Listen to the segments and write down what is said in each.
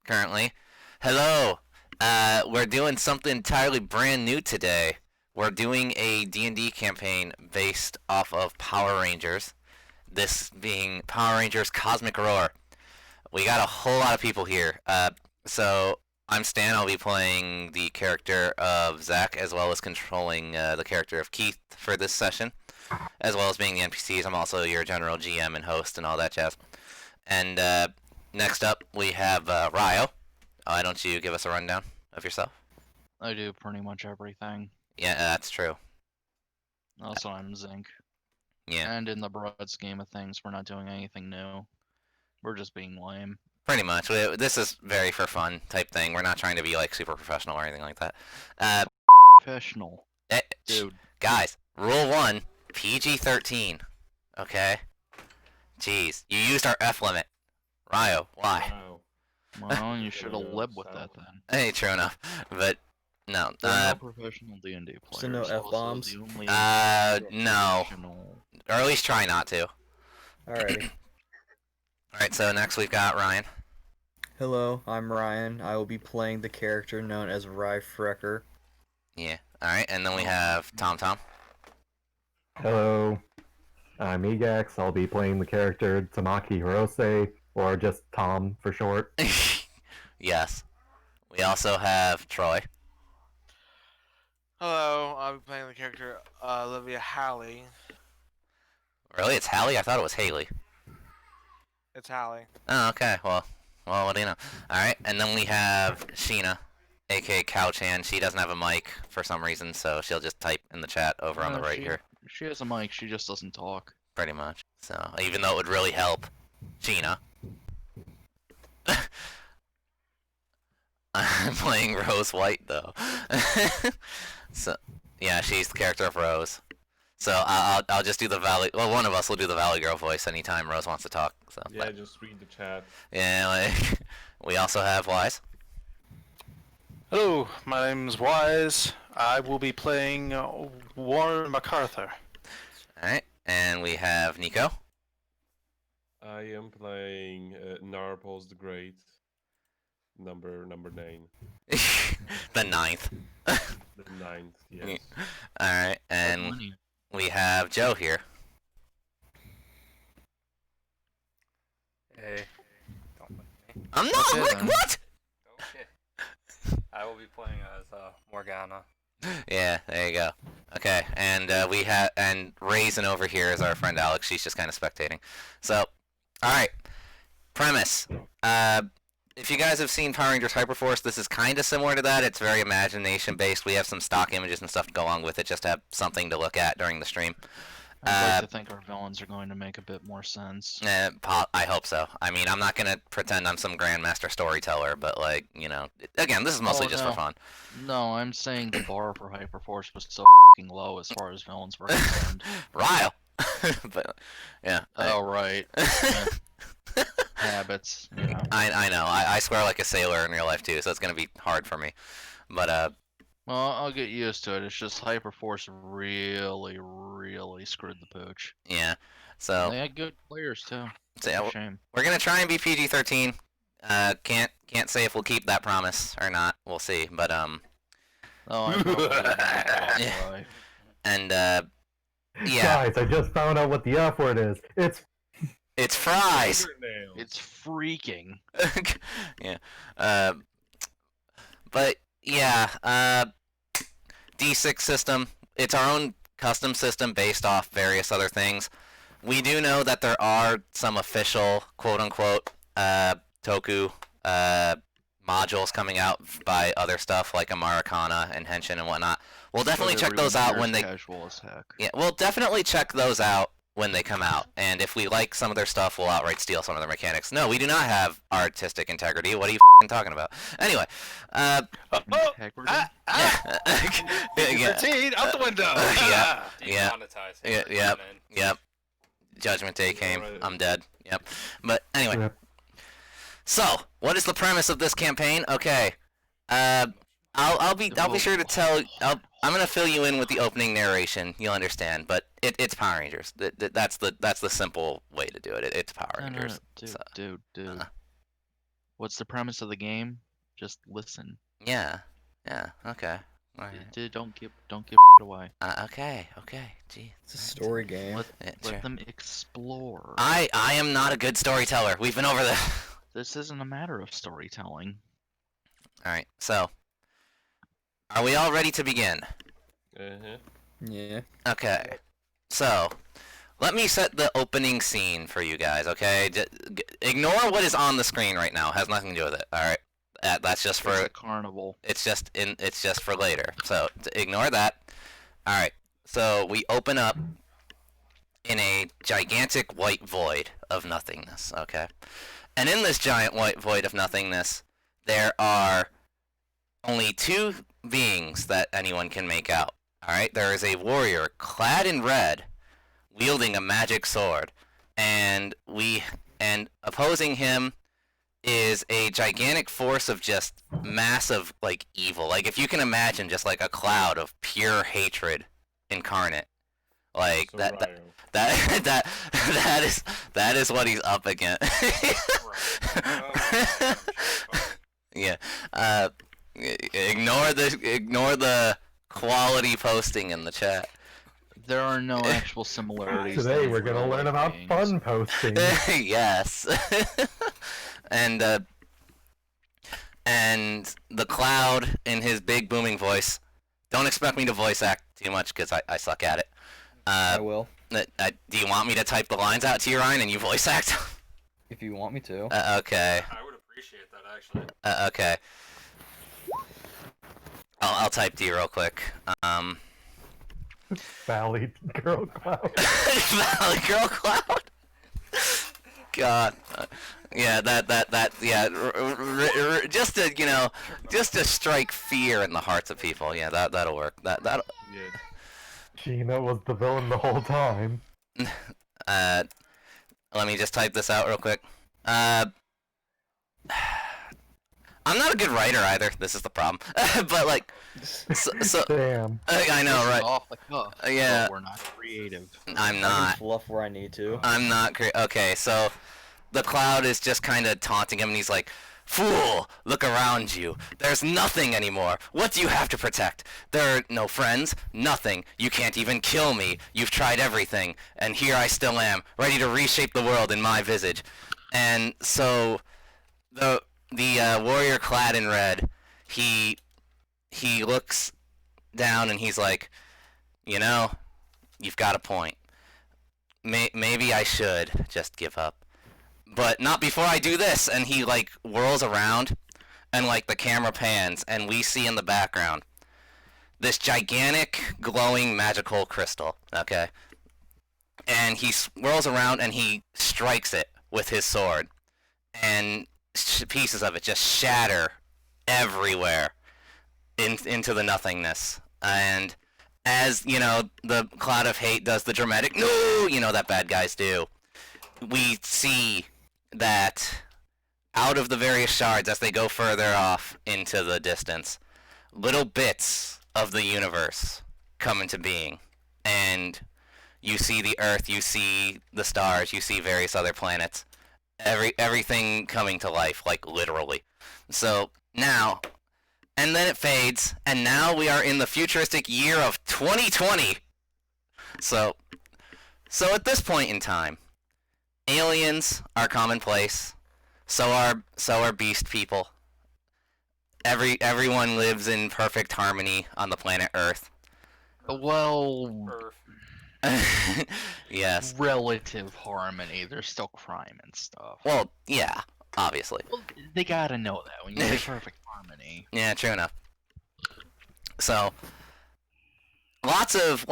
currently. Hello. We're doing something entirely brand new today. We're doing a D&D campaign based off of Power Rangers. This being Power Rangers Cosmic Roar. We got a whole lot of people here. So I'm Stan. I'll be playing the character of Zach as well as controlling the character of Keith for this session, as well as being the NPCs. I'm also your general GM and host and all that jazz. And next up, we have Ryo. Why don't you give us a rundown of yourself? I do pretty much everything. Yeah, that's true. Also, I'm Zinc. Yeah. And in the broad scheme of things, we're not doing anything new. We're just being lame. Pretty much. This is very for fun type thing. We're not trying to be like super professional or anything like that. Professional. Dude. Guys, rule 1, PG-13. Okay? Jeez, you used our F limit. Ryo, why? Wow. Well, you should have lived with that then. Hey, true enough. But, no. There are no professional D&D players. So no F-bombs? No. Or at least try not to. Alrighty. Alright, so next we've got Ryan. Hello, I'm Ryan. I will be playing the character known as Rye Frecker. Yeah. Alright, and then we have Tom. Hello, I'm Egax. I'll be playing the character Tamaki Hirose, or just Tom for short. Yes. We also have Troy. Hello, I'll be playing the character Olivia Hallie. Really? It's Hallie? I thought it was Haley. It's Hallie. Oh, okay. Well, what do you know? Alright, and then we have Sheena, aka Cowchan. She doesn't have a mic for some reason, so she'll just type in the chat over on the right here. She has a mic, she just doesn't talk. Pretty much. So, even though it would really help Sheena. I'm playing Rose White, though. So, yeah, she's the character of Rose. So, I'll just do the Valley... Well, one of us will do the Valley Girl voice anytime Rose wants to talk. So, Yeah, just read the chat. Yeah, like... We also have Wise. Hello, my name's Wise. I will be playing Warren MacArthur. Alright, and we have Nico. I am playing Narpos the Great, number 9. The 9th. The 9th, yes. Alright, and we have Joe here. Hey. Don't like me. I'm not Okay, like, then. what? Okay. I will be playing as Morgana. Yeah, there you go. Okay, and we have, and Raisin over here is our friend Alex. She's just kind of spectating. So, alright. Premise. If you guys have seen Power Rangers Hyperforce, this is kind of similar to that. It's very imagination-based. We have some stock images and stuff to go along with it, just to have something to look at during the stream. I'd like to think our villains are going to make a bit more sense. I hope so. I mean, I'm not going to pretend I'm some grandmaster storyteller, but, like, you know, again, this is mostly just for fun. No, I'm saying the bar for Hyperforce was so fing low as far as villains were concerned. Ryle! But, yeah. Oh, right. Habits. Yeah. I know. I swear like a sailor in real life, too, so it's going to be hard for me. But, Well, I'll get used to it. It's just Hyperforce really screwed the pooch. yeah. So, They had good players too. so yeah, Shame. we're going to try and be PG-13. Can't say if we'll keep that promise or not. We'll see. But, Oh, I probably Yeah. right. and, yeah. Guys, I just found out what the F word is. It's fries! It's freaking. Yeah. But yeah, D6 system. It's our own custom system based off various other things. We do know that there are some official quote-unquote toku modules coming out by other stuff like Americana and Henshin and whatnot. We'll definitely check those out when they. Casual as heck. Yeah, we'll definitely check those out when they come out, and if we like some of their stuff, we'll outright steal some of their mechanics. No, we do not have artistic integrity. What are you talking about? Anyway, Integrity? Routine out the window. yeah, Demonetizing. yep. Judgment Day came. Alright. I'm dead. Yep. But anyway, Yep. so what is the premise of this campaign? Okay, I'll be sure to tell. I'm gonna fill you in with the opening narration. You'll understand. But it's Power Rangers. That's the simple way to do it. It's Power No, Rangers. dude, So, dude. What's the premise of the game? Just listen. Yeah. Yeah. Okay. All right. Don't give away. Okay. Gee. It's a story game. Let them explore. I am not a good storyteller. We've been over this. This isn't a matter of storytelling. All right. So, are we all ready to begin? Yeah. Okay. So, let me set the opening scene for you guys. Okay. Ignore what is on the screen right now. It has nothing to do with it. All right. That's just for It's a carnival. It's just for later. So ignore that. All right. So we open up in a gigantic white void of nothingness. Okay. And in this giant white void of nothingness, there are only two beings that anyone can make out. All right. There is a warrior clad in red, wielding a magic sword, and opposing him is a gigantic force of just massive, like, evil. Like, if you can imagine just, like, a cloud of pure hatred incarnate. Like, that is what he's up against. Yeah. Ignore the quality posting in the chat. There are no actual similarities. Today in we're gonna real learn life about beings. fun posting. Yes. And the cloud in his big booming voice. Don't expect me to voice act too much because I suck at it. I will. Do you want me to type the lines out to you, Ryan, and you voice act? If you want me to. Okay. I would appreciate that actually. Okay. I'll type to you real quick. Valley Girl Cloud. Valley Girl Cloud. God. Yeah, yeah. Just to strike fear in the hearts of people. Yeah, that'll work. That'll. Gina was the villain the whole time. Let me just type this out real quick. I'm not a good writer either. This is the problem. But like, so Damn. I know, This is right? off the cuff, Yeah. but we're not creative. I'm I can not. fluff where I need to. I'm not. Okay, so the cloud is just kind of taunting him, and he's like, "Fool, look around you. There's nothing anymore. What do you have to protect? There are no friends, nothing. You can't even kill me. You've tried everything, and here I still am, ready to reshape the world in my visage." And so the warrior clad in red, he looks down and he's like, you've got a point. Maybe I should just give up. But not before I do this. And he, like, whirls around, and, like, the camera pans, and we see in the background this gigantic, glowing, magical crystal, okay? And he whirls around, and he strikes it with his sword. And pieces of it just shatter everywhere into the nothingness. And as, the cloud of hate does the dramatic, no, that bad guys do, we see that out of the various shards, as they go further off into the distance, little bits of the universe come into being. And you see the Earth, you see the stars, you see various other planets. Everything coming to life, like, literally. So, now, and then it fades, and now we are in the futuristic year of 2020! So at this point in time, aliens are commonplace. So are beast people. Everyone lives in perfect harmony on the planet Earth. Well, Yes. relative harmony. There's still crime and stuff. Well, yeah, obviously. Well, they gotta know that when you say perfect harmony. Yeah, true enough. So, lots of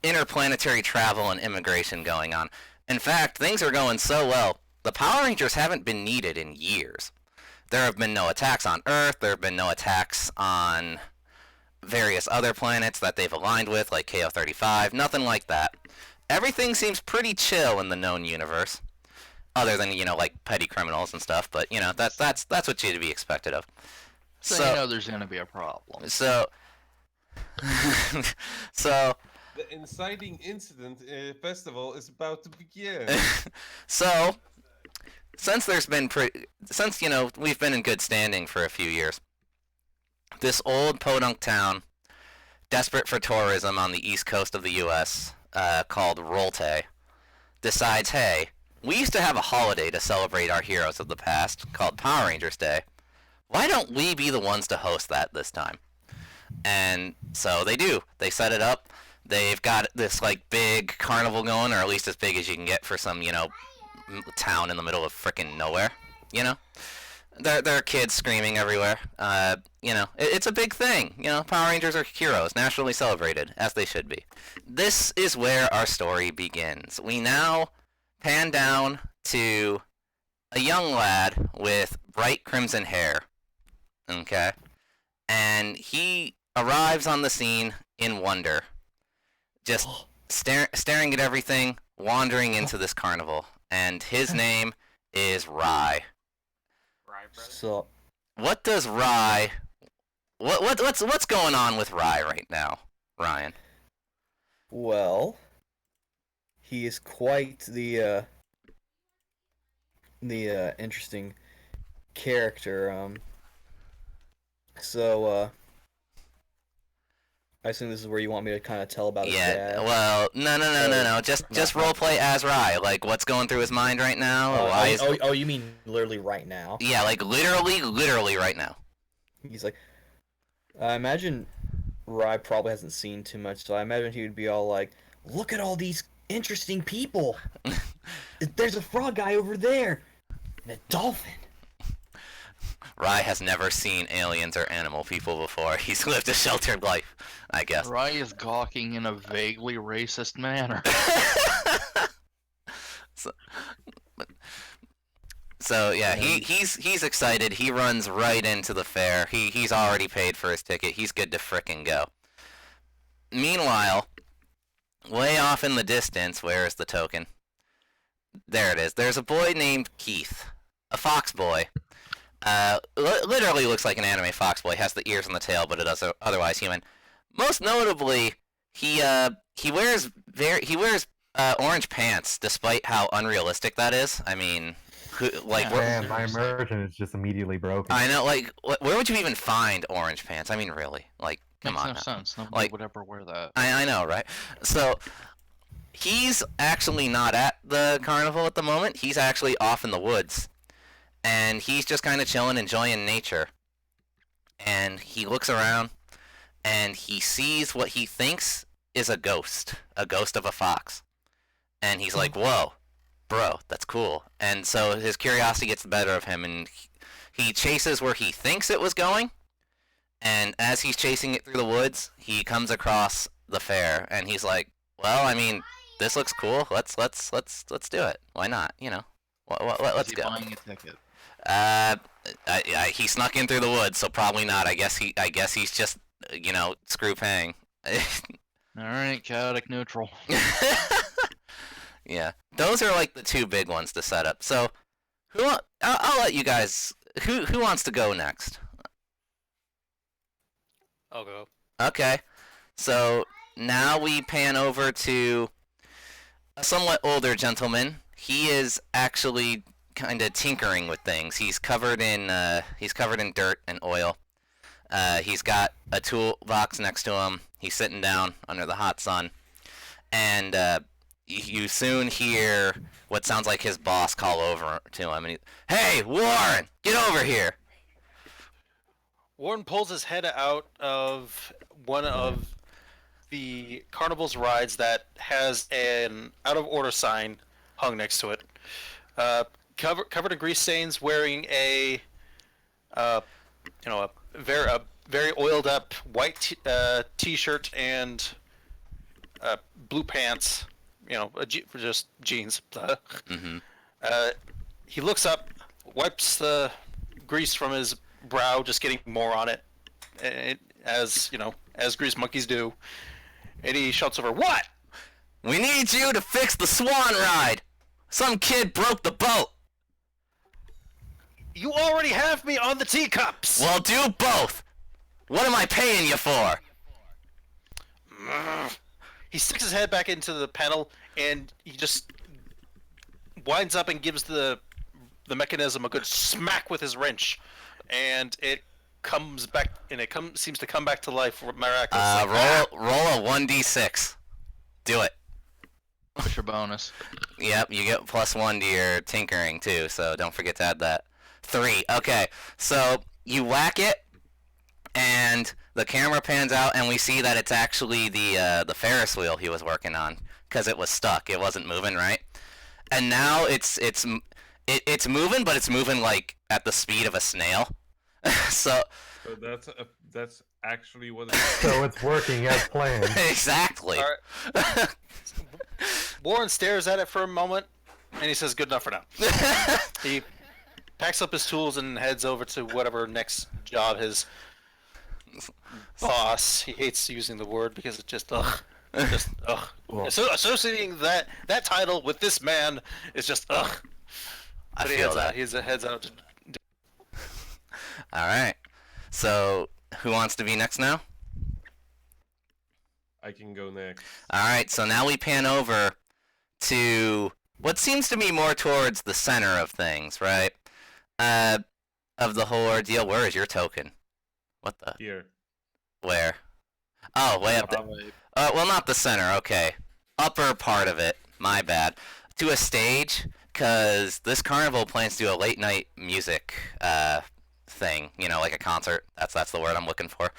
interplanetary travel and immigration going on. In fact, things are going so well, the Power Rangers haven't been needed in years. There have been no attacks on Earth, there have been no attacks on various other planets that they've aligned with, like KO-35, nothing like that. Everything seems pretty chill in the known universe. Other than, like, petty criminals and stuff, but, that's what you'd be expected of. So you know there's gonna be a problem. So The Inciting Incident Festival is about to begin. So, since we've been in good standing for a few years, this old podunk town, desperate for tourism on the east coast of the U.S., called Rolte, decides, hey, we used to have a holiday to celebrate our heroes of the past called Power Rangers Day. Why don't we be the ones to host that this time? And so they do. They set it up. They've got this like big carnival going, or at least as big as you can get for some, town in the middle of frickin' nowhere. There are kids screaming everywhere. It's a big thing. Power Rangers are heroes, nationally celebrated, as they should be. This is where our story begins. We now pan down to a young lad with bright crimson hair. Okay? And he arrives on the scene in wonder. Just staring at everything, wandering into this carnival. And his name is Rye. So, What does Rye... What's going on with Rye right now, Ryan? well, he is quite the interesting character. I assume this is where you want me to kind of tell about his dad. Well, no. Just roleplay as Rye. Like, what's going through his mind right now? You mean literally right now? Yeah, like literally right now. He's like, I imagine Rye probably hasn't seen too much, so I imagine he would be all like, look at all these interesting people. There's a frog guy over there, and a dolphin. Rye has never seen aliens or animal people before. He's lived a sheltered life, I guess. Rye is gawking in a vaguely racist manner. So yeah, he's excited. He runs right into the fair. He's already paid for his ticket. He's good to frickin' go. Meanwhile, way off in the distance, where is the token? There it is. There's a boy named Keith, a fox boy. Literally looks like an anime fox boy. Has the ears and the tail, but it is otherwise human. Most notably, he wears orange pants, despite how unrealistic that is. I mean, Man, my immersion is just immediately broken. I know, like, where would you even find orange pants? I mean, really, like, come on. Makes no sense. Nobody would ever wear that. I know, right? So, he's actually not at the carnival at the moment. He's actually off in the woods. And he's just kind of chilling, enjoying nature. And he looks around, and he sees what he thinks is a ghost of a fox. And he's like, whoa, bro, that's cool. And so his curiosity gets the better of him, and he chases where he thinks it was going. And as he's chasing it through the woods, he comes across the fair, and he's like, well, I mean, this looks cool. Let's do it. Why not? Let's go. Buying a ticket? He snuck in through the woods, so probably not. I guess he's just, screw paying. Alright, chaotic neutral. Yeah, those are like the two big ones to set up. So, I'll let you guys. Who wants to go next? I'll go. Okay, so now we pan over to a somewhat older gentleman. He is actually kind of tinkering with things. He's covered in dirt and oil. He's got a toolbox next to him. He's sitting down under the hot sun, and you soon hear what sounds like his boss call over to him, and hey, Warren, get over here. Warren pulls his head out of one of the carnival's rides that has an out of order sign hung next to it. Covered in grease stains, wearing a very oiled up white t-shirt and blue pants. Just jeans. Mm-hmm. He looks up, wipes the grease from his brow, just getting more on it, as grease monkeys do. And he shouts over, "What? We need you to fix the swan ride. Some kid broke the boat." You already have me on the teacups. Well, do both. What am I paying you for? He sticks his head back into the panel, and he just winds up and gives the the mechanism a good smack with his wrench, and it comes back, and seems to come back to life miraculously. Roll a 1d6. Do it. What's your bonus? Yep, you get +1 to your tinkering too, so don't forget to add that. 3. Okay, so you whack it, and the camera pans out, and we see that it's actually the Ferris wheel he was working on, because it was stuck. It wasn't moving, right? And now it's moving, but it's moving like at the speed of a snail. So that's actually what it is. So it's working as planned. exactly. All right. Warren stares at it for a moment, and he says, "Good enough for now." He packs up his tools and heads over to whatever next job his boss. He hates using the word because it just ugh. Well, So associating that title with this man is just ugh. I But he feel heads that. out. He heads out. All right. So who wants to be next now? I can go next. All right. So now we pan over to what seems to be more towards the center of things, right? Of the whole ordeal. Where is your token? What the? Here. Where? Oh, way up there. Well, not the center. Okay, upper part of it. My bad. To a stage, cause this carnival plans to do a late night music thing. You know, like a concert. That's the word I'm looking for.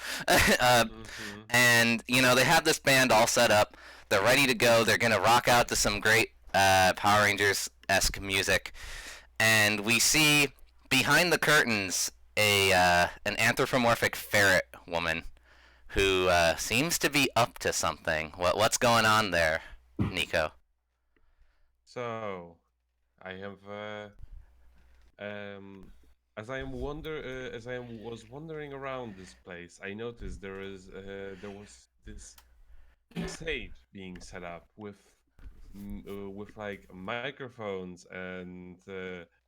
And you know, they have this band all set up. They're ready to go. They're gonna rock out to some great Power Rangers-esque music. And we see behind the curtains an anthropomorphic ferret woman who seems to be up to something. What's going on there, Nico? So, I have as I was wandering around this place, I noticed there was this stage being set up with like microphones and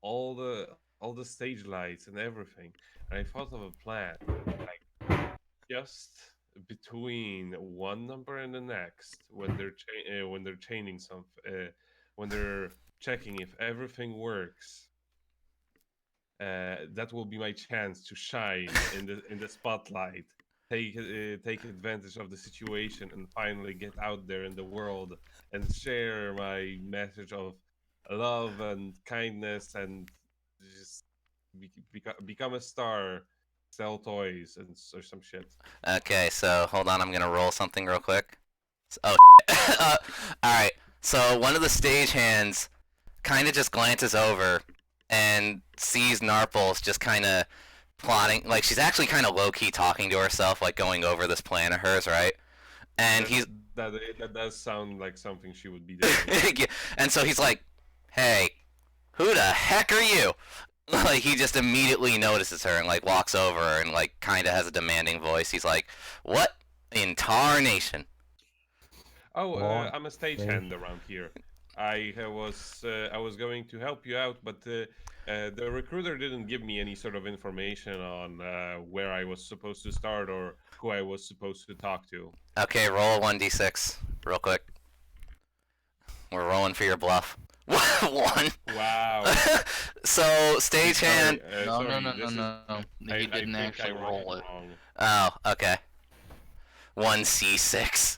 all the stage lights and everything. And I thought of a plan, like just between one number and the next, when they're chaining when they're checking if everything works. That will be my chance to shine in the spotlight, take advantage of the situation, and finally get out there in the world and share my message of love and kindness, and just become a star, sell toys or some shit. Okay, so hold on, I'm gonna roll something real quick. Oh, all right. So one of the stagehands kind of just glances over and sees Narples just kind of plotting, like she's actually kind of low-key talking to herself, like going over this plan of hers, right? And That does sound like something she would be doing. and so he's like, "Hey, who the heck are you?" Like he just immediately notices her and like walks over and like kind of has a demanding voice. He's like, "What in tarnation?" Oh, Well, I'm a stagehand around here. I was going to help you out, but the recruiter didn't give me any sort of information on where I was supposed to start or who I was supposed to talk to. Okay, roll a 1d6 real quick. We're rolling for your bluff. 1. Wow. So stagehand. No. He didn't actually roll it. Wrong. Oh, okay. 1c6.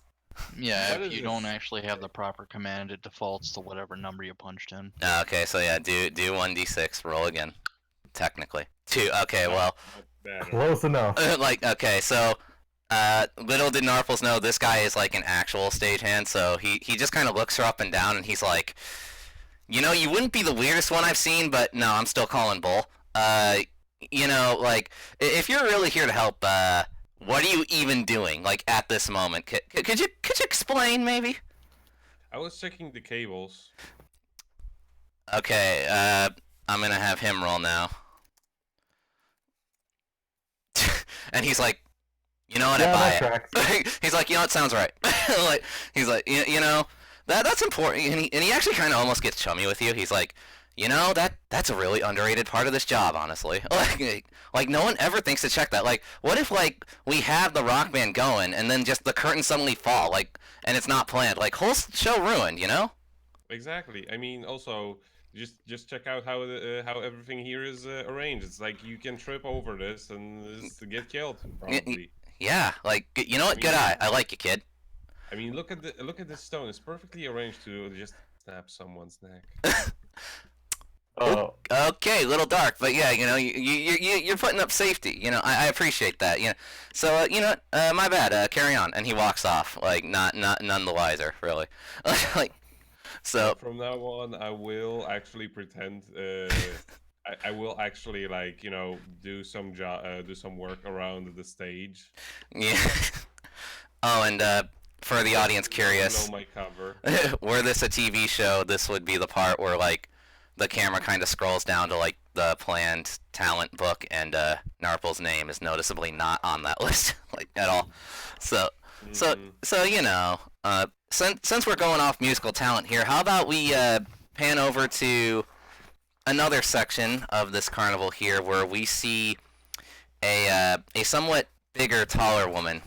Yeah, What if is you this? don't actually have the proper command, it defaults to whatever number you punched in. Okay, so yeah, do 1d6. Roll again. Technically. 2. Okay, well, Better. close enough. like okay, so little did Narples know this guy is like an actual stagehand, so he just kind of looks her up and down, and he's like, you know, you wouldn't be the weirdest one I've seen, but no, I'm still calling bull. You know, like if you're really here to help, what are you even doing, like at this moment? Could you explain maybe? I was checking the cables. Okay, I'm gonna have him roll now. And he's like, you know what, Yeah, I buy that it. tracks. He's like, you know, it sounds right. Like, he's like, you know, that's important. And he actually kind of almost gets chummy with you. He's like, you know, that's a really underrated part of this job, honestly. Like no one ever thinks to check that. Like, what if like we have the rock band going and then just the curtains suddenly fall, like, and it's not planned, like whole show ruined, you know? Exactly. I mean, also Just check out how everything here is arranged. It's like you can trip over this and get killed probably. Yeah, like you know what? Good eye. I like you, kid. I mean, look at this stone. It's perfectly arranged to just snap someone's neck. Oh, Okay, a little dark, but yeah, you know, you're putting up safety. You know, I appreciate that. You know, so you know what? My bad. Carry on. And he walks off, like none the wiser, really. Like, so From now on, I will actually pretend. I will actually like do some work around the stage. yeah. Oh, and for the audience curious, Know my cover. were this a TV show, this would be the part where like the camera kind of scrolls down to like the planned talent book, and Narple's name is noticeably not on that list, like at all. So you know, since we're going off musical talent here, how about we pan over to another section of this carnival here, where we see a somewhat bigger, taller woman,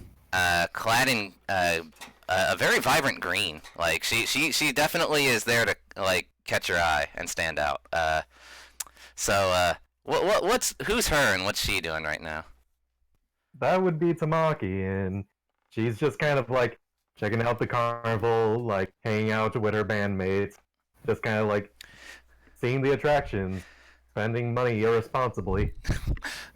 clad in a very vibrant green. Like she definitely is there to like catch your eye and stand out. Who's her and what's she doing right now? that would be Tamaki, and she's just kind of like checking out the carnival, like hanging out with her bandmates, just kind of like seeing the attractions, spending money irresponsibly.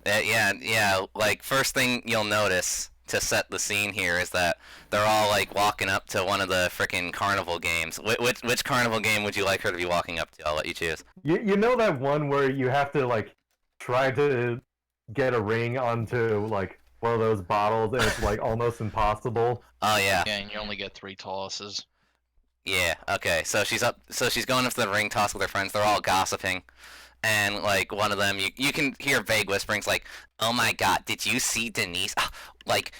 Yeah. Like first thing you'll notice to set the scene here is that they're all like walking up to one of the frickin' carnival games. Which carnival game would you like her to be walking up to? I'll let you choose. You know that one where you have to like try to get a ring onto like one of those bottles, and it's like almost impossible. Oh yeah. Yeah, and you only get 3 tosses. Yeah, okay. So she's going up to the ring toss with her friends. They're all gossiping. And like one of them, you can hear vague whisperings like, "Oh my God, did you see Denise? Like,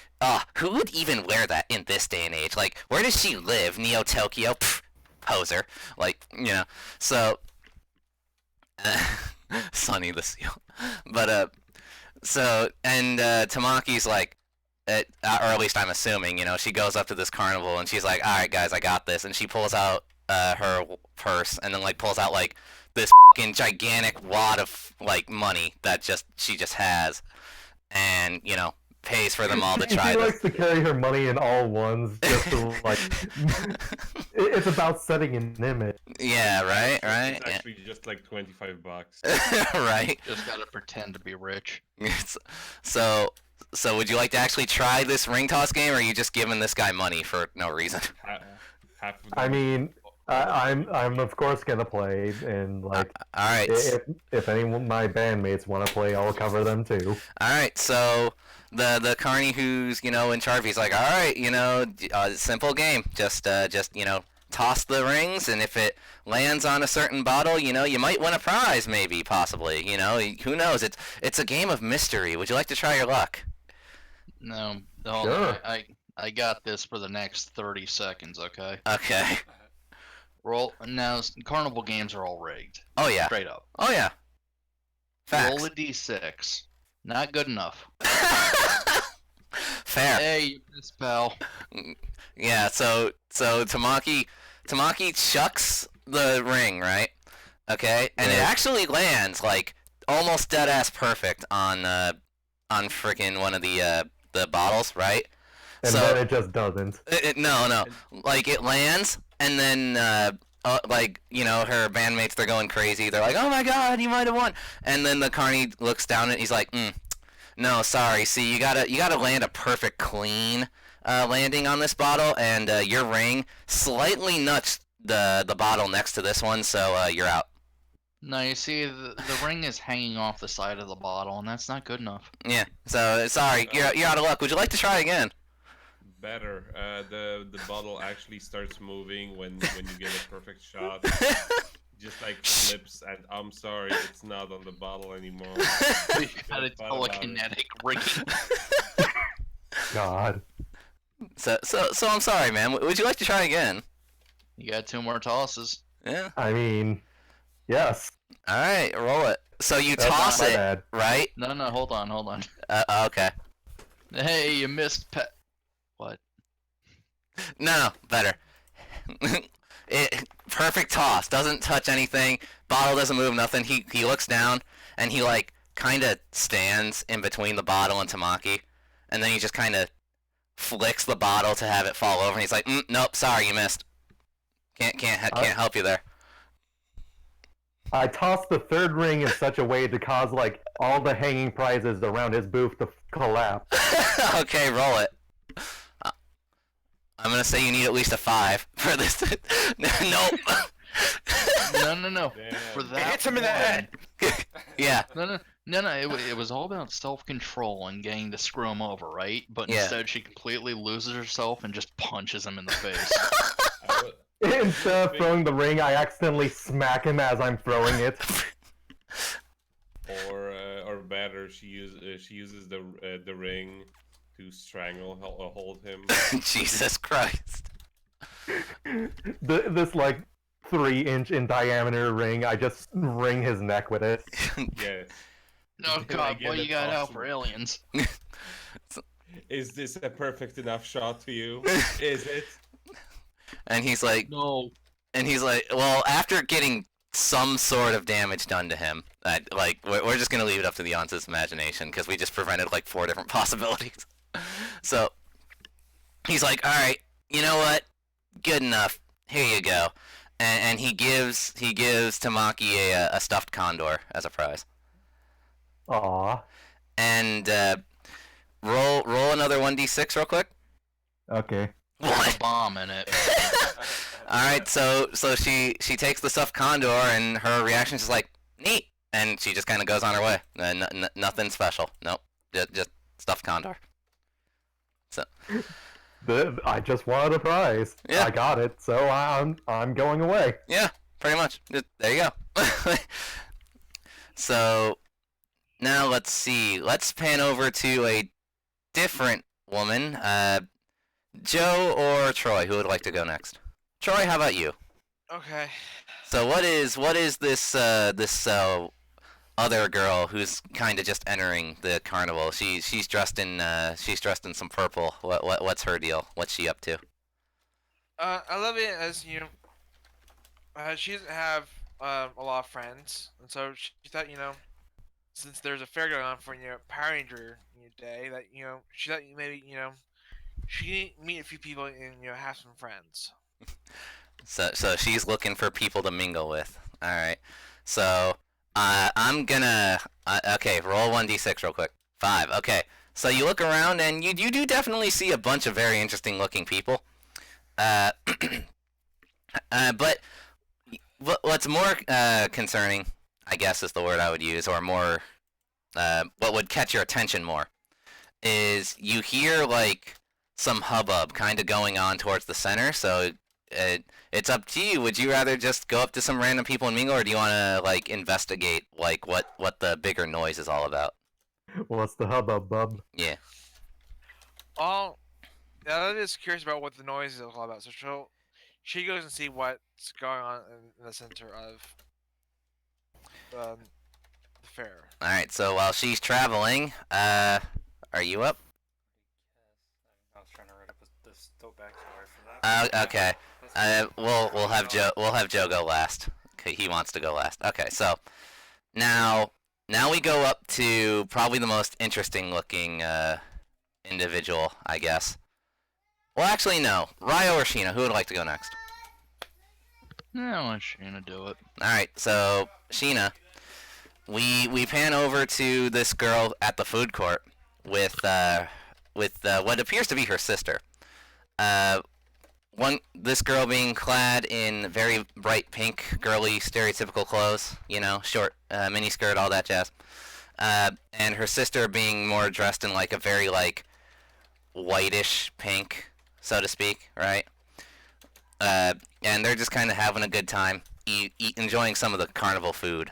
who would even wear that in this day and age? Like, where does she live? Neo Tokyo? Pfft, poser." Like, you know. So, Sonny the Seal. But Tamaki's like, or at least I'm assuming, you know, she goes up to this carnival and she's like, "All right, guys, I got this," and she pulls out her purse and then like pulls out like this fucking gigantic wad of like money that she just has, and you know, pays for them all to try She this. likes to carry her money in all ones, just to like. It's about setting an image. Yeah, right. It's actually just like $25. Right. Just gotta pretend to be rich. So would you like to actually try this ring toss game, or are you just giving this guy money for no reason? Half of I mean, I'm of course gonna play, and like, all right. if any of my bandmates want to play, I'll cover them too. All right, so the carny who's in charge, he's like, all right, simple game, just toss the rings, and if it lands on a certain bottle, you might win a prize, maybe, possibly, who knows? It's a game of mystery. Would you like to try your luck? No, Sure. I got this for the next 30 seconds. Okay. Okay. Now carnival games are all rigged. Oh yeah. Straight up. Oh yeah. Facts. Roll a d6. Not good enough. Fair. Hey, you missed, pal. Yeah. So Tamaki chucks the ring, right? Okay, and it actually lands like almost dead ass perfect on freaking one of the bottles, right? And then it just doesn't. No. Like it lands, and then her bandmates, they're going crazy. They're like, "Oh my God, you might have won!" And then the carny looks down and he's like, "No, sorry. See, you gotta land a perfect clean landing on this bottle, and your ring slightly nuts the bottle next to this one, so you're out." No, you see, the ring is hanging off the side of the bottle, and that's not good enough. Yeah. So sorry, you're out of luck. Would you like to try again? Better. The bottle actually starts moving when you get a perfect shot. Just like flips, and I'm sorry, it's not on the bottle anymore. You got a telekinetic rigging. God. So I'm sorry, man. Would you like to try again? You got 2 more tosses. Yeah. I mean, yes. All right, roll it. So you That's toss not my it, bad. right? No, hold on. Okay. Hey, you missed What? No, better. Perfect toss. Doesn't touch anything. Bottle doesn't move. Nothing. He looks down and he like kind of stands in between the bottle and Tamaki, and then he just kind of flicks the bottle to have it fall over. And he's like, "Nope, sorry, you missed. Can't help you there." I tossed the third ring in such a way to cause like all the hanging prizes around his booth to collapse. Okay, roll it. I'm gonna say you need at least a 5 for this. Nope. No. Damn. For that Hits him in the head. Yeah. No. It was all about self-control and getting to screw him over, right? But Yeah. instead, she completely loses herself and just punches him in the face. I wa- Instead of throwing the ring, I accidentally smack him as I'm throwing it. or better, she uses the ring to hold him. Jesus Christ. This like 3-inch in diameter ring, I just wring his neck with it. Yes. Oh Then God, again, what you it's got out awesome. for aliens? Is this a perfect enough shot for you? Is it? And he's like, No. well, after getting some sort of damage done to him, we're just gonna leave it up to the audience's imagination because we just prevented like 4 different possibilities. So he's like, all right, you know what? Good enough. Here you go. And he gives Tamaki a stuffed condor as a prize. Aw. And roll another 1d6 real quick. Okay. There's What? a bomb in it. All right, so she takes the stuffed condor, and her reaction is just like, neat, and she just kind of goes on her way. Nothing special. Nope, just stuffed condor. So I just wanted a prize. Yeah. I got it, so I'm going away. yeah, pretty much. There you go. So now let's see. Let's pan over to a different woman. Joe or Troy? Who would like to go next? Troy, how about you? Okay. So what is this other girl who's kind of just entering the carnival? She's dressed in some purple. What's her deal? What's she up to? I love it as she doesn't have a lot of friends, and so she thought since there's a fair going on for Power Ranger Day, that she thought maybe she can meet a few people and have some friends. So she's looking for people to mingle with. All right. So I'm gonna okay, roll 1d6 real quick. 5. Okay. So you look around and you do definitely see a bunch of very interesting looking people. But what's more concerning, I guess is the word I would use, or more what would catch your attention more, is you hear like some hubbub kind of going on towards the center. So it's up to you. Would you rather just go up to some random people and mingle, or do you want to like investigate like what the bigger noise is all about? What's the hubbub, bub? Yeah. Well, I'm just curious about what the noise is all about. So she goes and see what's going on in the center of the fair. All right. So while she's traveling, are you up? I was trying to write up the still backstory for that. Okay. We'll have Joe go last. Okay, he wants to go last. Okay, so now we go up to probably the most interesting looking individual, I guess. Well, actually, no. Ryo or Sheena, who would like to go next? Yeah, let Sheena do it. All right, so Sheena, we pan over to this girl at the food court with what appears to be her sister. This girl being clad in very bright pink, girly, stereotypical clothes, short mini skirt, all that jazz. And her sister being more dressed in like a very like whitish pink, so to speak, right? And they're just kind of having a good time, enjoying some of the carnival food.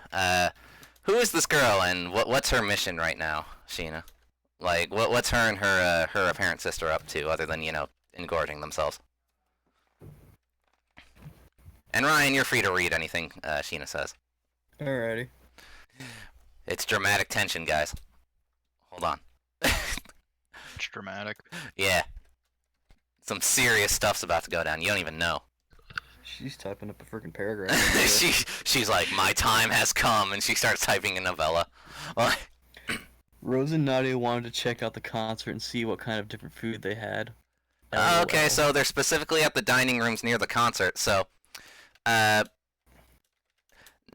Who is this girl, and what's her mission right now, Sheena? Like, what's her and her apparent sister up to, other than engorging themselves? And Ryan, you're free to read anything Sheena says. Alrighty. It's dramatic tension, guys. Hold on. It's dramatic. Yeah. Some serious stuff's about to go down. You don't even know. She's typing up a freaking paragraph. over there. she's like, my time has come, and she starts typing a novella. Rose and Nadia wanted to check out the concert and see what kind of different food they had. Okay, LOL. so they're specifically at the dining rooms near the concert. So,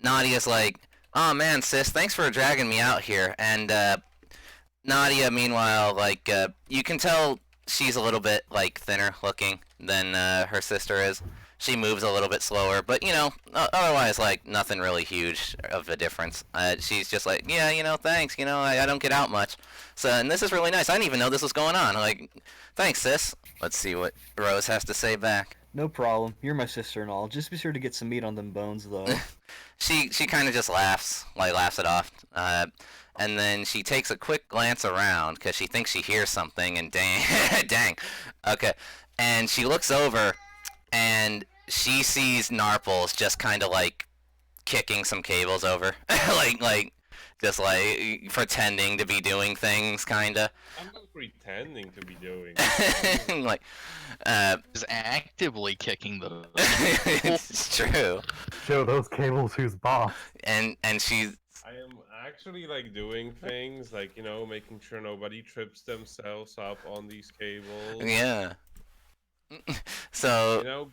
Nadia's like, "Oh man, sis, thanks for dragging me out here." And Nadia, meanwhile, like, you can tell she's a little bit like thinner looking than her sister is. She moves a little bit slower, but you know, otherwise, like, nothing really huge of a difference. She's just like, yeah, you know, thanks. You know, I don't get out much. So, and this is really nice. I didn't even know this was going on. Like, thanks, sis. Let's see what Rose has to say back. No problem. You're my sister and all. Just be sure to get some meat on them bones, though. She kind of just laughs it off, and then she takes a quick glance around because she thinks she hears something, and dang, okay, and she looks over, and she sees Narples just kind of like kicking some cables over, like just like pretending to be doing things, kinda. I'm not pretending to be doing. Like, Is actively kicking the. it's true, Show those cables who's boss. and she's. I am actually like doing things like, you know, making sure nobody trips themselves up on these cables. Yeah. So. You know,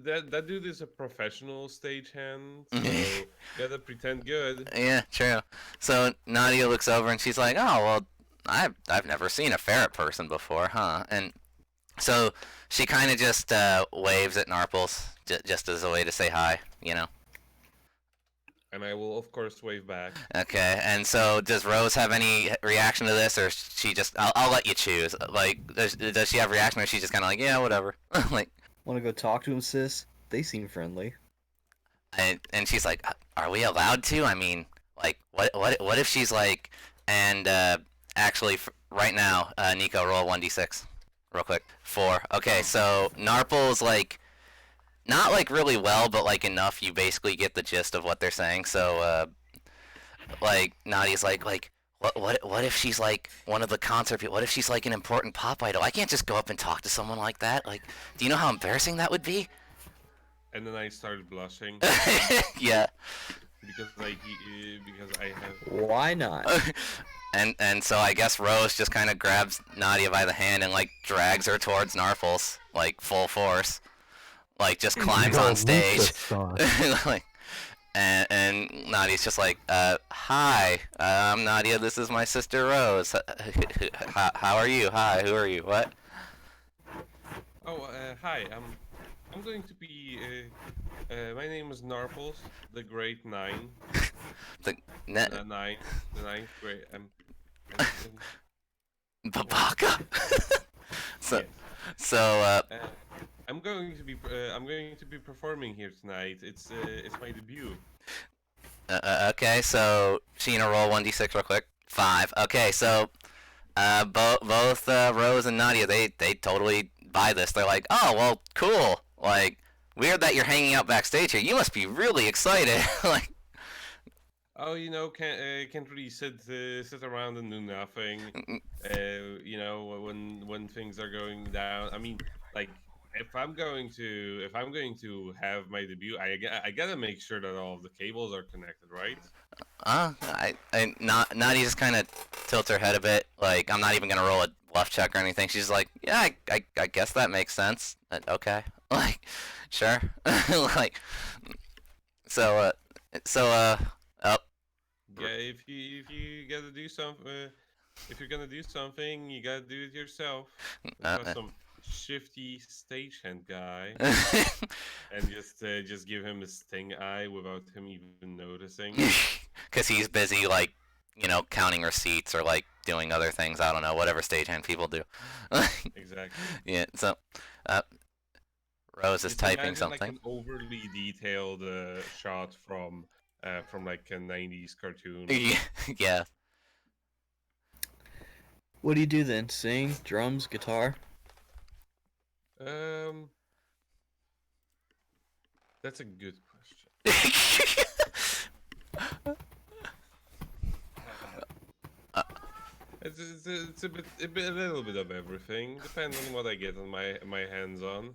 that dude is a professional stagehand, so gotta pretend good. Yeah, true. So Nadia looks over and she's like, "Oh well, I've never seen a ferret person before, huh?" And so she kind of just waves at Narples just as a way to say hi, you know. And I will of course wave back. Okay. And so does Rose have any reaction to this, or she just? I'll let you choose. Like, does she have a reaction, or is she just kind of like, yeah, whatever, like? Want to go talk to him, sis? They seem friendly. And she's like, "Are we allowed to? I mean, like, what if she's like?" And actually, right now, Nico, roll 1d6, real quick. 4. Okay, so Narple's like, not like really well, but like enough. You basically get the gist of what they're saying. So, like, Nadia's like, what if she's like one of the concert people? What if she's like an important pop idol? I can't just go up and talk to someone like that. Like, do you know how embarrassing that would be? And then I started blushing Yeah. because I have. Why not? And so I guess Rose just kind of grabs Nadia by the hand and like drags her towards Narfles, like full force, like just climbs on stage, like, and Nadia's just like, "Hi, I'm Nadia. This is my sister Rose. How are you? Hi, who are you? What?" Oh, hi. I'm going to be. My name is Narples, the Great Nine. The The ninth grade. Babaka. So, Yes. so I'm going to be performing here tonight. It's my debut. okay, so Sheena, roll 1d6 real quick. 5. Okay, so both Rose and Nadia, they totally buy this. They're like, "Oh, well, cool. Like, weird that you're hanging out backstage here. You must be really excited." Like, Oh, you know, can't really sit around and do nothing. You know, when things are going down. I mean, like, if I'm going to have my debut, I gotta make sure that all of the cables are connected, right? Nadia just kind of tilts her head a bit. Like, I'm not even gonna roll a bluff check or anything. She's like, "Yeah, I guess that makes sense. Okay." Like, sure. Like, so, oh. Yeah, if you gotta do something, if you're gonna do something, you gotta do it yourself. Not some shifty stagehand guy, and just give him a sting eye without him even noticing. Because he's busy, like, you know, counting receipts or like doing other things. I don't know, whatever stagehand people do. Exactly. Yeah. So, Rose is Just typing imagine, something. like an overly detailed shot from like a 90s cartoon. Yeah. What do you do then? Sing, drums, guitar? That's a good question. It's a little bit of everything. Depends on what I get on my hands on.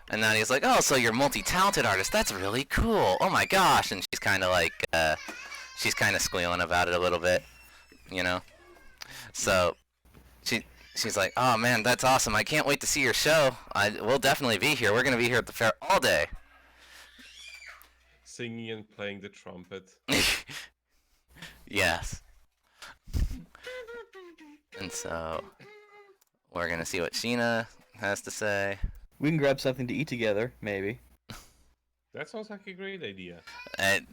And Nadia's like, oh, so you're a multi-talented artist. That's really cool. Oh my gosh. And she's kind of like, she's kind of squealing about it a little bit, you know? So she's like, oh man, that's awesome. I can't wait to see your show. We'll definitely be here. We're going to be here at the fair all day. Singing and playing the trumpet. Yes. And so we're going to see what Sheena has to say. We can grab something to eat together, maybe. That sounds like a great idea. And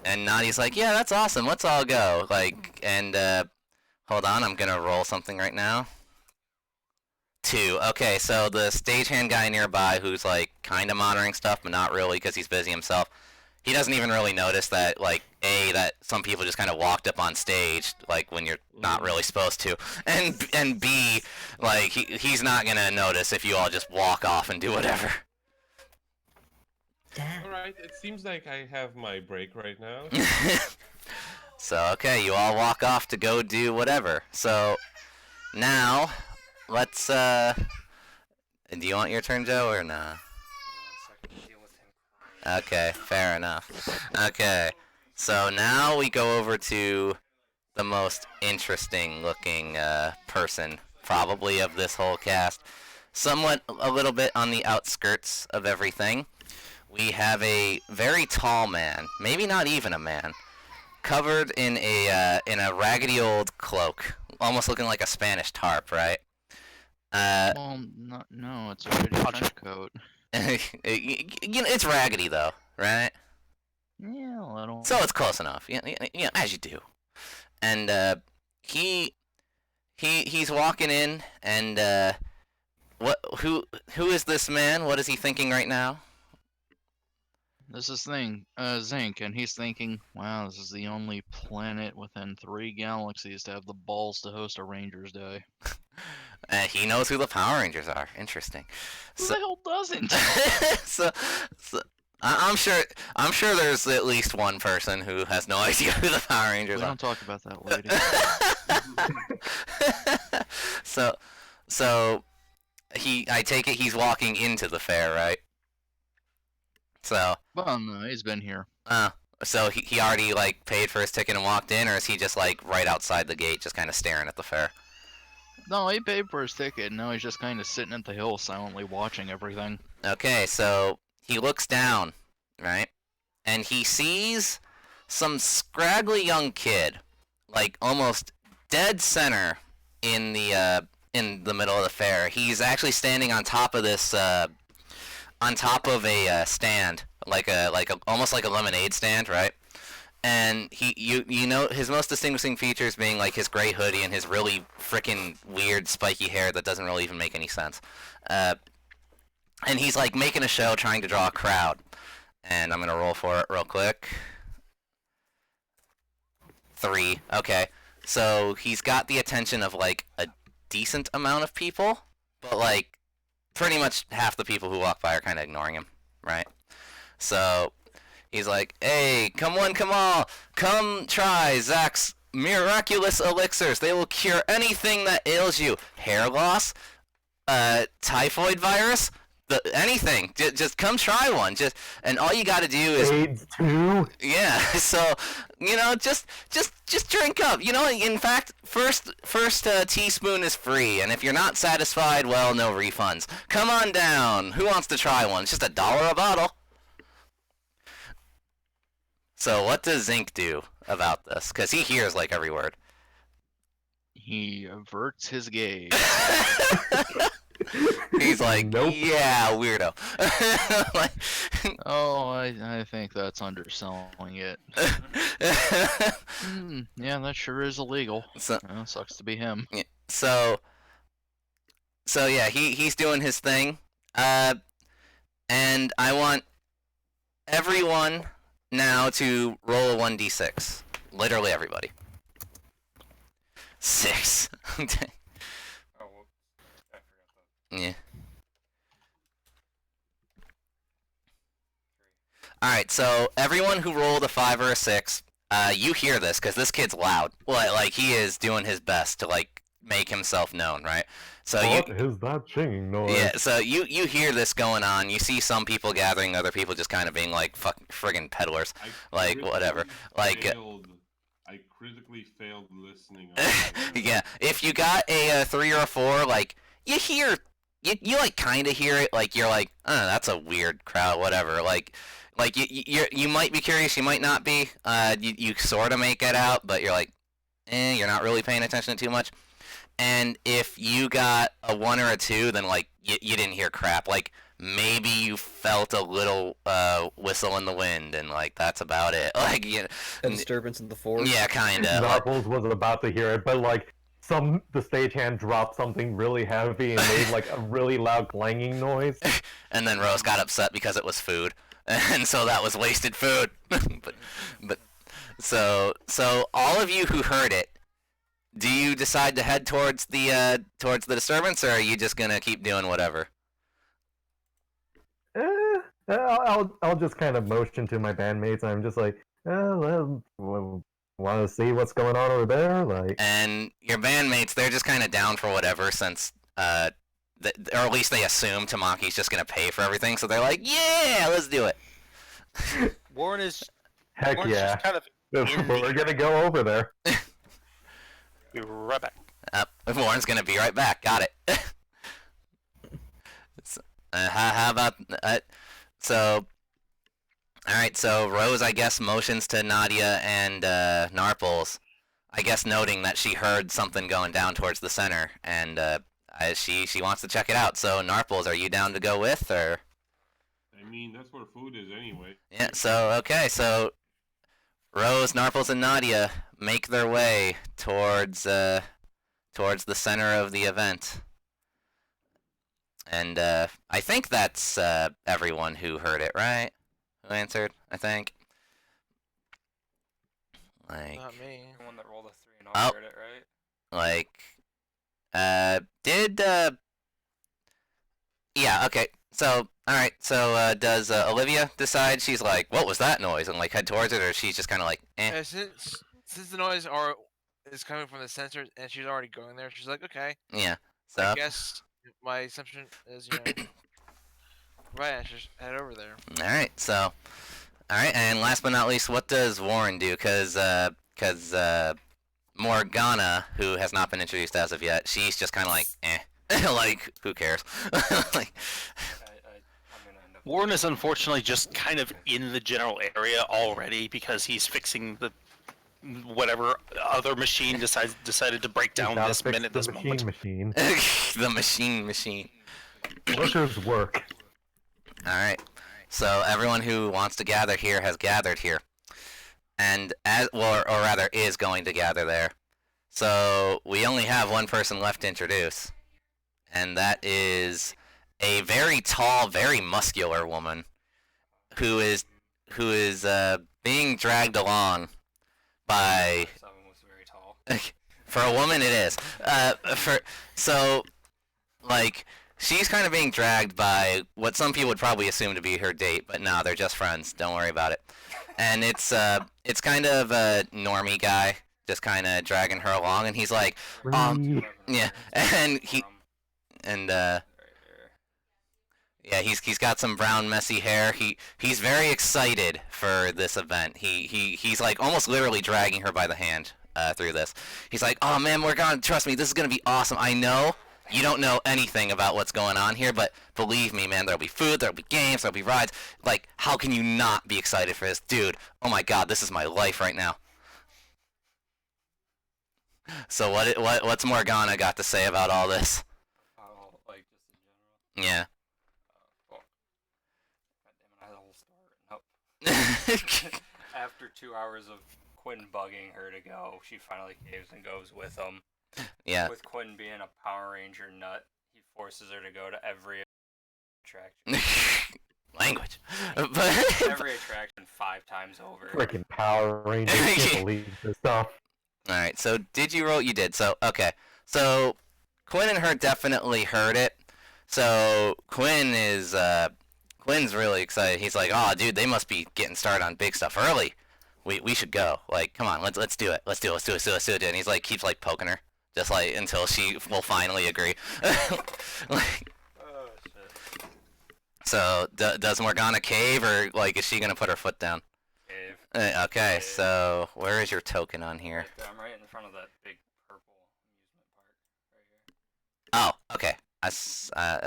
and Nadia's like, yeah, that's awesome. Let's all go. Like, and hold on, I'm gonna roll something right now. 2. Okay, so the stagehand guy nearby, who's like kind of monitoring stuff, but not really because he's busy himself. He doesn't even really notice that, like, that some people just kind of walked up on stage, like, when you're not really supposed to. And B, like, he's not gonna notice if you all just walk off and do whatever. Alright, it seems like I have my break right now. So, okay, you all walk off to go do whatever. So, now, let's, do you want your turn, Joe, or nah? Okay, fair enough. Okay, so now we go over to the most interesting looking person, probably of this whole cast. Somewhat a little bit on the outskirts of everything. We have a very tall man, maybe not even a man, covered in a raggedy old cloak, almost looking like a Spanish tarp, right? Well, no, it's a pretty trench coat. You know, it's raggedy though, right? Yeah, a little. So it's close enough, as you do. And he's walking in, and who is this man? What is he thinking right now? This is Zinc, and he's thinking, wow, this is the only planet within 3 galaxies to have the balls to host a Rangers Day. He knows who the Power Rangers are. Interesting. Who the hell doesn't? so I'm sure there's at least one person who has no idea who the Power Rangers We are. don't talk about that lady. so I take it he's walking into the fair, right? So. Well, no, he's been here. So he already like paid for his ticket and walked in, or is he just like right outside the gate, just kind of staring at the fair? No, he paid for his ticket, and now he's just kind of sitting at the hill silently watching everything. Okay, so he looks down, right? And he sees some scraggly young kid, like almost dead center in the middle of the fair. He's actually standing on top of this, on top of a stand, like almost like a lemonade stand, right? And you know his most distinguishing features being like his gray hoodie and his really freaking weird spiky hair that doesn't really even make any sense. And he's like making a show, trying to draw a crowd. And I'm gonna roll for it real quick. 3. Okay, so he's got the attention of like a decent amount of people, but like pretty much half the people who walk by are kind of ignoring him, right? So he's like, hey, come on, come all, come try Zach's miraculous elixirs. They will cure anything that ails you. Hair loss, typhoid virus, anything. Just come try one. And all you gotta do is AIDS too. Yeah. So just drink up. In fact, first teaspoon is free, and if you're not satisfied, well, no refunds. Come on down. Who wants to try one? It's just $1 a bottle. So what does Zinc do about this? Because he hears like every word. He averts his gaze. He's like, Nope. yeah, weirdo. Like, Oh, I think that's underselling it. Yeah, that sure is illegal. so, Sucks to be him. so yeah, he's doing his thing. And I want everyone now to roll a 1d6. Literally everybody. 6. Oh, whoops. I forgot that. Yeah. Alright, so everyone who rolled a 5 or a 6, you hear this because this kid's loud. Like he is doing his best to like make himself known, right? So What is that chinging noise? yeah, so you hear this going on. You see some people gathering, other people just kind of being like friggin' peddlers. Like, whatever. Like, I critically failed listening. yeah, if you got a 3 or a 4, like you hear, you like kind of hear it. Like you're like, oh, that's a weird crowd, whatever. Like you might be curious, you might not be. You sort of make it out, but you're like, you're not really paying attention too much. And if you got a 1 or a 2, then like you didn't hear crap. Like maybe you felt a little whistle in the wind, and like that's about it. Like A disturbance in the force. yeah, kinda. Narples was about to hear it, but like the stagehand dropped something really heavy and made like a really loud clanging noise. And then Rose got upset because it was food, and so that was wasted food. but so all of you who heard it, do you decide to head towards the disturbance, or are you just gonna keep doing whatever? I'll just kind of motion to my bandmates. I'm just like, want to see what's going on over there? Like, And your bandmates, they're just kind of down for whatever, since or at least they assume Tamaki's just gonna pay for everything, so they're like, yeah, let's do it. Warren is heck Warren's yeah, just kind of in we're the- gonna go over there. Be right back. Warren's gonna be right back. Got it. So, how about so? All right. So Rose, I guess, motions to Nadia and Narples. I guess noting that she heard something going down towards the center, and she wants to check it out. So Narples, are you down to go with, or? I mean, that's where food is anyway. Yeah. So okay. So Rose, Narples, and Nadia make their way towards the center of the event. And I think that's everyone who heard it, right? Who answered, I think. Like, Not me. The one that rolled a 3 and Oh. all heard it, right? yeah, okay. So, alright, so does Olivia decide she's like, what was that noise? And like head towards it, or she's just kind of like, eh. Since the noise is coming from the sensors and she's already going there, she's like, okay. Yeah. So, I guess my assumption is, right, I should head over there. alright, so, alright, and last but not least, what does Warren do? Because Morgana, who has not been introduced as of yet, she's just kind of like, eh. Like, who cares? Like, I'm gonna end up. Warren is unfortunately just kind of in the general area already because he's fixing the whatever other machine decided to break down Gotta this fix minute, the this moment. machine. the machine. Workers work. Alright. So everyone who wants to gather here has gathered here. And or rather is going to gather there. So we only have one person left to introduce. And that is a very tall, very muscular woman who is being dragged along by Someone was very tall. for a woman it is. She's kind of being dragged by what some people would probably assume to be her date, but no, they're just friends. Don't worry about it. And it's kind of a normie guy, just kind of dragging her along, and he's like, yeah, and yeah, he's got some brown messy hair. He's very excited for this event. He's like almost literally dragging her by the hand through this. He's like, oh man, trust me, this is gonna be awesome. I know you don't know anything about what's going on here, but believe me, man, there'll be food, there'll be games, there'll be rides. Like, how can you not be excited for this? Dude, oh my god, this is my life right now. So what's Morgana got to say about all this? Oh, like just in general. Yeah. Well, God damn it, I had a whole story written up. After 2 hours of Quinn bugging her to go, she finally caves and goes with him. Yeah. With Quinn being a Power Ranger nut, he forces her to go to every attraction. Language. But Every attraction 5 times over. Freaking Power Rangers, can't believe this stuff. Alright, so did you roll? You did. So, okay. So, Quinn and her definitely heard it. So, Quinn's really excited. He's like, oh, dude, they must be getting started on big stuff early. we should go. Like, come on, let's do it. Let's do it. And he's like keeps like poking her, just like until she will finally agree. Like, Oh shit. so does Morgana cave, or like is she gonna put her foot down? Cave. Okay, Cave. so where is your token on here? Right there, I'm right in front of that big purple amusement park right here. Oh, okay.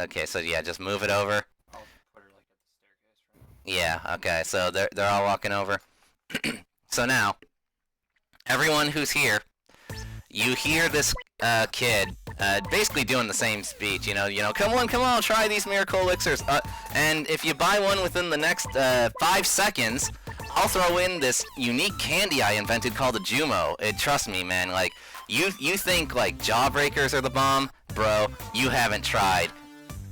Okay, so yeah, just move it over. I'll put her like at the staircase right now. Yeah, okay, so they're all walking over. So now, everyone who's here, you hear this kid basically doing the same speech. You know, come on, try these miracle elixirs. And if you buy one within the next 5 seconds, I'll throw in this unique candy I invented called a Jumo. Trust me, man. Like, you think like jawbreakers are the bomb, bro? You haven't tried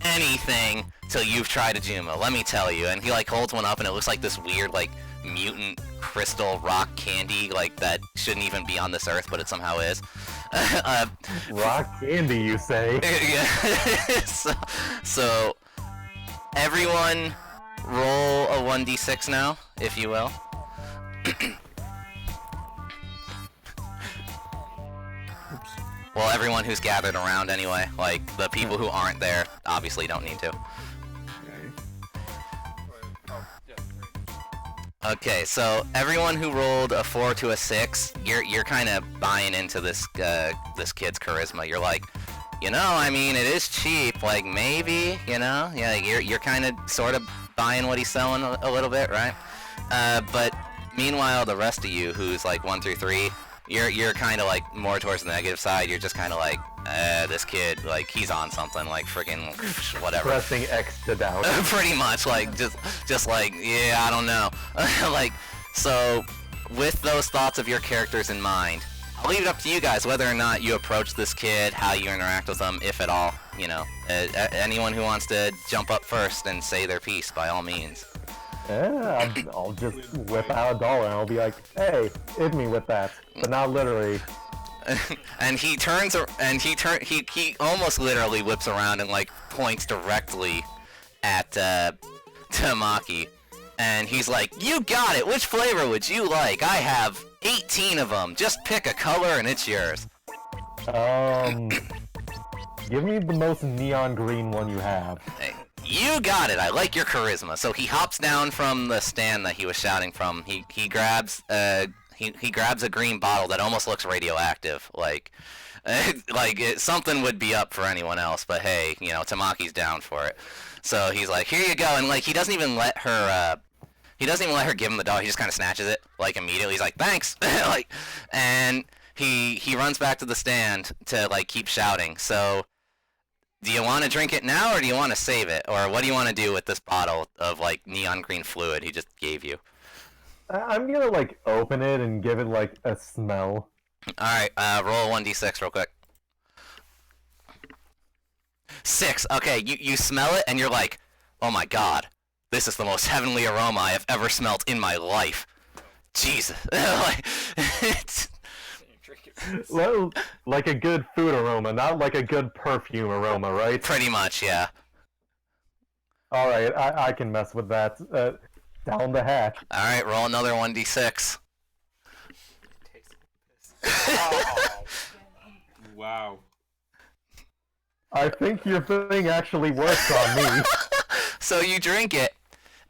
anything till you've tried a Jumo. Let me tell you. And he like holds one up, and it looks like this weird like mutant crystal rock candy like that shouldn't even be on this earth, but it somehow is. Rock candy, you say? Yeah. so everyone roll a 1d6 now, if you will. Well, everyone who's gathered around anyway. Like, the people who aren't there obviously don't need to. Oh, yeah, great. Okay, so everyone who rolled a 4 to a 6, you're kind of buying into this this kid's charisma. You're like, I mean, it is cheap. Like, maybe, yeah, you're kind of sort of buying what he's selling a little bit, right? But meanwhile, the rest of you, who's like 1 through 3, you're kind of like more towards the negative side. You're just kind of like, this kid, like, he's on something, like freaking whatever. Pressing X to doubt. Pretty much, like, just like, yeah, I don't know. Like, so with those thoughts of your characters in mind, I'll leave it up to you guys whether or not you approach this kid, how you interact with them, if at all. Anyone who wants to jump up first and say their piece, by all means. Yeah, I'll just whip out $1 and I'll be like, hey, hit me with that. But not literally. And he turns, and he almost literally whips around and like points directly at Tamaki, and he's like, "You got it. Which flavor would you like? I have 18 of them. Just pick a color and it's yours." Give me the most neon green one you have. Hey, you got it. I like your charisma. So he hops down from the stand that he was shouting from. He grabs he grabs a green bottle that almost looks radioactive. Like something would be up for anyone else, but hey, Tamaki's down for it. So he's like, "Here you go," and like he doesn't even let her give him the dog. He just kind of snatches it like immediately. He's like, "Thanks," like, and he runs back to the stand to like keep shouting. So, do you want to drink it now, or do you want to save it, or what do you want to do with this bottle of like neon green fluid he just gave you? I'm gonna like open it and give it like a smell. All right, roll 1d6 real quick. 6. Okay, you smell it and you're like, "Oh my god, this is the most heavenly aroma I have ever smelt in my life." Jesus, like, it's Well, like a good food aroma, not like a good perfume aroma, right? pretty much, yeah. All right, I can mess with that. Down the hatch. All right, roll another 1d6. Wow. I think your thing actually works on me. So you drink it,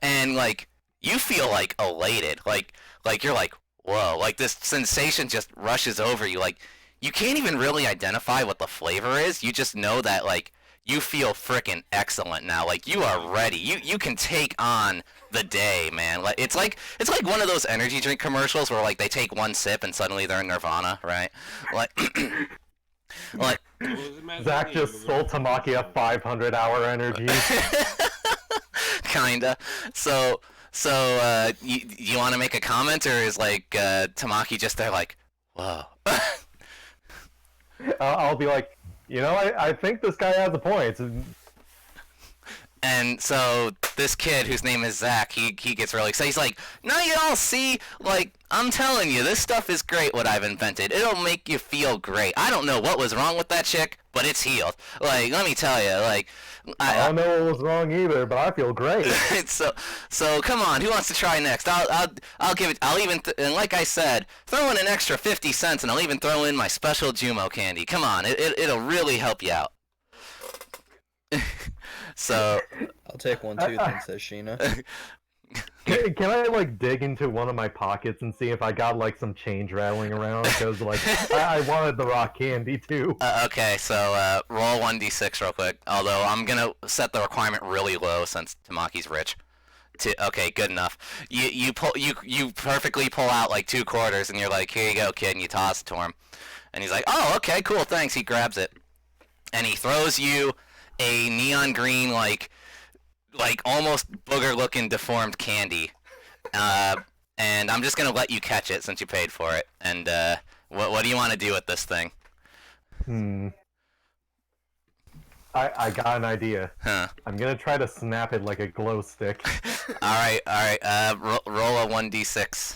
and like you feel like elated, like you're like, whoa, like this sensation just rushes over you. Like you can't even really identify what the flavor is. You just know that like you feel frickin' excellent now. Like you are ready. You can take on the day, man. Like it's like one of those energy drink commercials where like they take one sip and suddenly they're in nirvana, right? Like like Zach just sold Tamaki a 500-hour energy. kinda. So you want to make a comment, or is like Tamaki just there like, whoa? I'll be like, I think this guy has a point. And so this kid whose name is Zach, he gets really excited. He's like, now you all see, like, I'm telling you, this stuff is great, what I've invented. It'll make you feel great. I don't know what was wrong with that chick, but it's healed. Like, let me tell you, like... I don't know what was wrong either, but I feel great. so come on, who wants to try next? I'll give it, I'll even, and like I said, throw in an extra 50 cents, and I'll even throw in my special Jumo candy. Come on, it'll really help you out. So... I'll take one too, then, says Sheena. Can I, like, dig into one of my pockets and see if I got, like, some change rattling around? Because, like, I wanted the rock candy, too. Okay, so, roll 1d6 real quick. Although, I'm gonna set the requirement really low since Tamaki's rich. Okay, good enough. You perfectly pull out, like, 2 quarters, and you're like, here you go, kid, and you toss it to him. And he's like, oh, okay, cool, thanks. He grabs it. And he throws you a neon green, like almost booger-looking deformed candy, and I'm just gonna let you catch it since you paid for it. And what do you want to do with this thing? I got an idea. Huh? I'm gonna try to snap it like a glow stick. All right. Roll a 1d6.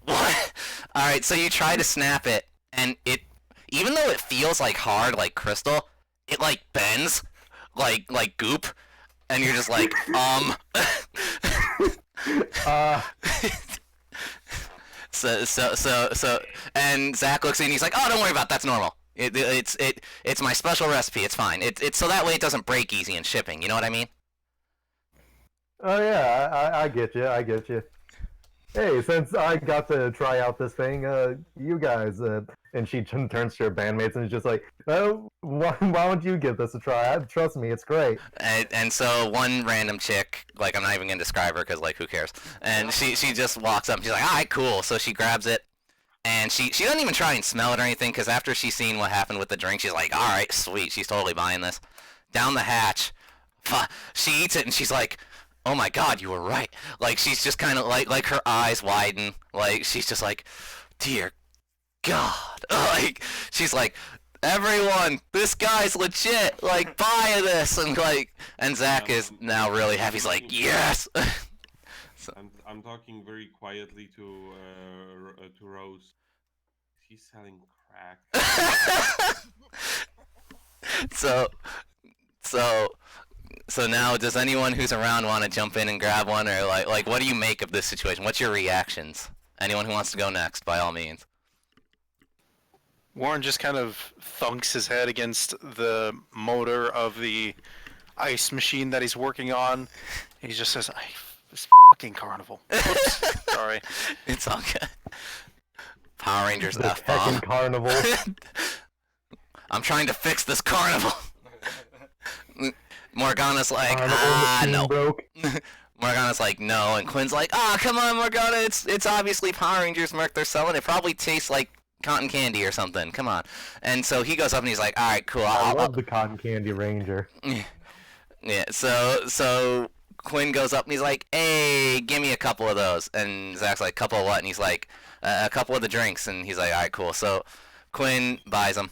What? All right. So you try to snap it, and it, even though it feels like hard, like crystal, it like bends. Like goop, and you're just like, So, and Zach looks at you and he's like, oh, don't worry about it, that's normal. It's my special recipe, it's fine. It's so that way it doesn't break easy in shipping, you know what I mean? Oh yeah, I get you. Hey, since I got to try out this thing, you guys, and she turns to her bandmates and is just like, oh, why don't you give this a try? Trust me, it's great. And so one random chick, like, I'm not even gonna describe her because, like, who cares? And she just walks up and she's like, all right, cool. So she grabs it, and she doesn't even try and smell it or anything, because after she's seen what happened with the drink, she's like, all right, sweet, she's totally buying this. Down the hatch, she eats it and she's like, oh my god, you were right. Like, she's just kind of like her eyes widen. Like, she's just like, dear god. Like, she's like, everyone, this guy's legit. Like, buy this. And Zach is now really happy. He's like, yes. So, I'm talking very quietly to Rose. He's selling crack. So now, does anyone who's around want to jump in and grab one, or like what do you make of this situation? What's your reactions? Anyone who wants to go next, by all means. Warren just kind of thunks his head against the motor of the ice machine that he's working on. He just says, this fucking carnival. Oops, sorry. It's all good. Power Rangers The F-bomb. heckin' carnival. I'm trying to fix this carnival. Morgana's like, Carnival no. broke. Morgana's like, no, and Quinn's like, come on, Morgana, it's obviously Power Rangers merch they're selling. It probably tastes like cotton candy or something. Come on. And so he goes up and he's like, all right, cool. I love the Cotton Candy Ranger. Yeah. So Quinn goes up and he's like, hey, give me a couple of those. And Zach's like, couple of what? And he's like, a couple of the drinks. And he's like, all right, cool. So Quinn buys them.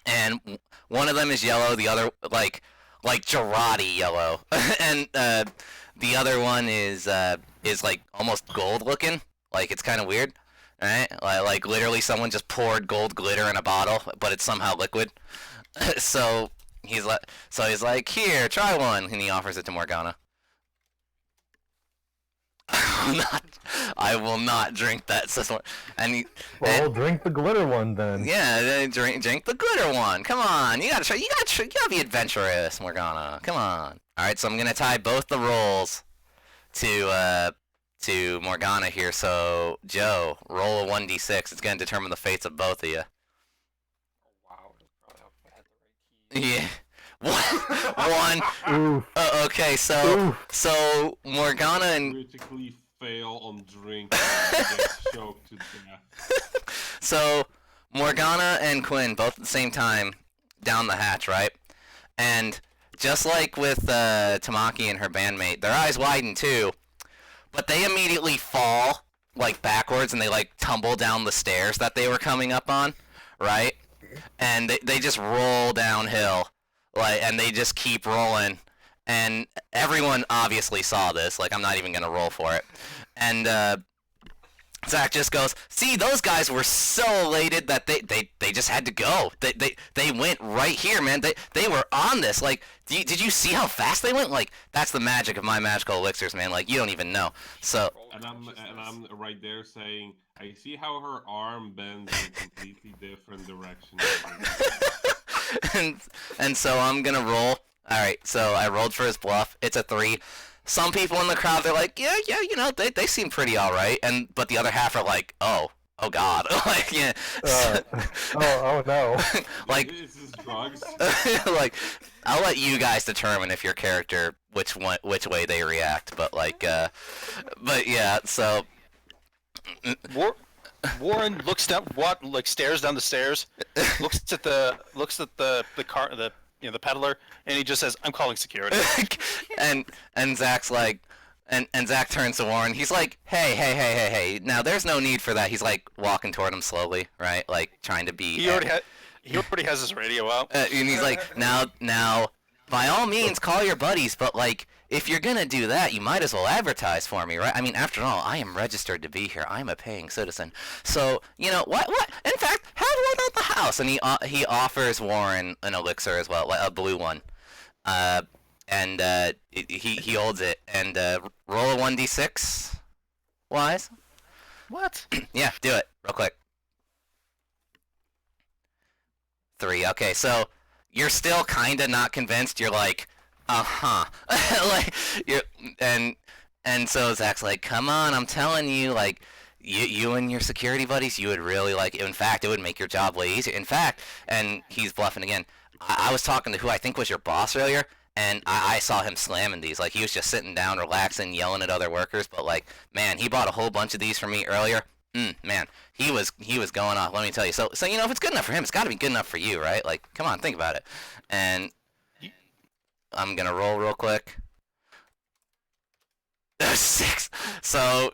And one of them is yellow, the other like Girardi yellow, and the other one is like almost gold looking, like it's kind of weird, right? Like literally someone just poured gold glitter in a bottle, but it's somehow liquid. So he's like, here, try one, and he offers it to Morgana. I will not drink that. And drink the glitter one then. Yeah, drink the glitter one. Come on, you gotta try. You gotta be adventurous, Morgana. Come on. All right, so I'm gonna tie both the rolls to Morgana here. So Joe, roll a 1d6. It's gonna determine the fates of both of you. Wow, probably hope I had the right key. Yeah. One. Oof. Okay, so Oof. so Morgana and Critically fail on drink and get choked to death. so Morgana and Quinn both at the same time down the hatch, right? And just like with Tamaki and her bandmate, their eyes widen too, but they immediately fall like backwards and they like tumble down the stairs that they were coming up on, right? And they just roll downhill. Like, and they just keep rolling, and everyone obviously saw this. Like, I'm not even gonna roll for it, and Zach just goes, see, those guys were so elated that they just had to go. They went right here, man. They were on this. Like, did you see how fast they went? Like, that's the magic of my magical elixirs, man. Like, you don't even know. So. And I'm right there saying, I see how her arm bends in completely different directions. and so I'm gonna roll. All right. So I rolled for his bluff. It's a 3. Some people in the crowd, they're like, yeah, you know, they seem pretty all right, but the other half are like, oh God, like, yeah, oh no, Like, this is drugs. like, I'll let you guys determine if your character which way they react, but like, but yeah, so Warren looks down, stares down the stairs, looks at the car, the peddler, and he just says, "I'm calling security." and Zach's like, and Zach turns to Warren. He's like, hey. Now there's no need for that. He's like walking toward him slowly, right? Like trying to be. He already has his radio out. And he's like, now, by all means, call your buddies. But like, if you're gonna do that, you might as well advertise for me, right? I mean, after all, I am registered to be here. I'm a paying citizen. So, you know, what? In fact, have one at the house. And he offers Warren an elixir as well, a blue one. And he holds it. And roll a 1d6. Wise. What? Yeah, do it real quick. 3. Okay, so you're still kind of not convinced. You're like, like, and so Zach's like, come on, I'm telling you, like, you and your security buddies, you would really like it. In fact, it would make your job way easier. In fact, and he's bluffing again. I was talking to who I think was your boss earlier, and I saw him slamming these. Like, he was just sitting down, relaxing, yelling at other workers. But like, man, he bought a whole bunch of these for me earlier. Man, he was going off. Let me tell you. So you know, if it's good enough for him, it's got to be good enough for you, right? Like, come on, think about it. And I'm gonna roll real quick. 6. So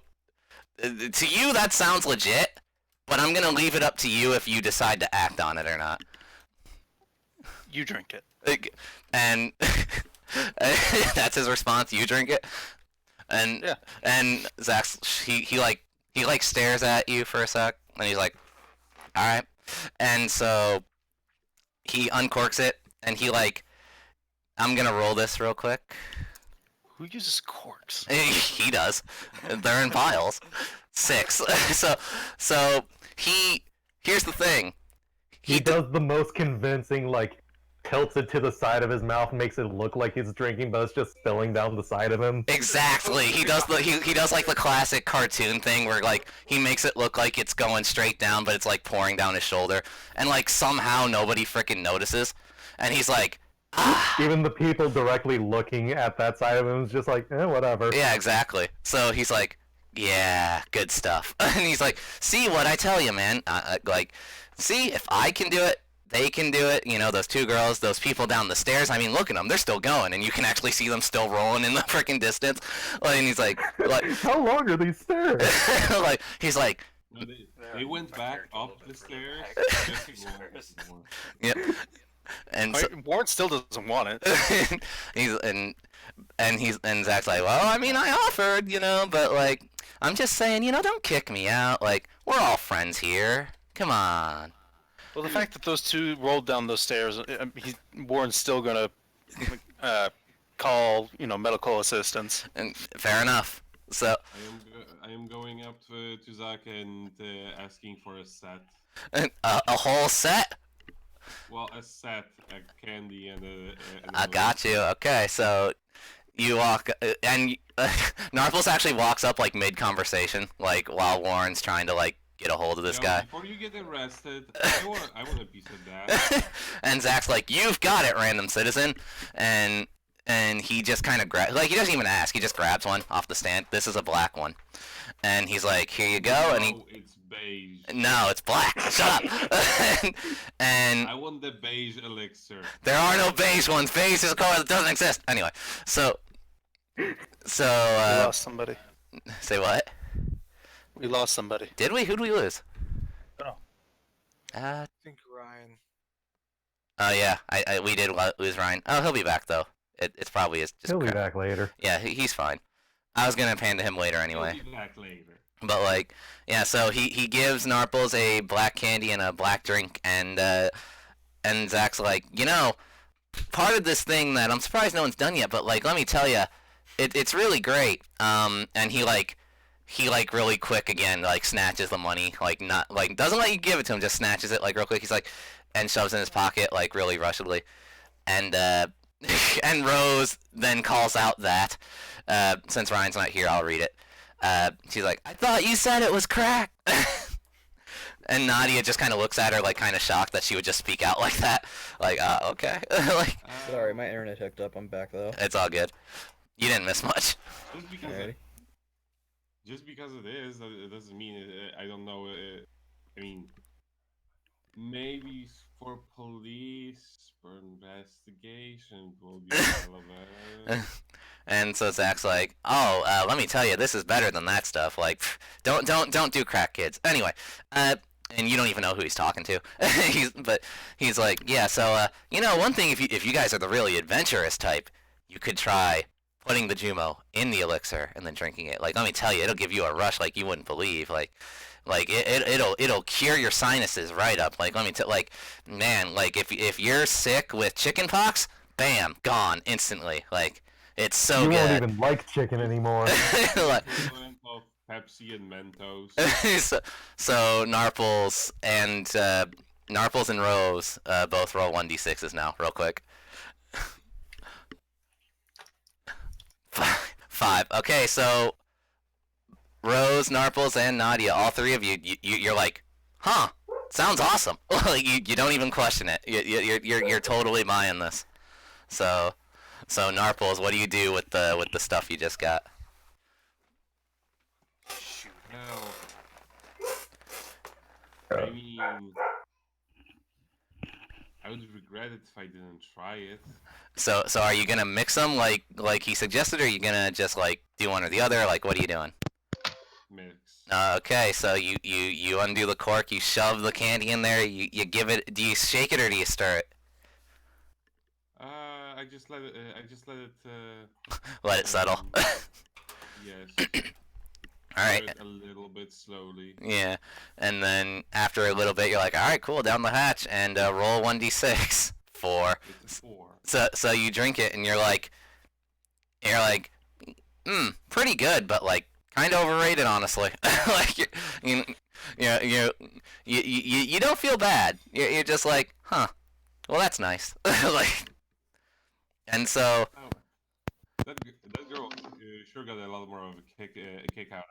to you that sounds legit, but I'm gonna leave it up to you if you decide to act on it or not. You drink it. And that's his response. You drink it. And yeah. And Zach's he stares at you for a sec, and he's like, all right. And so he uncorks it, and he like, I'm gonna roll this real quick. Who uses corks? He does. They're in piles. 6. So here's the thing. He does the most convincing, like, tilts it to the side of his mouth, makes it look like he's drinking, but it's just spilling down the side of him. Exactly. He does like the classic cartoon thing where like he makes it look like it's going straight down, but it's like pouring down his shoulder, and like somehow nobody freaking notices, and he's like, Even the people directly looking at that side of him is just like, whatever. Yeah, exactly. So he's like, yeah, good stuff. And he's like, see what I tell you, man. Like, see, if I can do it, they can do it. You know, those 2 girls, those people down the stairs. I mean, look at them. They're still going, and you can actually see them still rolling in the freaking distance. Like, and he's like, how long are these stairs? Like, he's like, no, they went back up the stairs. Yep. And so, Warren still doesn't want it. and Zach's like, well, I mean, I offered, you know, but like, I'm just saying, you know, don't kick me out. Like, we're all friends here. Come on. Well, the fact that those 2 rolled down those stairs, Warren's still gonna call, you know, medical assistance. And fair enough. So I am going up to Zach and asking for a set. A whole set. Well, a set, a candy, and a. I got you. Okay, so you walk, and Narfles actually walks up like mid-conversation, like while Warren's trying to like get a hold of this guy. Before you get arrested, I want a piece of that. And Zach's like, "You've got it, random citizen," and he just kind of he doesn't even ask. He just grabs one off the stand. This is a black one, and he's like, "Here you go." And it's beige. No, it's black. Shut up. and I want the beige elixir. There are no beige ones. Beige is a color that doesn't exist. Anyway, so we lost somebody. Say what? We lost somebody. Did we? Who'd we lose? Oh. I think Ryan. Oh yeah, we did lose Ryan. Oh, he'll be back though. It's probably just He'll be crap. back later. Yeah, he's fine. I was gonna pan to him later anyway. He'll be back later. But like, yeah, so he gives Narples a black candy and a black drink, and Zach's like, part of this thing that I'm surprised no one's done yet, but like, let me tell you, it's really great. And he really quick again, like snatches the money, like not like doesn't let you give it to him, just snatches it like real quick. He's like, and shoves it in his pocket like really rushedly, and and Rose then calls out that since Ryan's not here, I'll read it. She's like, I thought you said it was crack. And Nadia just kind of looks at her like kind of shocked that she would just speak out like that. Like, okay. Like, Sorry, my internet hooked up. I'm back though. it's all good. You didn't miss much. Just because Alrighty. just because it is, it doesn't mean I don't know. I mean, maybe for police, for investigation, it will be relevant. And so Zach's like, oh, let me tell you, this is better than that stuff. Like, don't do crack, kids. Anyway, and you don't even know who he's talking to. But he's like, yeah. So, one thing, if you guys are the really adventurous type, you could try putting the Jumo in the elixir and then drinking it. Like, let me tell you, it'll give you a rush like you wouldn't believe. Like it'll cure your sinuses right up. Like, let me tell, like, man, like if you're sick with chicken pox, bam, gone instantly. Like, it's so You good. won't even like chicken anymore. Like, Equivalent of Pepsi and Mentos. so Narples and Rose both roll 1d6s now, real quick. 5. Okay, so Rose, Narples, and Nadia, all three of you're like, huh? Sounds awesome. Like you don't even question it. You're totally buying this. So Narples, what do you do with the stuff you just got? Shoot. Well, I mean, I would regret it if I didn't try it. So are you gonna mix them like he suggested, or are you gonna just like do one or the other? Like, what are you doing? Mix. Okay, so you undo the cork, you shove the candy in there, you give it. Do you shake it or do you stir it? I just let it. Let it settle. Yes. All right. Stir it a little bit slowly. Yeah, and then after a little bit, you're like, all right, cool, down the hatch, and roll 1d6. 4. It's a 4. So you drink it, and you're like, pretty good, but like kind of overrated, honestly. Like you don't feel bad. You're just like, huh? Well, that's nice. Like, and so. Oh, that girl sure got a lot more of a kick out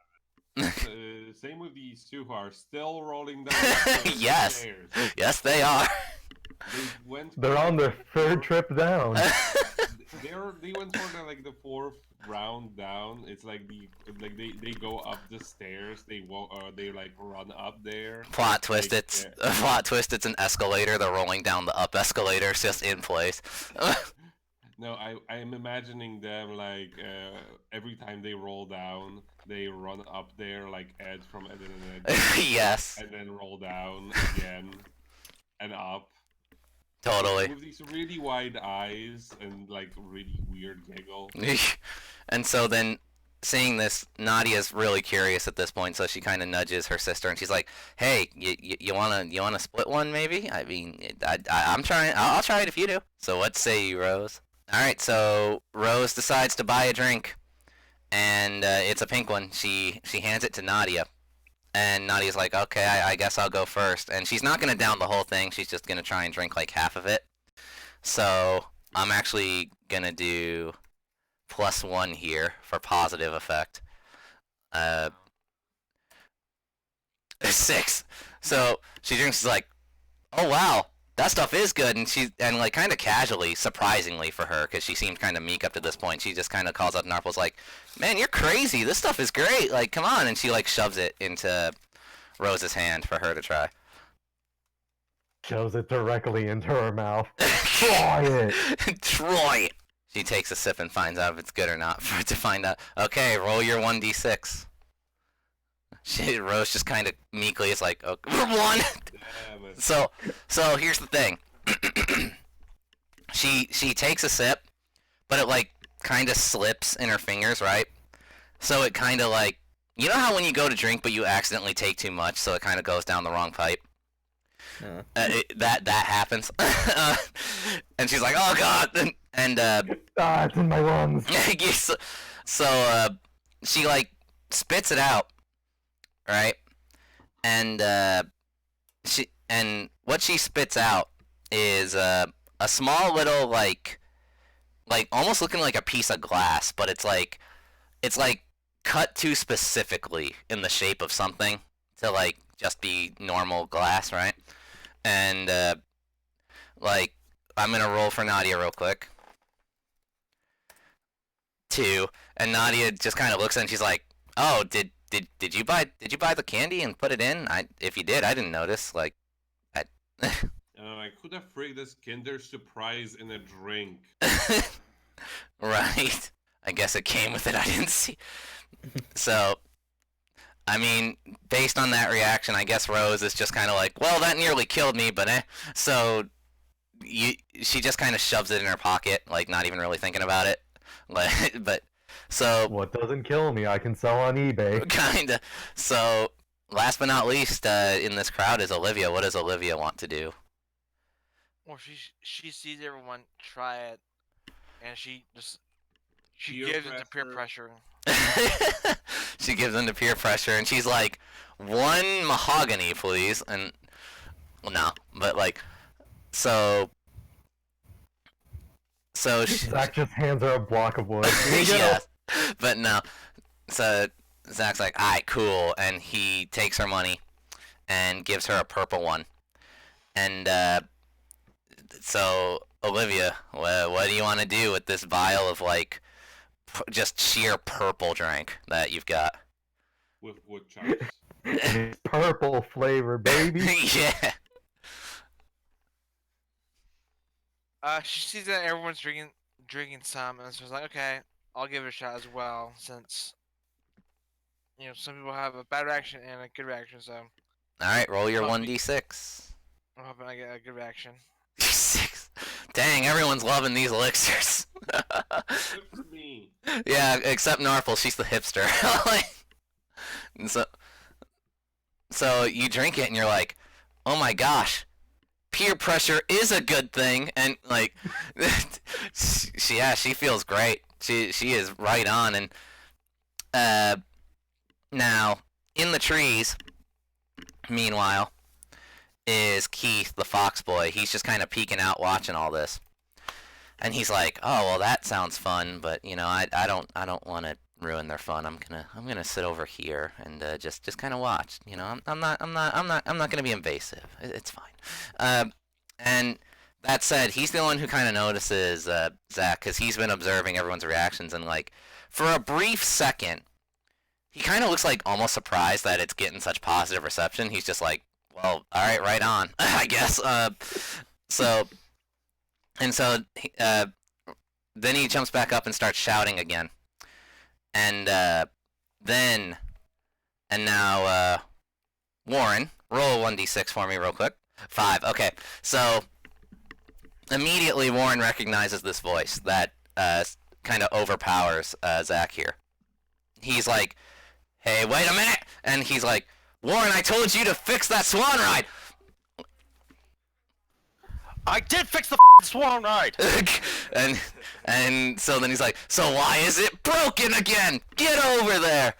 of it. Same with these two who are still rolling down the Yes. stairs. Yes, they are. They're on their third trip down. They went for the 4th round down. It's like they go up the stairs. They like run up there. Plot twist. It's an escalator. They're rolling down the up escalator. It's just in place. No, I'm imagining them like every time they roll down, they run up there like Ed from Ed and Ed. Yes. And then roll down again and up. Totally. With these really wide eyes and like really weird giggle. And so then, seeing this, Nadia's really curious at this point, so she kind of nudges her sister, and she's like, "Hey, you wanna split one maybe? I mean, I'm trying. I'll try it if you do. So what say you, Rose?" All right. So Rose decides to buy a drink, and it's a pink one. She hands it to Nadia. And Nadia's like, okay, I guess I'll go first. And she's not going to down the whole thing. She's just going to try and drink like half of it. So I'm actually going to do +1 here for positive effect. 6. So she drinks, she's like, oh, wow, that stuff is good. And like kind of casually, surprisingly for her, because she seemed kind of meek up to this point, she just kind of calls out Narples like, man, you're crazy. This stuff is great. Like, come on. And she like shoves it into Rose's hand for her to try. Shoves it directly into her mouth. Try it. Try it. She takes a sip and finds out if it's good or not to find out. Okay, roll your 1d6. Rose just kind of meekly is like, oh, 1. So here's the thing. she takes a sip, but it like kind of slips in her fingers, right? So it kind of like, you know how when you go to drink but you accidentally take too much, so it kind of goes down the wrong pipe. That happens. And she's like, oh god, and it's in my lungs. so she like spits it out, right? And what she spits out is a small little like almost looking like a piece of glass, but it's like cut too specifically in the shape of something to like just be normal glass, right? And like I'm gonna roll for Nadia real quick. 2, and Nadia just kind of looks and she's like, "Oh, did you buy the candy and put it in? If you did, I didn't notice." Like, I could have freaked this Kinder Surprise in a drink. Right. I guess it came with it. I didn't see. So, I mean, based on that reaction, I guess Rose is just kind of like, well, that nearly killed me, but eh. So, she just kind of shoves it in her pocket, like not even really thinking about it. But so What doesn't kill me, I can sell on eBay. kinda. So, last but not least, in this crowd is Olivia. What does Olivia want to do? Well, she sees everyone try it, and she Peer gives it to peer pressure. She gives in to peer pressure, and she's like, 1 mahogany, please. And well, no, but like, so Zach just hands her a block of wood. Here you go. yes, but no. So Zach's like, alright, cool, and he takes her money and gives her a purple one. And so Olivia, what do you want to do with this vial of like just sheer purple drink that you've got? With wood chops. It's purple flavor, baby. Yeah. She sees that everyone's drinking some, and so she's like, okay, I'll give it a shot as well, since some people have a bad reaction and a good reaction. So Alright, roll your Help me. 1d6. I'm hoping I get a good reaction. 6. Dang, everyone's loving these elixirs. Good for me. Yeah, except Narfle, she's the hipster. And so you drink it and you're like, oh my gosh, peer pressure is a good thing, and like, she feels great. She is right on, and now in the trees, meanwhile, is Keith, the fox boy. He's just kind of peeking out, watching all this, and he's like, "Oh, well, that sounds fun, but I don't want to ruin their fun. I'm gonna sit over here and just kind of watch. I'm not gonna be invasive. It's fine." And that said, he's the one who kind of notices Zach, because he's been observing everyone's reactions, and like for a brief second, he kind of looks like almost surprised that it's getting such positive reception. He's just like, well, all right, right on, I guess. So then he jumps back up and starts shouting again, and now Warren, roll 1d6 for me real quick. 5. Okay, so immediately Warren recognizes this voice that kind of overpowers Zach here. He's like, "Hey, wait a minute!" And he's like, "Warren, I told you to fix that swan ride." I did fix the swan ride. and so then he's like, "So why is it broken again? Get over there!"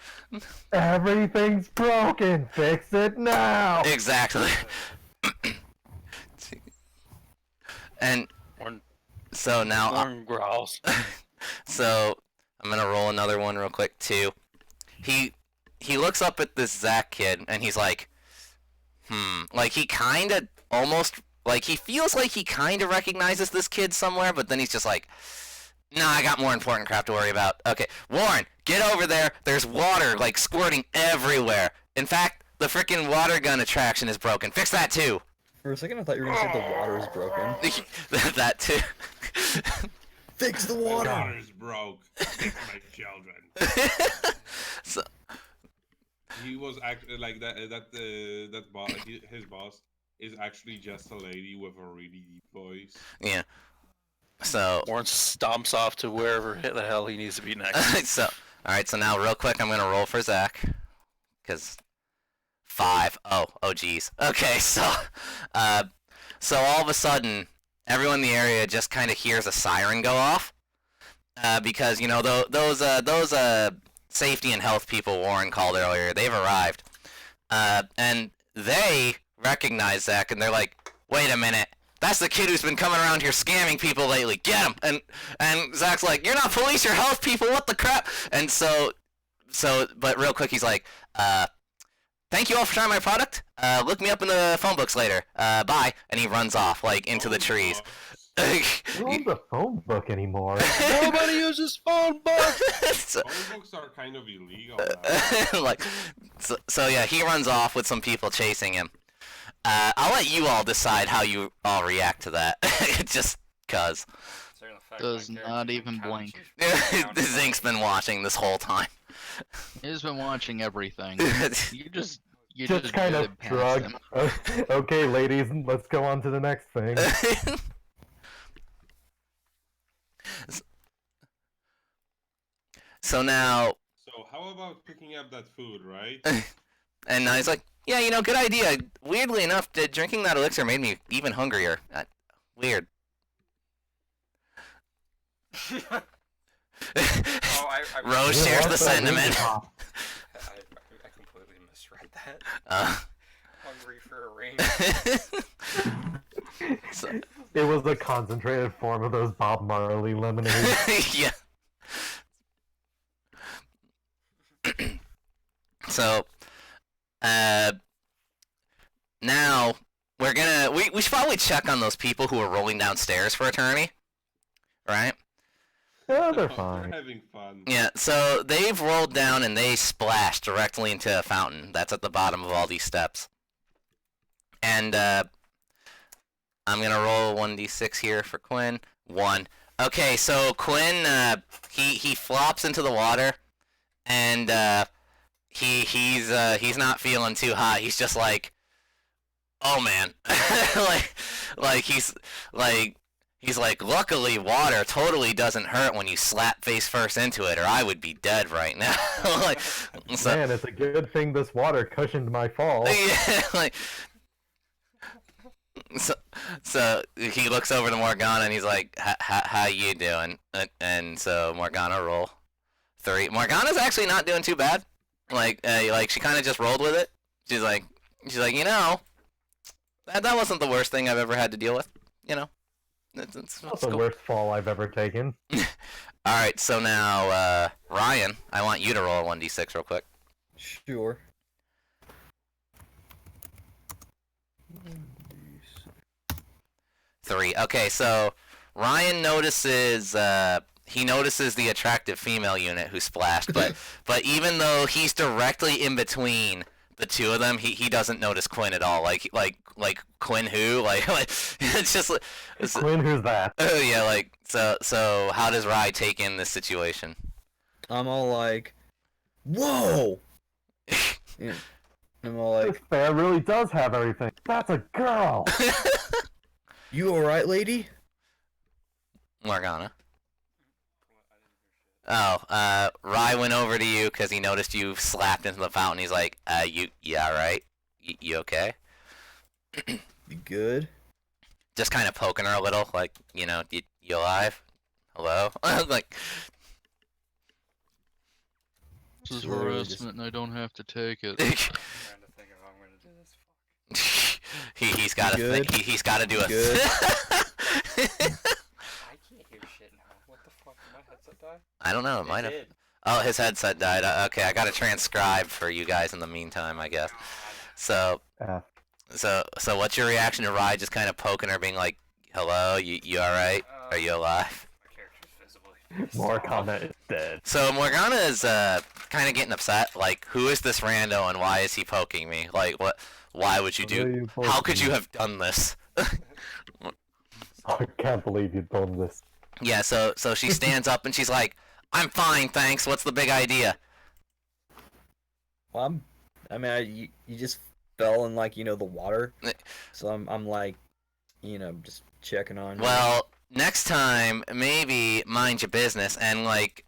Everything's broken. Fix it now. Exactly. And so now, Warren growls. so I'm gonna roll another one real quick too. He looks up at this Zach kid and he's like, like he kind of almost like he feels like he kind of recognizes this kid somewhere, but then he's just like, "Nah, I got more important crap to worry about." Okay, Warren, get over there. There's water like squirting everywhere. In fact, the freaking water gun attraction is broken. Fix that too. For a second, I thought you were gonna say the water is broken. That too. Fix the The water. water's broke. Fix my children. So, He was actually like that boss. His boss is actually just a lady with a really deep voice. yeah. So Warren stomps off to wherever the hell he needs to be next. so all right. So now, real quick, I'm gonna roll for Zach, because 5. Oh, geez. Okay, so all of a sudden, everyone in the area just kind of hears a siren go off, because those safety and health people Warren called earlier, they've arrived, and they recognize Zach, and they're like, "Wait a minute, that's the kid who's been coming around here scamming people lately. Get him!" And Zach's like, "You're not police, you're health people. What the crap?" And but real quick, he's like, "Thank you all for trying my product. Look me up in the phone books later. Bye." And he runs off, like, into the trees. I don't have the phone book anymore. Nobody uses phone books. so, Phone books are kind of illegal now. like, so yeah, he runs off with some people chasing him. I'll let you all decide how you all react to that. Just cause. Does not even blink. Zink's been watching this whole time. He's been watching everything. You just kind of zip past shrug. him. Okay, ladies, let's go on to the next thing. So now, So how about picking up that food, right? and now he's like, "Yeah, good idea. Weirdly enough, drinking that elixir made me even hungrier. Weird." Rose shares the sentiment. I completely misread that. Hungry for a rainbow. It was a concentrated form of those Bob Marley lemonades. Yeah. So, now we should probably check on those people who are rolling downstairs for eternity, right? Yeah, they're We're fine. having fun. Yeah. So they've rolled down and they splashed directly into a fountain that's at the bottom of all these steps. And I'm gonna roll 1d6 here for Quinn. 1. Okay, so Quinn, he flops into the water, and he's not feeling too hot. He's just like, "Oh man," he's like, "Luckily, water totally doesn't hurt when you slap face first into it, or I would be dead right now." Man, it's a good thing this water cushioned my fall. Yeah, so he looks over to Morgana and he's like, "How you doing?" And so Morgana roll 3. Morgana's actually not doing too bad. Like she kind of just rolled with it. She's like, that wasn't the worst thing I've ever had to deal with. It's Not the cool. worst fall I've ever taken. All right, so now Ryan, I want you to roll a 1d6 real quick. Sure. 3. Okay, so Ryan notices the attractive female unit who splashed, but even though he's directly in between the two of them, he doesn't notice Quinn at all. Like Quinn who? Like it's just Quinn, who's that? oh yeah, so how does Rye take in this situation? I'm all like, whoa! Yeah. I'm all This like, fair really does have everything. That's a girl! you alright, lady? Morgana. Oh, Rye went over to you because he noticed you slapped into the fountain. He's like, yeah, right? You okay? You good? Just kind of poking her a little, like, you alive? Hello? Like, This is Slowly harassment and I don't have to take it. I'm trying to think if I'm gonna do this. he's got to Good. think. He's got to do a. Good. I can't hear shit now. What the fuck? Did my headset die? I don't know. It might have. did. Oh, his headset died. Okay, I got to transcribe for you guys in the meantime, I guess. So, Uh, so what's your reaction to Rye just kind of poking her, being like, "Hello, you all right? Are you alive?" My character's visibly. Morgana is dead. So Morgana is kind of getting upset. Like, who is this rando and why is he poking me? Like, what? Why would you Why are do? you How poking could you me? have done this? I can't believe you've done this. Yeah. So she stands up and she's like, "I'm fine, thanks. What's the big idea?" Well, you just fell in, like, the water. Eh. So I'm like, just checking on you. Well, next time, maybe mind your business, and like,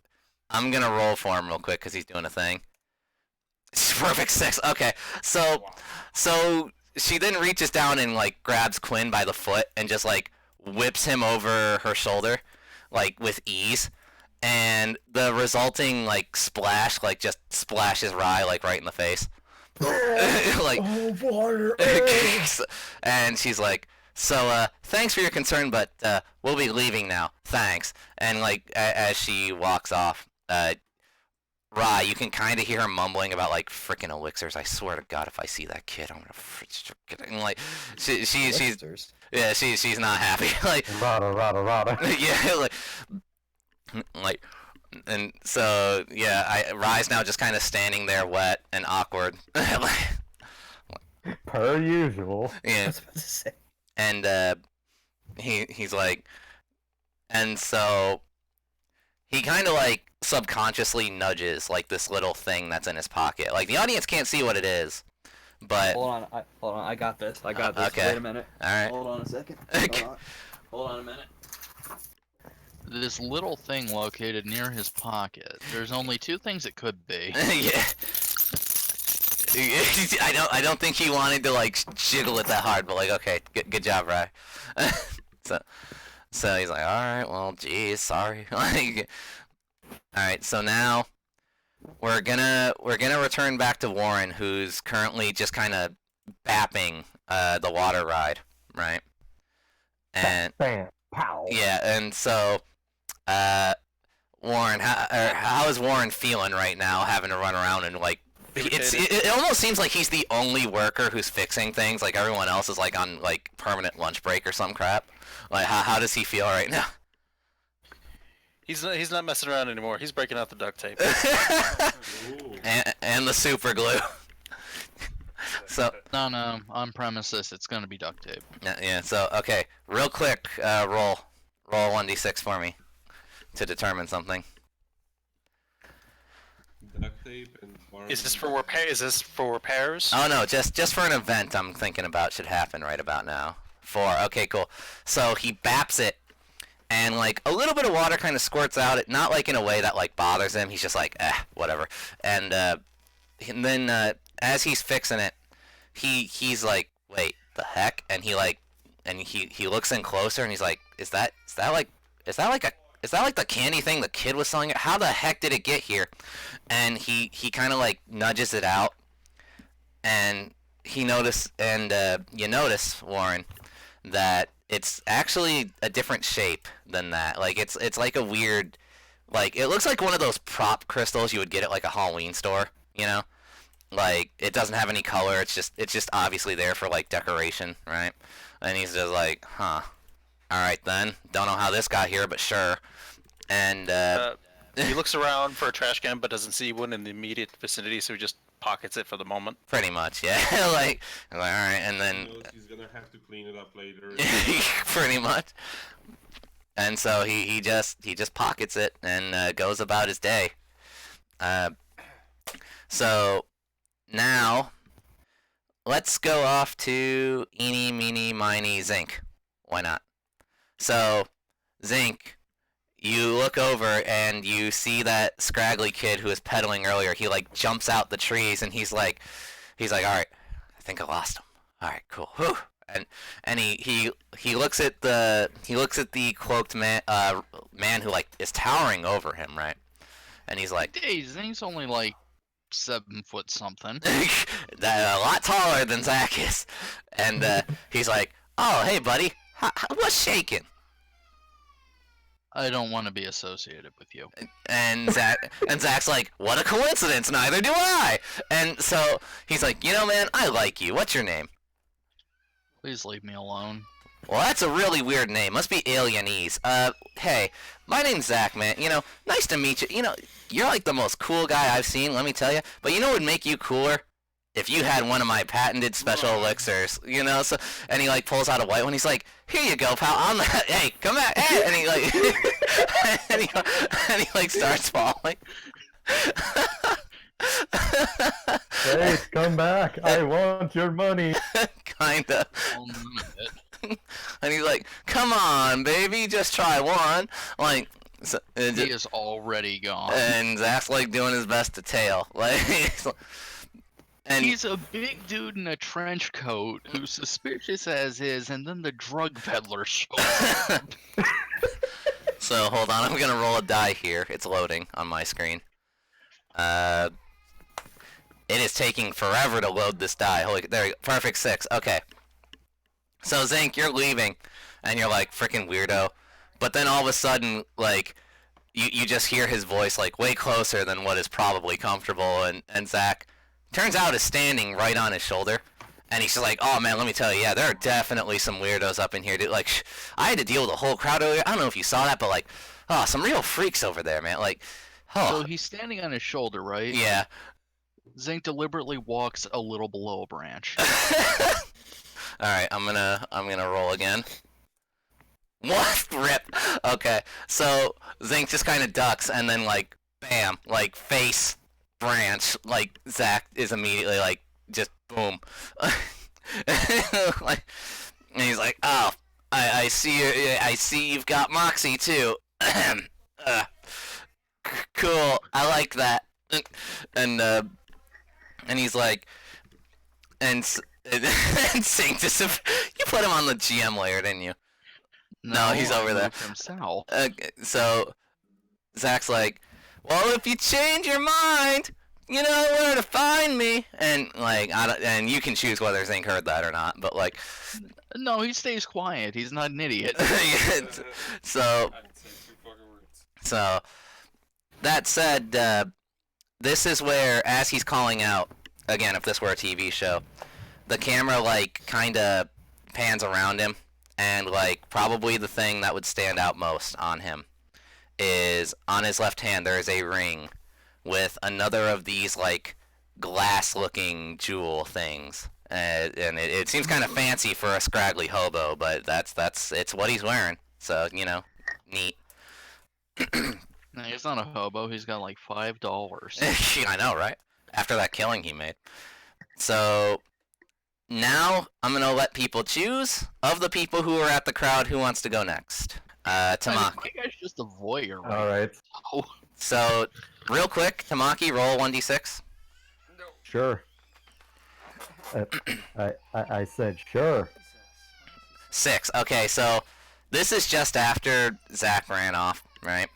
I'm gonna roll for him real quick because he's doing a thing. Perfect 6. Okay, so she then reaches down and like grabs Quinn by the foot and just like whips him over her shoulder, like with ease, and the resulting like splash like just splashes Rye like right in the face. Like, oh, water. and she's like, so thanks for your concern, but we'll be leaving now. Thanks. And like as she walks off, Rye, you can kind of hear her mumbling about like freaking elixirs. I swear to God, if I see that kid, I'm gonna and like she's yeah she's not happy. Like Rada. yeah like and so yeah Rye's now just kind of standing there wet and awkward. Per usual. I Yeah. was about to say. And he's like, and so he kind of like subconsciously nudges like this little thing that's in his pocket. Like the audience can't see what it is, but Hold on, I got this. okay. Wait a minute. all right. Hold on a second. Hold on a minute. This little thing located near his pocket. There's only two things it could be. Yeah. I don't think he wanted to like jiggle it that hard, but like okay, good job, Rye. so he's like, all right, well, geez, sorry. Like, all right, so now we're gonna return back to Warren, who's currently just kind of bapping the water ride, right? And Bam. Pow. yeah, and so Warren, how is Warren feeling right now, having to run around and like? It almost seems like he's the only worker who's fixing things. Like everyone else is like on like permanent lunch break or some crap. Like how does he feel right now? He's not messing around anymore. He's breaking out the duct tape. and the super glue. So No, on premises, it's gonna be duct tape. yeah. So okay, real quick, roll 1d6 for me to determine something. Duct tape and Is this for repair? Is this for repairs? Oh no, just for an event I'm thinking about should happen right about now. 4. Okay, cool. So he baps it, and like a little bit of water kind of squirts out. It not like in a way that like bothers him. He's just like, whatever. And then as he's fixing it, he's like, wait, the heck? And he looks in closer, and he's like, is that like the candy thing the kid was selling? How the heck did it get here? And he kind of like nudges it out, and you notice, Warren, that it's actually a different shape than that. Like it's like a weird, like it looks like one of those prop crystals you would get at like a Halloween store, you know? Like it doesn't have any color. It's just obviously there for like decoration, right? And he's just like, huh. All right then. Don't know how this got here, but sure. And he looks around for a trash can, but doesn't see one in the immediate vicinity, so he just pockets it for the moment. pretty much, yeah. like all right, and then He knows he's gonna have to clean it up later. pretty much. And so he just pockets it and goes about his day. So now let's go off to Eeny, Meeny, Miny, Zinc. Why not? So Zinc, you look over and you see that scraggly kid who was pedaling earlier. He like jumps out the trees and he's like, all right, I think I lost him. All right, cool. Whew. And he looks at the cloaked man who like is towering over him, right? And he's like, Hey, Zing's only like 7 foot something. a lot taller than Zach is. And he's like, oh hey buddy, what's shaking? I don't want to be associated with you. And Zach's like, what a coincidence, neither do I. And so he's like, you know man, I like you. What's your name? Please leave me alone. Well, that's a really weird name. Must be alienese. Hey, my name's Zach, man. You know, nice to meet you. You know, you're like the most cool guy I've seen, let me tell you. But you know what would make you cooler? If you had one of my patented special elixirs, you know? So, and he like pulls out a white one. He's like, here you go, pal. Hey, come back. Hey, and he like, and he like starts falling. Hey, come back. I want your money. Kinda. I'll need it. And he's like, come on, baby, just try one. Like, so, He is already gone. and Zach's like doing his best to tail. Like, and He's a big dude in a trench coat who's suspicious as is, and then the drug peddler shows up. so hold on, I'm gonna roll a die here. It's loading on my screen. It is taking forever to load this die. Holy, there we go. Perfect 6. Okay. So Zink, you're leaving, and you're like, freaking weirdo. But then all of a sudden, like, you just hear his voice, like, way closer than what is probably comfortable, and Zach, turns out, is standing right on his shoulder. And he's just like, oh man, let me tell you, yeah, there are definitely some weirdos up in here, dude. Like, I had to deal with a whole crowd earlier. I don't know if you saw that, but like, oh, some real freaks over there, man. Like, oh. So he's standing on his shoulder, right? Yeah. Zink deliberately walks a little below a branch. Alright, I'm gonna roll again. What? Rip. Okay, so Zink just kind of ducks, and then, like, bam, like, face, branch, like, Zach is immediately, like, just boom. Like, and he's like, oh, I see you've got Moxie, too. Cool, I like that. And he's like, and Zink just, you put him on the GM layer, didn't you? No, he's over there. From Sal. So Zach's like, well, if you change your mind, you know where to find me. And like, and you can choose whether Zink heard that or not. But like, No, he stays quiet. He's not an idiot. so I didn't say 2 fucking words. so that said, this is where, as he's calling out, again, if this were a TV show, the camera like kind of pans around him. And, like, probably the thing that would stand out most on him is on his left hand there is a ring with another of these, like, glass-looking jewel things. And it seems kind of fancy for a scraggly hobo, but it's what he's wearing. So, you know, neat. No, he's not a hobo. He's got like $5. I know, right? After that killing he made. So... now, I'm going to let people choose. Of the people who are at the crowd, who wants to go next? Tamaki. My guy's just a voyeur, right? Alright, Oh, So, real quick, Tamaki, roll 1d6. sure. I said sure. 6. Okay, so this is just after Zach ran off, right?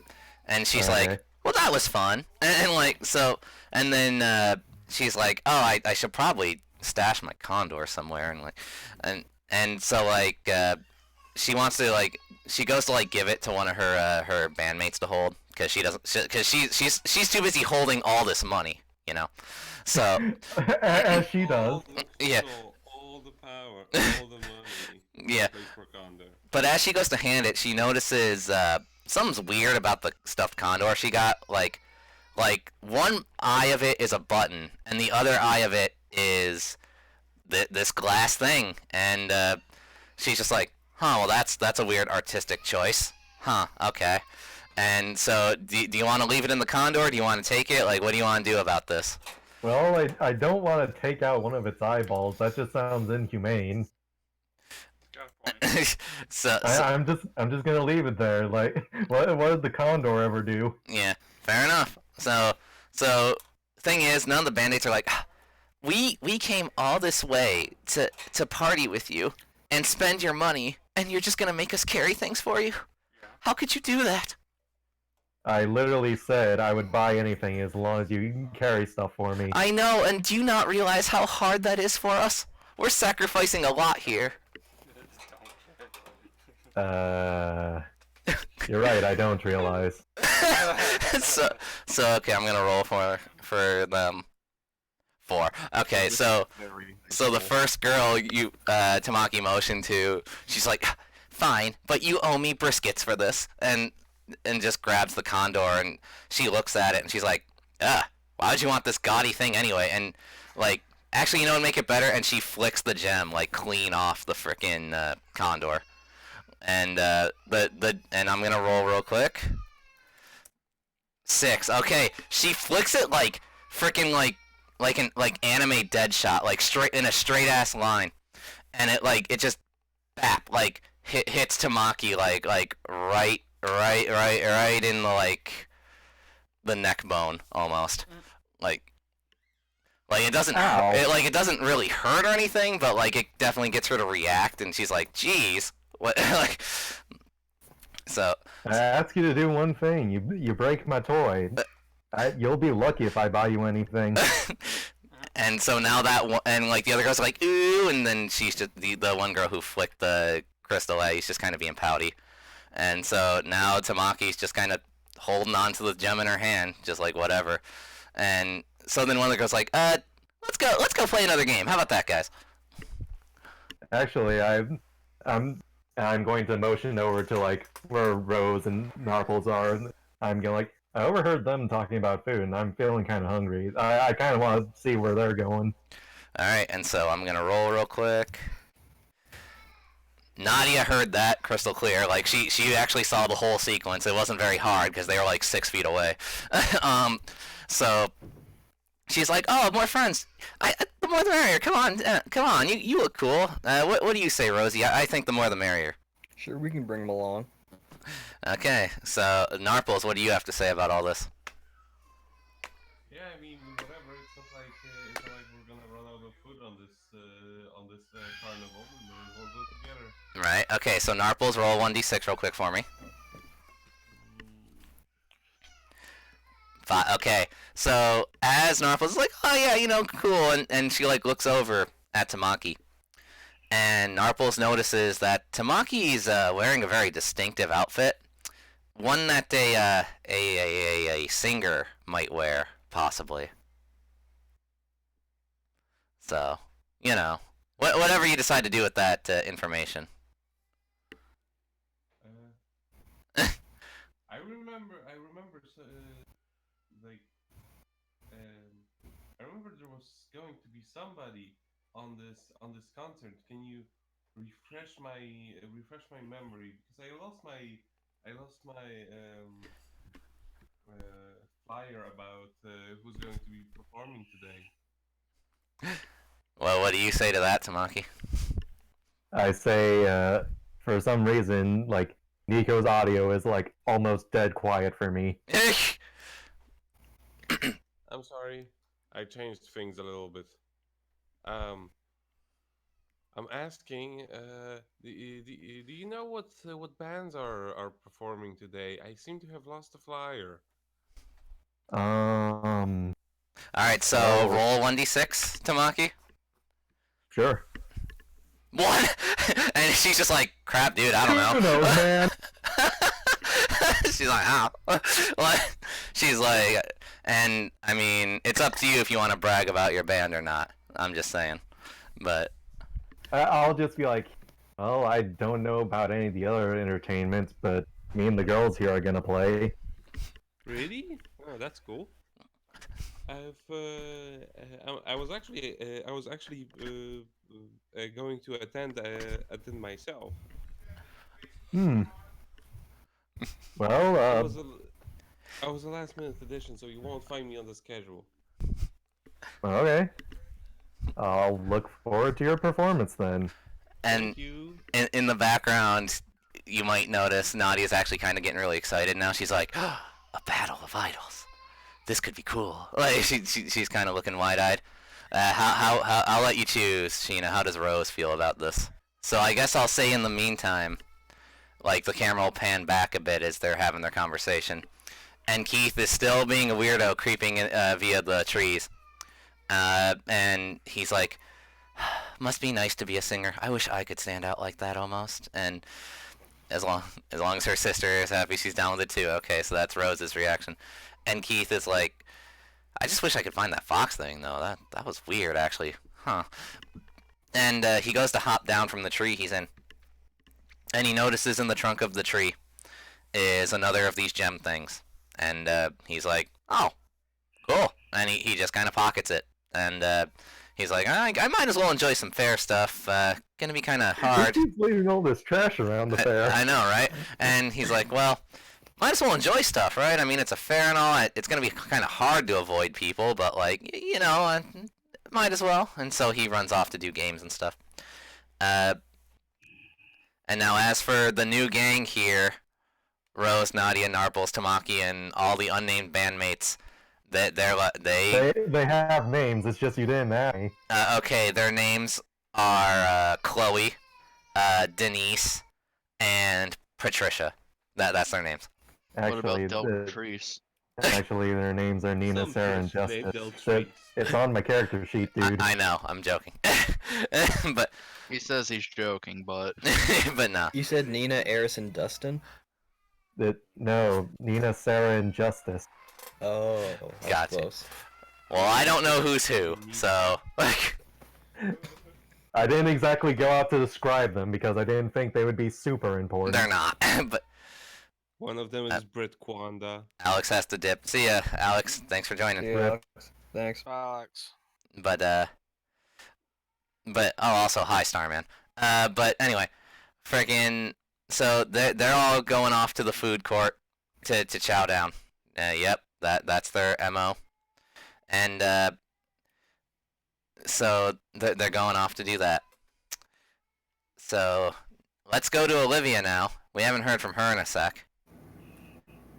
And she's like, Okay. well, that was fun. And like, so, and then she's like, oh, I should probably stash my condor somewhere. And like, and so like, she wants to like, she goes to like give it to one of her bandmates to hold, because she doesn't, because she's too busy holding all this money, you know. So As she does. All the Yeah. control, all the power, all the money. Yeah. Place for Condor. but as she goes to hand it, she notices something's weird about the stuffed condor she got. Like one eye of it is a button, and the other eye of it is this glass thing. And she's just like, huh, well that's a weird artistic choice. Huh, okay. And so, do you want to leave it in the condor? Do you want to take it? Like, what do you want to do about this? Well, I don't want to take out one of its eyeballs. That just sounds inhumane. Got a point. so I'm just gonna leave it there. Like, what did the condor ever do? yeah, fair enough. So thing is, none of the bandits are like, "Ah, we came all this way to party with you and spend your money, and you're just gonna make us carry things for you? How could you do that? I literally said I would buy anything as long as you can carry stuff for me. I know, and do you not realize how hard that is for us? We're sacrificing a lot here. You're right. I don't realize. so okay, I'm gonna roll for them. 4. Okay, so the first girl you Tamaki motioned to, she's like, fine, but you owe me briskets for this, and just grabs the condor, and she looks at it and she's like, why would you want this gaudy thing anyway? And like, actually, you know what would make it better? And she flicks the gem like clean off the frickin' condor. And and I'm gonna roll real quick. 6. Okay, she flicks it like frickin' like anime dead shot, like straight in a straight ass line, and it just bap, like hits Tamaki like right in the like the neck bone almost, like it doesn't Ow. it doesn't really hurt or anything, but like it definitely gets her to react, and she's like, "Geez, what?" like, so I ask you to do one thing. You break my toy. You'll be lucky if I buy you anything. and so now that one, and like the other girl's like, "Ooh," and then she's just the one girl who flicked the crystal at, he's just kind of being pouty, and so now Tamaki's just kind of holding on to the gem in her hand, just like whatever, and so then one of the girls like, let's go play another game. How about that, guys? Actually, I'm going to motion over to like where Rose and Narples are. And I'm going like, I overheard them talking about food, and I'm feeling kind of hungry. I kind of want to see where they're going. All right, and so I'm gonna roll real quick. Nadia heard that crystal clear. Like she actually saw the whole sequence. It wasn't very hard because they were like 6 feet away. So she's like, "Oh, more friends. The more the merrier. Come on. You look cool. What do you say, Rosie? I think the more the merrier." Sure, we can bring them along. Okay, so Narples, what do you have to say about all this? Yeah, I mean, whatever. It's not like we're gonna run out of food on this carnival. And we'll go together. Right. Okay, so Narples, roll 1d6 real quick for me. Okay, so as Narples is like, "Oh yeah, cool," and she like looks over at Tamaki, and Narples notices that Tamaki's wearing a very distinctive outfit, one that a singer might wear, possibly. So, whatever you decide to do with that information. I remember, I remember there was going to be somebody on this concert. Can you refresh my memory, because I lost my flyer about who's going to be performing today. Well, what do you say to that, Tamaki? I say, for some reason, like Nico's audio is like almost dead quiet for me. I'm sorry, I changed things a little bit. I'm asking, do you know what bands are performing today? I seem to have lost a flyer. Um, Alright, so Oh. roll 1d6, Tamaki. sure. One! And she's just like, "Crap, dude, I don't know." Who knows, man? She's like, "Ow." Like, she's like, and I mean, it's up to you if you want to brag about your band or not. I'm just saying. But I'll just be like, well, I don't know about any of the other entertainments, but me and the girls here are gonna play. Really? Oh, that's cool. I was actually going to attend myself. Hmm. Well, I was a last minute addition, so you won't find me on the schedule. okay. I'll look forward to your performance then. and Thank you. in the background, you might notice Nadia's actually kind of getting really excited now. She's like, "A battle of idols. This could be cool." Like she's kind of looking wide-eyed. How I'll let you choose, Sheena. How does Rose feel about this? So I guess I'll say in the meantime, like the camera will pan back a bit as they're having their conversation, and Keith is still being a weirdo, creeping in, via the trees, and he's like, "Must be nice to be a singer. I wish I could stand out like that almost." And as long as her sister is happy, she's down with it too. Okay, so that's Rose's reaction, and Keith is like, "I just wish I could find that fox thing though. That was weird actually, huh?" And he goes to hop down from the tree he's in, and he notices in the trunk of the tree is another of these gem things, and he's like, "Oh, cool," and he just kind of pockets it, and he's like, I might as well enjoy some fair stuff. Gonna be kind of hard. Who keeps leaving all this trash around the fair? I know, right? And he's like, "Well, might as well enjoy stuff, right? I mean, it's a fair and all. It's gonna be kind of hard to avoid people, but like, might as well." And so he runs off to do games and stuff. And now as for the new gang here, Rose, Nadia, Narbles, Tamaki, and all the unnamed bandmates, They have names. It's just you didn't ask me. okay, their names are Chloe, Denise, and Patricia. That's their names. What about Actually, Deltrice? actually, their names are Nina, Some Sarah, and kids named Justice. Deltrice. It's on my character sheet, dude. I know, I'm joking, but He says he's joking, but but no. You said Nina, Eris, and Dustin? No, Nina, Sarah, and Justice. Oh, that's Gotcha. close. Well, I don't know who's who, so like. I didn't exactly go out to describe them because I didn't think they would be super important. They're not, but One of them is Britt Kwanda. Alex has to dip. See ya, Alex. Thanks for joining. Yeah, Alex. Thanks. Alex. But also hi, Starman. But anyway, friggin'. So they're all going off to the food court to chow down. Yep, that's their MO, and so they're going off to do that. So let's go to Olivia now. We haven't heard from her in a sec.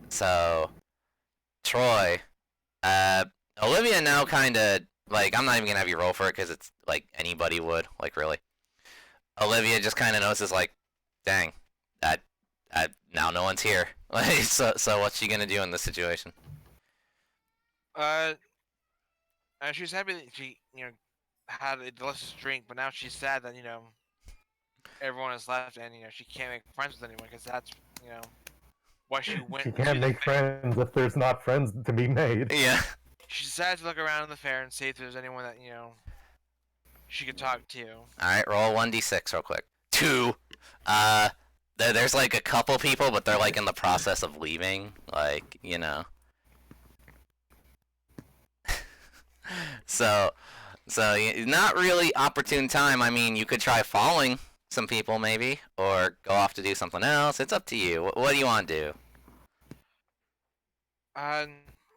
So Troy, Olivia now kind of like, I'm not even gonna have you roll for it because it's like anybody would, like, really. Olivia just kind of notices like, dang, I now no one's here. Like, so what's she gonna do in this situation? She's happy that she, had a delicious drink, but now she's sad that, everyone has left and, she can't make friends with anyone because that's, why she went. You can't make friends if there's not friends to be made. Yeah. She decided to look around the fair and see if there's anyone that, she could talk to. Alright, roll 1d6 real quick. 2. There's like a couple people, but they're like in the process of leaving. Like, So not really opportune time. I mean, you could try following some people maybe, or go off to do something else. It's up to you. What do you want to do?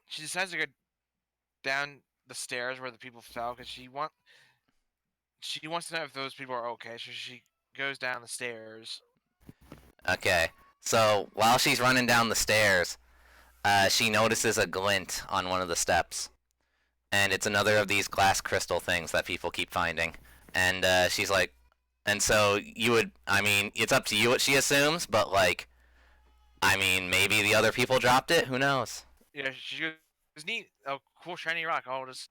She decides to go down the stairs where the people fell because she wants to know if those people are okay. So she goes down the stairs. Okay. So while she's running down the stairs, she notices a glint on one of the steps, and it's another of these glass crystal things that people keep finding. And she's like, and so it's up to you what she assumes, but like, maybe the other people dropped it. Who knows? Yeah, she goes, "It's neat, a cool shiny rock. I'll just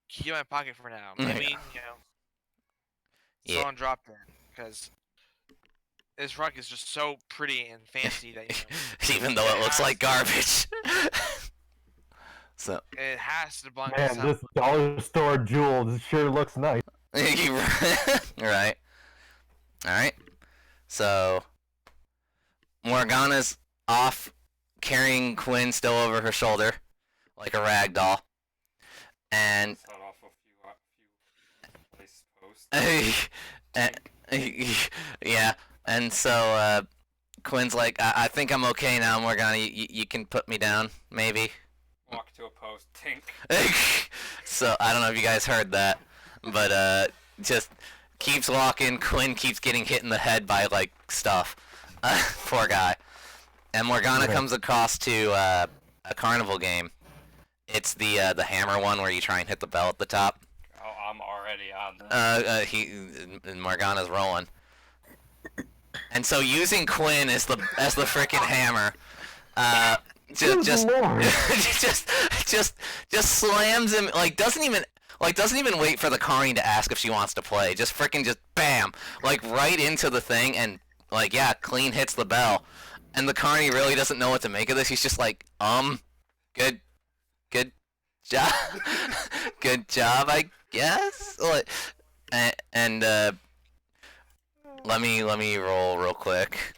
keep it in my pocket for now." But, Yeah. someone dropped it because this rock is just so pretty and fancy that Even though it looks like garbage. So. it has to belong to Man, someone. this dollar store jewel sure looks nice. Right. Alright. So Morgana's off carrying Quinn still over her shoulder like a rag doll. And Set off a few place posts. yeah. And so Quinn's like, I think I'm okay now, Morgana. You can put me down, maybe. Walk to a post, tink. So I don't know if you guys heard that, but just keeps walking. Quinn keeps getting hit in the head by like stuff. Poor guy. And Morgana comes across to a carnival game. It's the hammer one where you try and hit the bell at the top. Oh, I'm already on this. Morgana's rolling. And so using Quinn as the frickin' hammer, just slams him, like doesn't even wait for the Carney to ask if she wants to play. Just bam, like right into the thing, and like, yeah, clean hits the bell. And the Carney really doesn't know what to make of this. He's just like, good job, good job, I guess. Like, and let me roll real quick.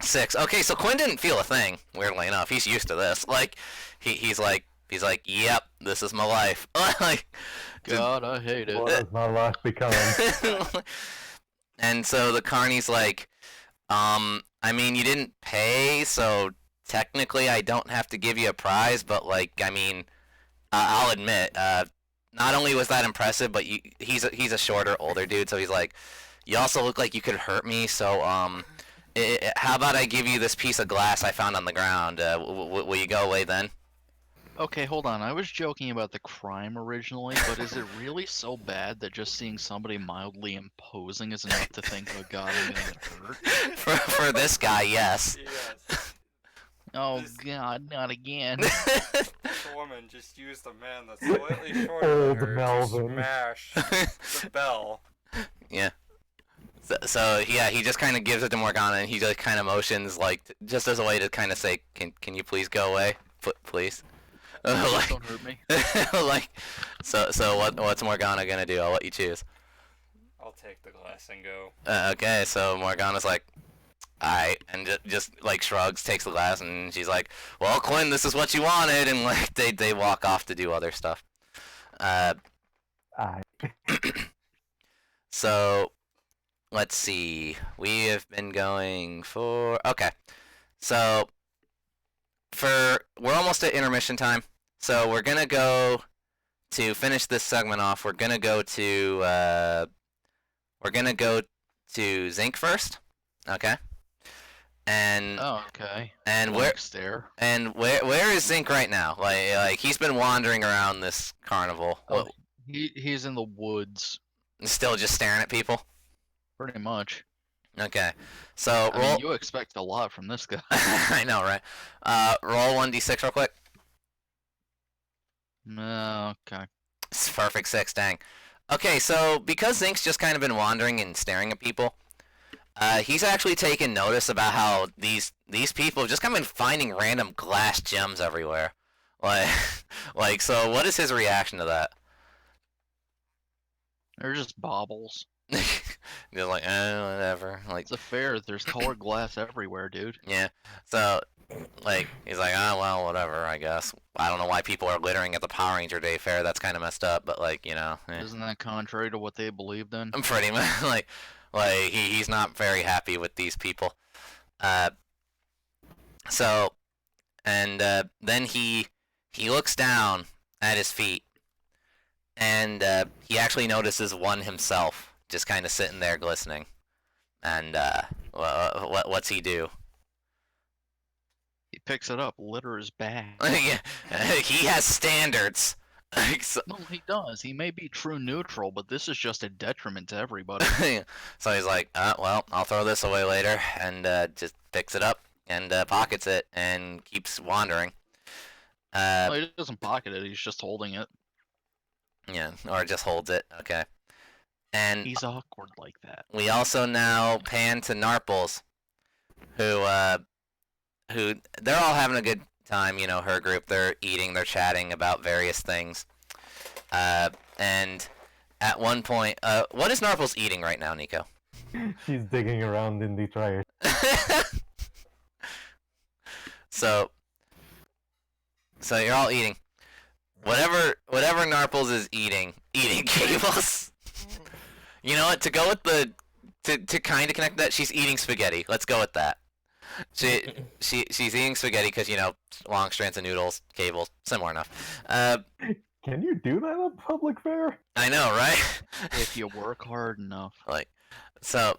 6. Okay, so Quinn didn't feel a thing. Weirdly enough, he's used to this. Like, he's like, yep, this is my life. Like, God, I hate it. What has my life become? And so the Carney's like, you didn't pay, so technically I don't have to give you a prize, but like, I'll admit, not only was that impressive, but he's a shorter, older dude, so he's like, you also look like you could hurt me. So how about I give you this piece of glass I found on the ground? Will you go away then? Okay, hold on. I was joking about the crime originally, but is it really so bad that just seeing somebody mildly imposing is enough to think, oh god, I'm gonna get hurt? For this guy, yes. Yes. Oh This- god, not again. This woman just used a man that's slightly shorter Old than her Melvin. to smash the bell. So yeah, he just kind of gives it to Morgana, and he just kind of motions like just as a way to kind of say, "Can you please go away, please?" Just don't hurt me. like, so what's Morgana gonna do? I'll let you choose. I'll take the glass and go. Okay, so Morgana's like, alright, and just like shrugs, takes the glass, and she's like, well, Quinn, this is what you wanted, and like they walk off to do other stuff. So let's see, we have been going for so we're almost at intermission time, so we're gonna go to finish this segment off. We're gonna go to Zinc first, okay? And Oh, okay. and where is Zinc right now? Like he's been wandering around this carnival. Oh, he's in the woods, Still just staring at people. pretty much. Okay, so I roll. mean, you expect a lot from this guy. I know, right? Roll 1d6 real quick. Okay. It's perfect 6, dang. Okay, so because Zinc's just kind of been wandering and staring at people, he's actually taken notice about how these people have just kind of been finding random glass gems everywhere. Like, so what is his reaction to that? They're just baubles. They're like, whatever. Like, It's a fair. There's colored glass everywhere, dude. yeah. So, like, he's like, well, whatever, I guess. I don't know why people are littering at the Power Ranger Day Fair. That's kind of messed up, but, like, you know. Isn't that contrary to what they believed in? Pretty much. Like he's not very happy with these people. So, and then he looks down at his feet, and he actually notices one himself just kind of sitting there glistening. And what's he do? He picks it up. Litter is bad. Yeah, he has standards. So, No, he does. He may be true neutral, but this is just a detriment to everybody. so he's like, well, I'll throw this away later, and just picks it up and pockets it and keeps wandering. Well, he doesn't pocket it. He's just holding it. Yeah, or just holds it. Okay. And He's awkward like that. we also now pan to Narples, who they're all having a good time. You know, her group. They're eating. They're chatting about various things. And at one point, what is Narples eating right now, Nico? She's digging around in the trash. So you're all eating. Whatever Narples is eating cables. You know what? To go with to kind of connect that, she's eating spaghetti. Let's go with that. She's eating spaghetti because, you know, long strands of noodles, cables, similar enough. Can you do that at public fair? I know, right? If you work hard enough. Like, so,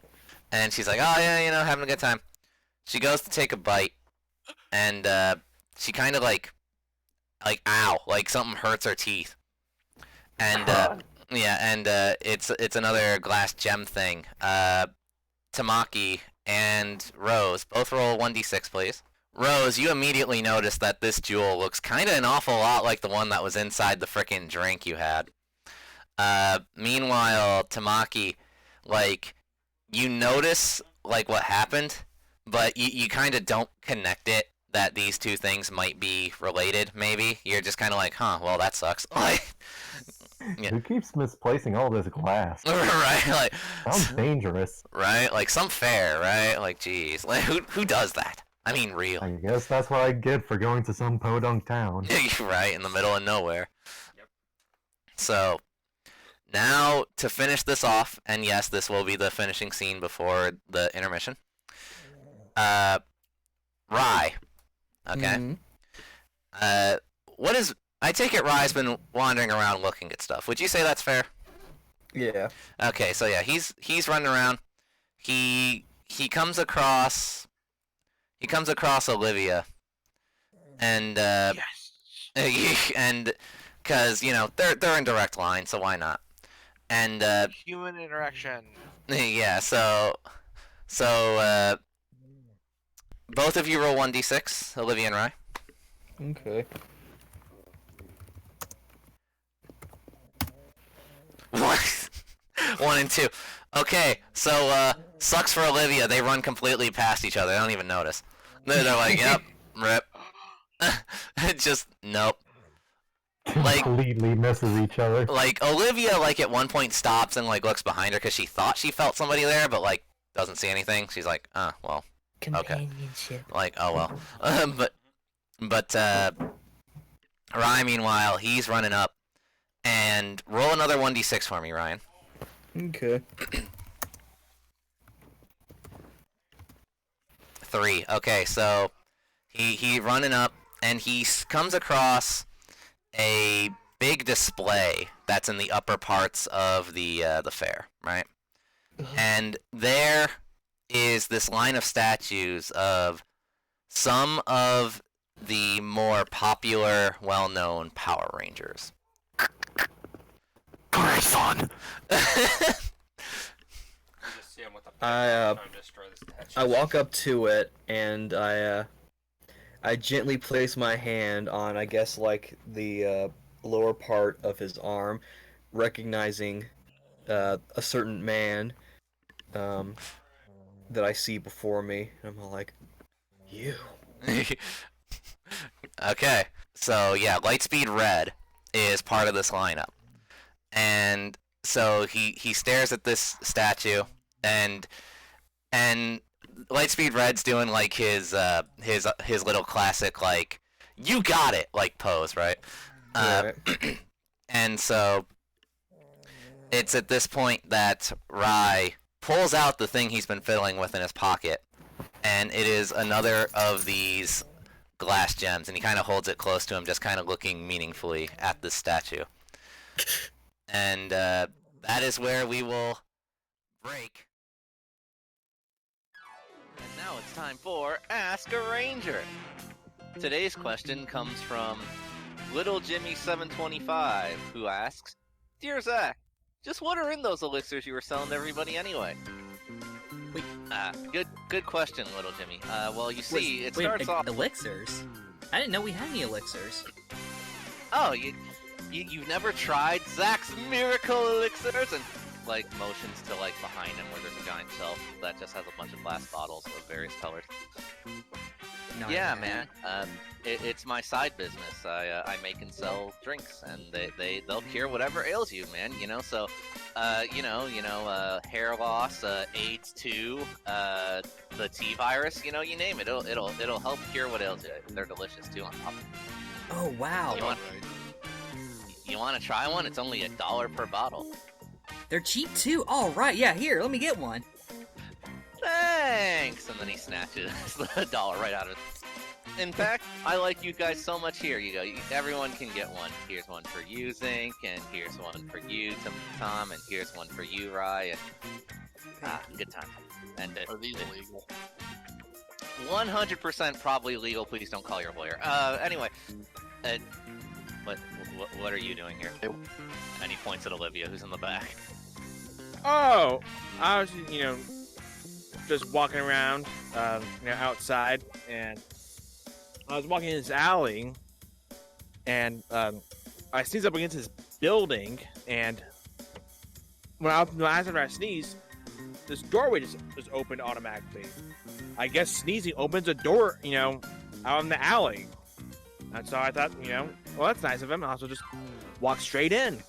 and she's like, oh yeah, you know, having a good time. She goes to take a bite, and she kind of like ow, like something hurts her teeth, and yeah, and it's another glass gem thing. Tamaki and Rose both roll 1d6, please. Rose, you immediately notice that this jewel looks kind of an awful lot like the one that was inside the frickin' drink you had. Meanwhile, Tamaki, like, you notice, like, what happened, but you kind of don't connect it that these two things might be related, maybe. You're just kind of like, huh, well, that sucks. Like, yeah. Who keeps misplacing all this glass? Right, like, Sounds dangerous. right, like some fair, right? Like, geez, like, who does that? I mean, real. I guess that's what I get for going to some podunk town. Right, in the middle of nowhere. Yep. So, now to finish this off, and yes, this will be the finishing scene before the intermission. Rye. Okay. Mhm. What is? I take it Rye's been wandering around looking at stuff. Would you say that's fair? Yeah. Okay, so yeah, he's running around. He comes across Olivia, and Yes. and because they're in direct line, so why not? And Human interaction. yeah, so both of you roll 1d6, Olivia and Rye. Okay. One and two. Okay, so sucks for Olivia. They run completely past each other. They don't even notice. They're like, yep, rip. Just nope. Like- Completely misses each other. Like Olivia, like at one point stops and like looks behind her because she thought she felt somebody there, but like doesn't see anything. She's like, well, Companionship. like oh well. but Ryan, meanwhile, he's running up and roll another 1d6 for me, Ryan. Okay. 3. Okay, so he running up and he comes across a big display that's in the upper parts of the fair, right? And there is this line of statues of some of the more popular, well-known Power Rangers. Grayson. You just see him with a I trying to destroy the statue. I walk up to it and I gently place my hand on, I guess, like the lower part of his arm, recognizing a certain man that I see before me. And I'm all like, you. Okay, so yeah, Lightspeed Red is part of this lineup, and so he stares at this statue, and Lightspeed Red's doing like his little classic like you got it like pose, right? Right. And so it's at this point that Rai pulls out the thing he's been fiddling with in his pocket, and it is another of these glass gems, and he kind of holds it close to him, just kind of looking meaningfully at this statue. And that is where we will break. And now it's time for Ask a Ranger. Today's question comes from Little Jimmy 725, who asks, "Dear Zach, just what are in those elixirs you were selling to everybody anyway?" Wait. Good question, Little Jimmy. Well, you see, it Wait, starts off. elixirs? I didn't know we had any elixirs. Oh, you've never tried Zach's Miracle Elixirs? And like motions to like behind him where there's a giant shelf that just has a bunch of glass bottles of various colors. No, I Yeah, haven't. man. It's my side business. I make and sell drinks, and they'll cure whatever ails you, man. So, hair loss, AIDS 2, the T virus. You name it. It'll help cure what ails you. They're delicious too on top. Oh, wow. You want to try one? It's only $1 per bottle. They're cheap too. All right, yeah, here, let me get one. Thanks! And then he snatches the dollar right out of it. In fact, I like you guys so much. Here you go. Everyone can get one. Here's one for you, Zink, and here's one for you, Tom, and here's one for you, Rye. And, good time. And Are these illegal? 100% probably legal. Please don't call your lawyer. Anyway, what are you doing here? And he points at Olivia, who's in the back. Oh, I was, just walking around, outside, and I was walking in this alley, and I sneezed up against this building, and after I sneezed, this doorway just opened automatically. I guess sneezing opens a door, out in the alley. And so I thought, well, that's nice of him. I'll also just walk straight in.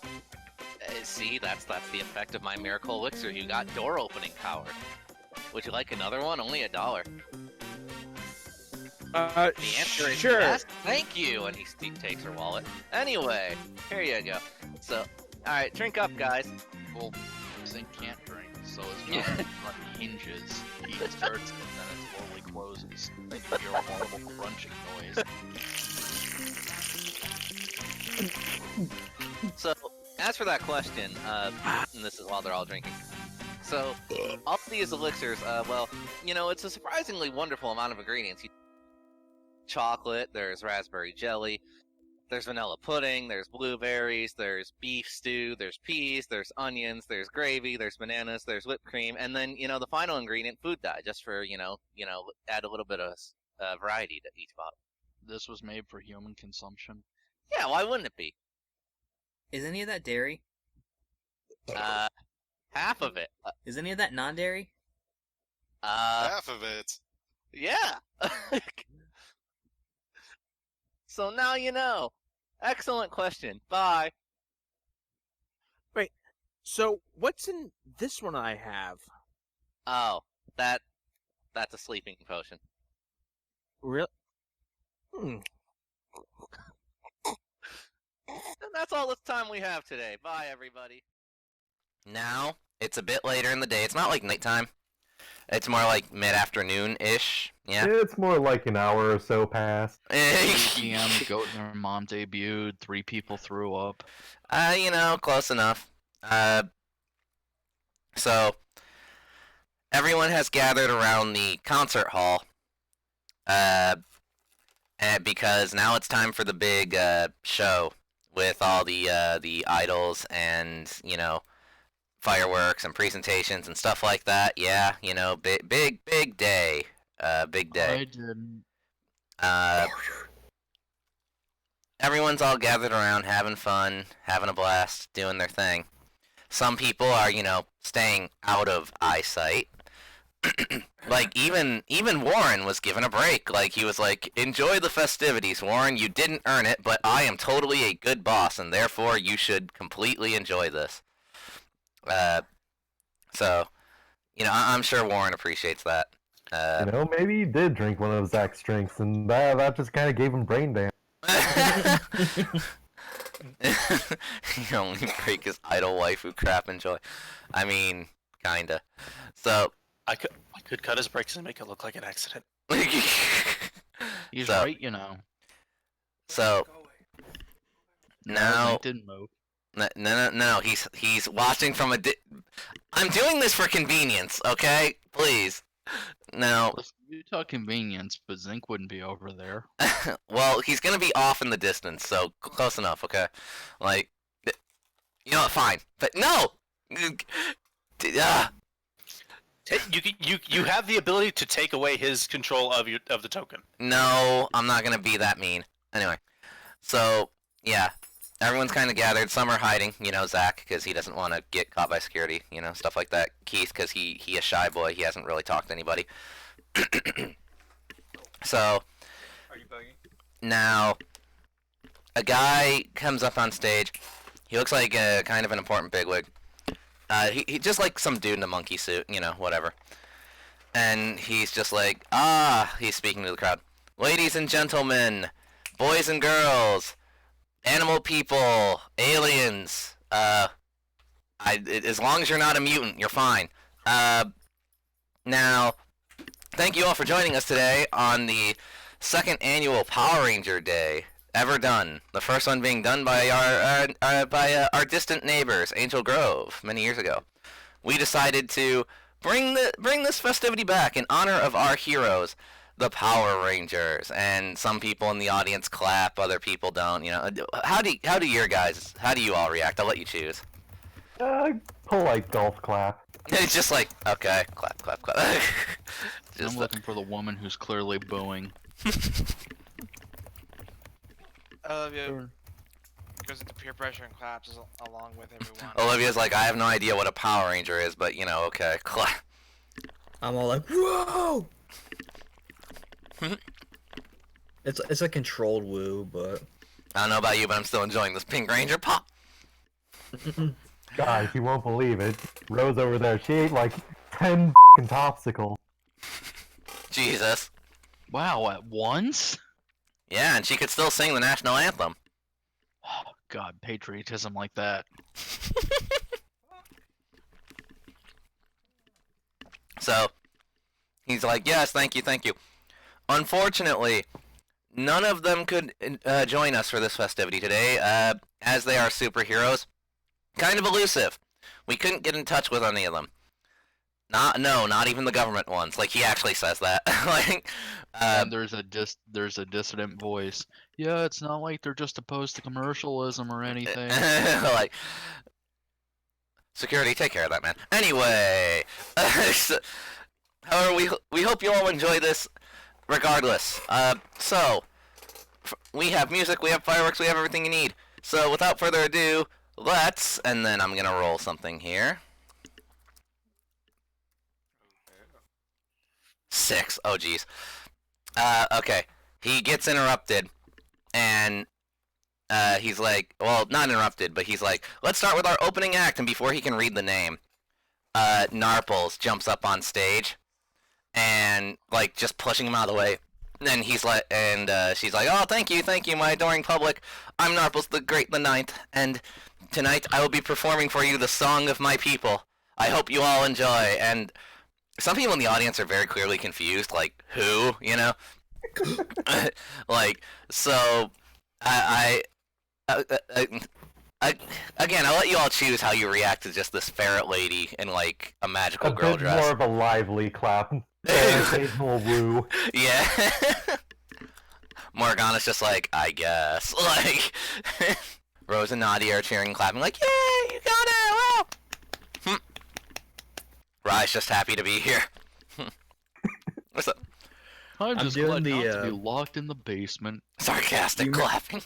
See, that's the effect of my miracle elixir. You got door opening power. Would you like another one? Only $1. The answer is sure. yes. Thank you. And he takes her wallet. Anyway, here you go. So, all right, drink up, guys. Well, Zink can't drink, so his mouth hinges. He starts and then it slowly closes. Then you hear a horrible crunching noise. So, as for that question, and this is while they're all drinking. So, all of these elixirs, well, you know, it's a surprisingly wonderful amount of ingredients. Chocolate, there's raspberry jelly, there's vanilla pudding, there's blueberries, there's beef stew, there's peas, there's onions, there's gravy, there's bananas, there's whipped cream, and then, you know, the final ingredient, food dye, just for, you know, add a little bit of variety to each bottle. This was made for human consumption. Yeah, why wouldn't it be? Is any of that dairy? Half of it. Is any of that non-dairy? Half of it. Yeah. So now you know. Excellent question. Bye. So, what's in this one I have? Oh, that's a sleeping potion. Real? And that's all the time we have today. Bye, everybody. Now, it's a bit later in the day. It's not like nighttime. It's more like mid-afternoon-ish. Yeah. It's more like an hour or so past. 3 p.m. Goat and her mom debuted. 3 people threw up. You know, close enough. So, everyone has gathered around the concert hall. Because now it's time for the big show with all the idols and, you know, fireworks and presentations and stuff like that. Yeah, you know, big day. Big day. I didn't. Everyone's all gathered around, having fun, having a blast, doing their thing. Some people are, you know, staying out of eyesight. Like, even Warren was given a break. Like, he was like, enjoy the festivities, Warren. You didn't earn it, but I am totally a good boss, and therefore you should completely enjoy this. So, you know, I'm sure Warren appreciates that. You know, maybe he did drink one of Zach's drinks, and that just kind of gave him brain damage. He only break his idol waifu crap and joy. I mean, kinda. So, I could cut his brakes and make it look like an accident. He's So- right, you know. so now, He didn't move. no, he's watching from a I'm doing this for convenience, okay? Please. Now, Listen, you talk convenience, but Zinc wouldn't be over there. well, he's gonna be off in the distance, so close enough, okay? Like, you know what? Fine, but no. You have the ability to take away his control of the token. No, I'm not gonna be that mean. Anyway, so yeah, everyone's kind of gathered. Some are hiding, you know, Zach, because he doesn't want to get caught by security, you know, stuff like that. Keith, because he a shy boy. He hasn't really talked to anybody. So, Are you bugging? now, a guy comes up on stage. He looks like a kind of an important bigwig. He just like some dude in a monkey suit, you know, whatever. And he's just like, he's speaking to the crowd. Ladies and gentlemen, boys and girls, animal people, aliens, as long as you're not a mutant, you're fine. Now, thank you all for joining us today on the second annual Power Ranger Day ever done. The first one being done by our distant neighbors, Angel Grove, many years ago. We decided to bring this festivity back in honor of our heroes, the Power Rangers. And some people in the audience clap, other people don't. You know, how do you all react? I'll let you choose. Polite golf clap. It's just like, okay, clap, clap, clap. I'm looking for the woman who's clearly booing. Olivia goes into peer pressure and claps along with everyone. Olivia's like, I have no idea what a Power Ranger is, but you know, okay, clap. I'm all like, whoa! It's a controlled woo, but I don't know about you, but I'm still enjoying this Pink Ranger pop. Guys, you won't believe it. Rose over there, she ate like 10 topsicles. Jesus. Wow, at once? Yeah, and she could still sing the national anthem. Oh, God, patriotism like that. So, he's like, yes, thank you, thank you. Unfortunately, none of them could join us for this festivity today, as they are superheroes. kind of elusive. We couldn't get in touch with any of them. Not even the government ones. Like, he actually says that. Like, And there's a dissident voice. Yeah, it's not like they're just opposed to commercialism or anything. like, security, take care of that man. Anyway, however, we hope you all enjoy this. Regardless, we have music, we have fireworks, we have everything you need. So without further ado, and then I'm gonna roll something here. 6. Oh, geez. Okay. He gets interrupted, and he's like, well, not interrupted, but he's like, let's start with our opening act, and before he can read the name, Narples jumps up on stage, and, like, just pushing him out of the way. And he's like, she's like, oh, thank you, my adoring public. I'm Narples the Great the Ninth, and tonight I will be performing for you the Song of My People. I hope you all enjoy, and some people in the audience are very clearly confused, like, who, you know? Like, so, again, I'll let you all choose how you react to just this ferret lady in, like, a magical girl bit dress. more of a lively clap. Occasional woo. Yeah. Morgana's just like, I guess. Like, Rose and Nadia are cheering and clapping, like, yay, you got it, wow! Rai's just happy to be here. What's up? I'm just doing glad not to the, be locked in the basement. Sarcastic clapping.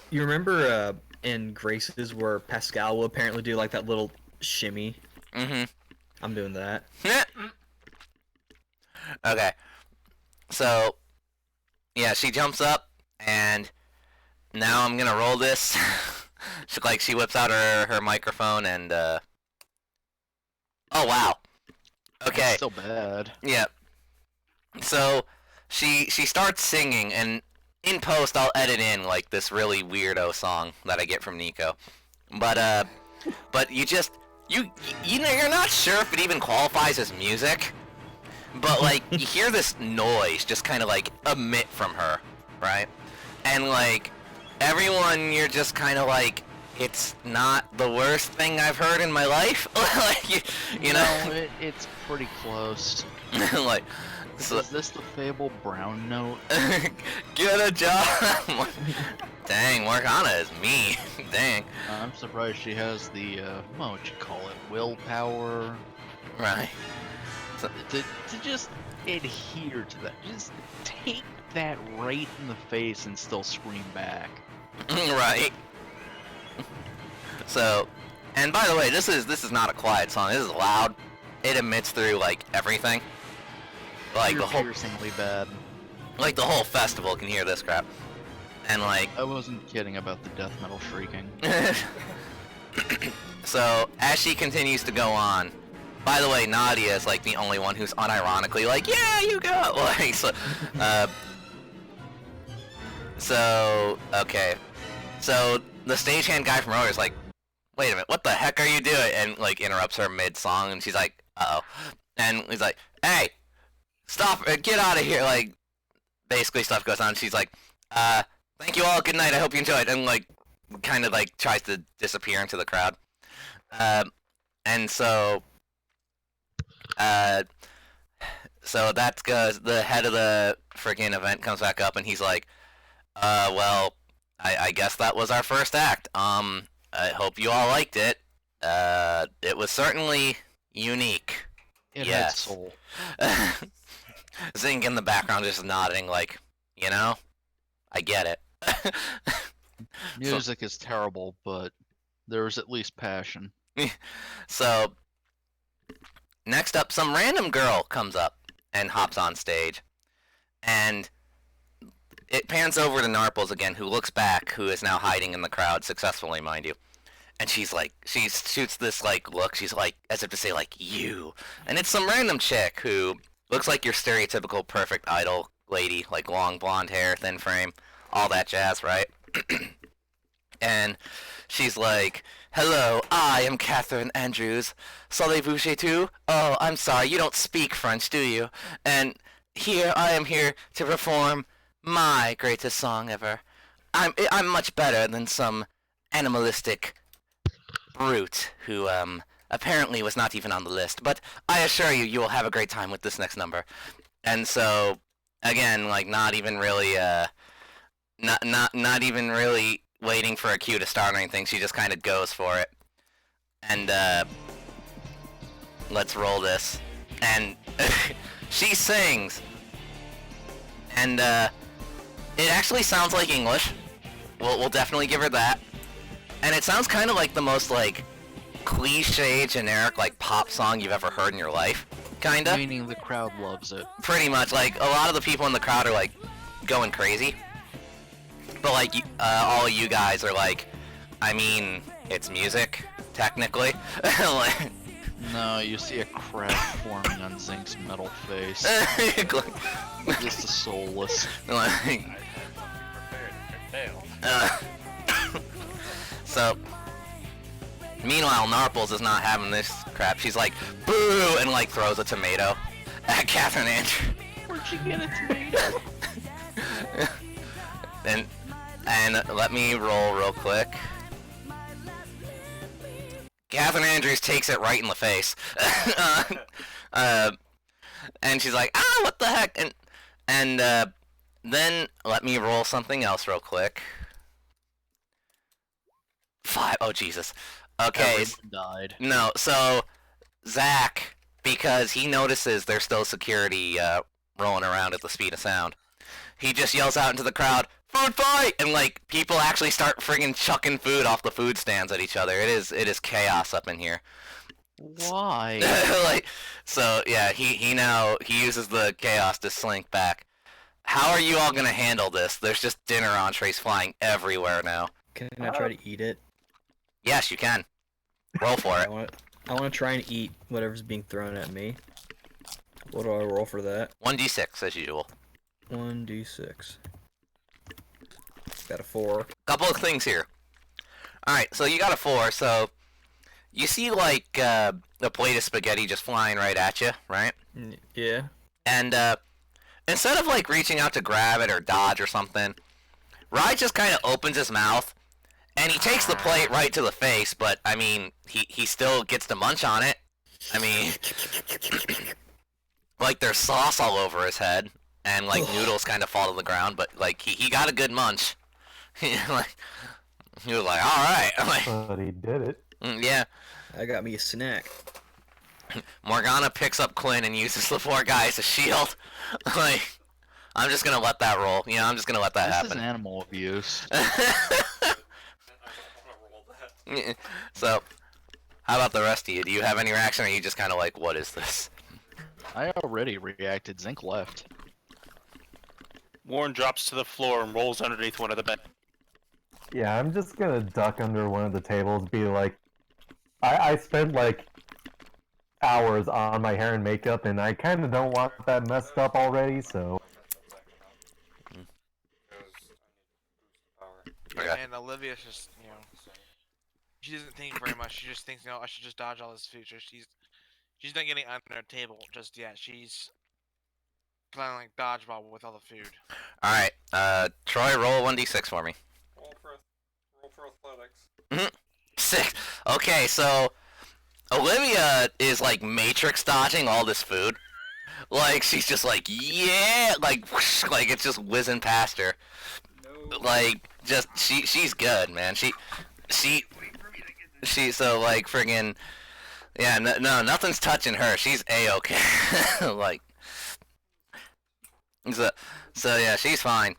You remember in Graces where Pascal will apparently do like that little shimmy? Mm-hmm. I'm doing that. Okay. So, yeah, she jumps up, and now I'm gonna roll this. She whips out her microphone, and, oh, wow. Okay. That's still bad. Yeah. So, she starts singing, and in post I'll edit in, like, this really weirdo song that I get from Nico. But you're not sure if it even qualifies as music. But, like, you hear this noise just kind of, like, emit from her, right? And, like, everyone, you're just kind of like, it's not the worst thing I've heard in my life. Like, you know? No, it's pretty close. Like, so, is this the Fable Brown note? get a job! Dang, Morgana is me. Dang. I'm surprised she has the, what would you call it? Willpower? Right. To just adhere to that. Just take that right in the face and still scream back. Right. So, and by the way, this is not a quiet song. This is loud. It emits through, like, everything. Like You're the whole piercingly bad. Like the whole festival can hear this crap. And like I wasn't kidding about the death metal shrieking. So as she continues to go on, by the way, Nadia is like the only one who's unironically like, yeah, you go. Like, so okay. So the stagehand guy from earlier is like, wait a minute, what the heck are you doing? And like interrupts her mid-song, and she's like, uh-oh. And he's like, hey, stop, get out of here. Like, basically stuff goes on. She's like, thank you all, good night, I hope you enjoyed. And like, kind of like tries to disappear into the crowd. And so that goes, the head of the freaking event comes back up and he's like, well, I guess that was our first act. I hope you all liked it. It was certainly unique. It Yes. had soul. Zing in the background just nodding like, you know, I get it. Music is terrible, but there was at least passion. So, next up, some random girl comes up and hops on stage. And it pans over to Narples again, who looks back, who is now hiding in the crowd, successfully, mind you. And she's like, she shoots this, like, look, she's like, as if to say, like, you. And it's some random chick who looks like your stereotypical perfect idol lady, like long blonde hair, thin frame, all that jazz, right? And she's like, hello, I am Catherine Andrews. Savez-vous chez tout? Oh, I'm sorry, you don't speak French, do you? And I am here to perform my greatest song ever. I'm much better than some animalistic brute who apparently was not even on the list. But I assure you, you will have a great time with this next number. And so, again, like not even really not even really waiting for a cue to start or anything. She just kind of goes for it. And let's roll this. And she sings. And it actually sounds like English. We'll definitely give her that. And it sounds kind of like the most like cliche, generic like pop song you've ever heard in your life. Kinda. Meaning the crowd loves it. Pretty much. Like a lot of the people in the crowd are like going crazy. But like all of you guys are like, I mean, it's music technically. Like, No, you see a crack forming on Zink's metal face. Just a soulless. Like, so, meanwhile, Narples is not having this crap. She's like, boo, and like throws a tomato at Catherine Andrew. Where'd she get a tomato? and let me roll real quick. Catherine Andrews takes it right in the face. And she's like, ah, what the heck? And then let me roll something else real quick. 5. Oh, Jesus. Okay. Everyone died. No, so Zach, because he notices there's still security rolling around at the speed of sound, he just yells out into the crowd, food fight! And like people actually start friggin' chucking food off the food stands at each other. It is chaos up in here. Why? Like, so yeah, he uses the chaos to slink back. How are you all gonna handle this? There's just dinner entrees flying everywhere now. Can I try to eat it? Yes, you can. Roll for it. I want to try and eat whatever's being thrown at me. What do I roll for that? 1d6 as usual. 1d6. Got a 4. Couple of things here. Alright, so you got a 4, so you see like a plate of spaghetti just flying right at you, right? Yeah. And instead of like reaching out to grab it or dodge or something, Rye just kind of opens his mouth and he takes the plate right to the face, but I mean, he still gets to munch on it. I mean, like there's sauce all over his head and like noodles kind of fall to the ground, but like he got a good munch. Like, he was like, all right. Like, But he did it. Yeah. I got me a snack. Morgana picks up Quinn and uses the poor guy as a shield. Like, I'm just gonna let that roll. You know, I'm just gonna let that This happen. is animal abuse. So, how about the rest of you? Do you have any reaction, or are you just kind of like, what is this? I already reacted. Zink left. Warren drops to the floor and rolls underneath one of the bed. Yeah, I'm just gonna duck under one of the tables, be like, I spent like hours on my hair and makeup, and I kind of don't want that messed up already, so. Yeah, and Olivia's just, you know, she doesn't think very much. She just thinks, you know, I should just dodge all this food. So she's not getting under a table just yet. She's playing like dodgeball with all the food. All right, Troy, roll 1d6 for me. Roll for athletics. 6. Okay, so Olivia is like matrix dodging all this food. Like she's just like, yeah, like whoosh, like it's just whizzing past her. No. Like just she's good, man. She so like friggin' yeah, no nothing's touching her. She's a-okay. Like so yeah, she's fine.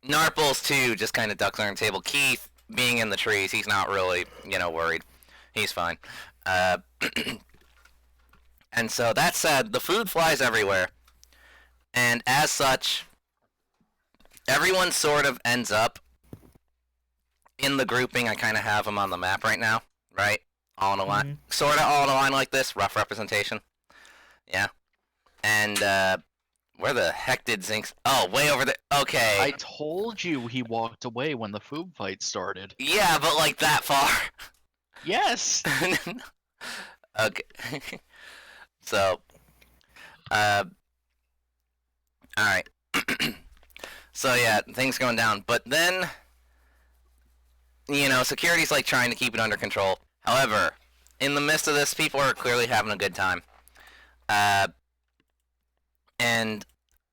Narples too just kind of ducks under the table. Keith being in the trees, he's not really, you know, worried. He's fine. And so that said, the food flies everywhere. And as such, everyone sort of ends up in the grouping. I kind of have them on the map right now, right? All in a line. Sort of all in a line like this. Rough representation. Yeah. And, where the heck did Zinx... Oh, way over there. Okay. I told you he walked away when the food fight started. Yeah, but like that far. Yes! Okay. So, alright. So yeah, things going down. But then, you know, security's like trying to keep it under control. However, in the midst of this, people are clearly having a good time. And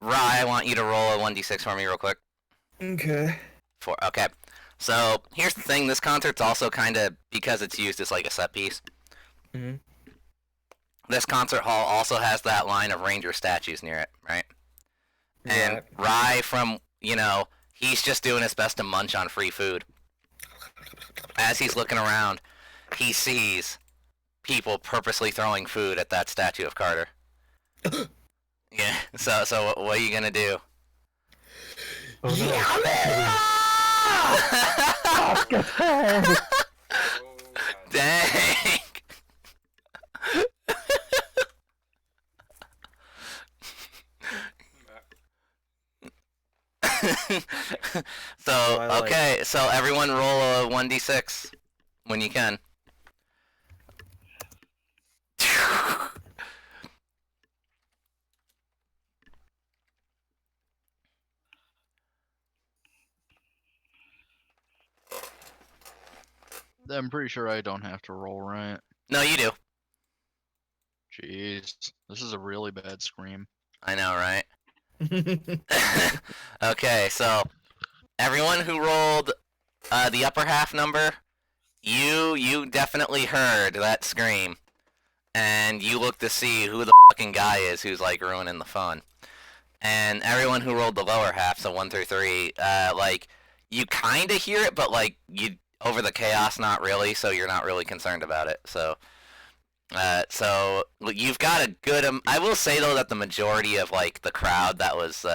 Rye, I want you to roll a 1d6 for me real quick. Okay. Okay. So, here's the thing. This concert's also kind of, because it's used as like a set piece. Mhm. This concert hall also has that line of ranger statues near it, right? And Rye, from, he's just doing his best to munch on free food. As he's looking around, he sees people purposely throwing food at that statue of Carter. Yeah, so what are you gonna do? Oh no! Dang! Okay, so everyone roll a 1d6 when you can. I'm pretty sure I don't have to roll, right? No, you do. Jeez, this is a really bad scream. I know, right? Okay, so everyone who rolled the upper half number, you definitely heard that scream, and you look to see who the fucking guy is who's like ruining the fun. And everyone who rolled the lower half, so 1 through 3, like you kind of hear it, but like you over the chaos, not really. So you're not really concerned about it. So you've got a good. I will say though that the majority of like the crowd that was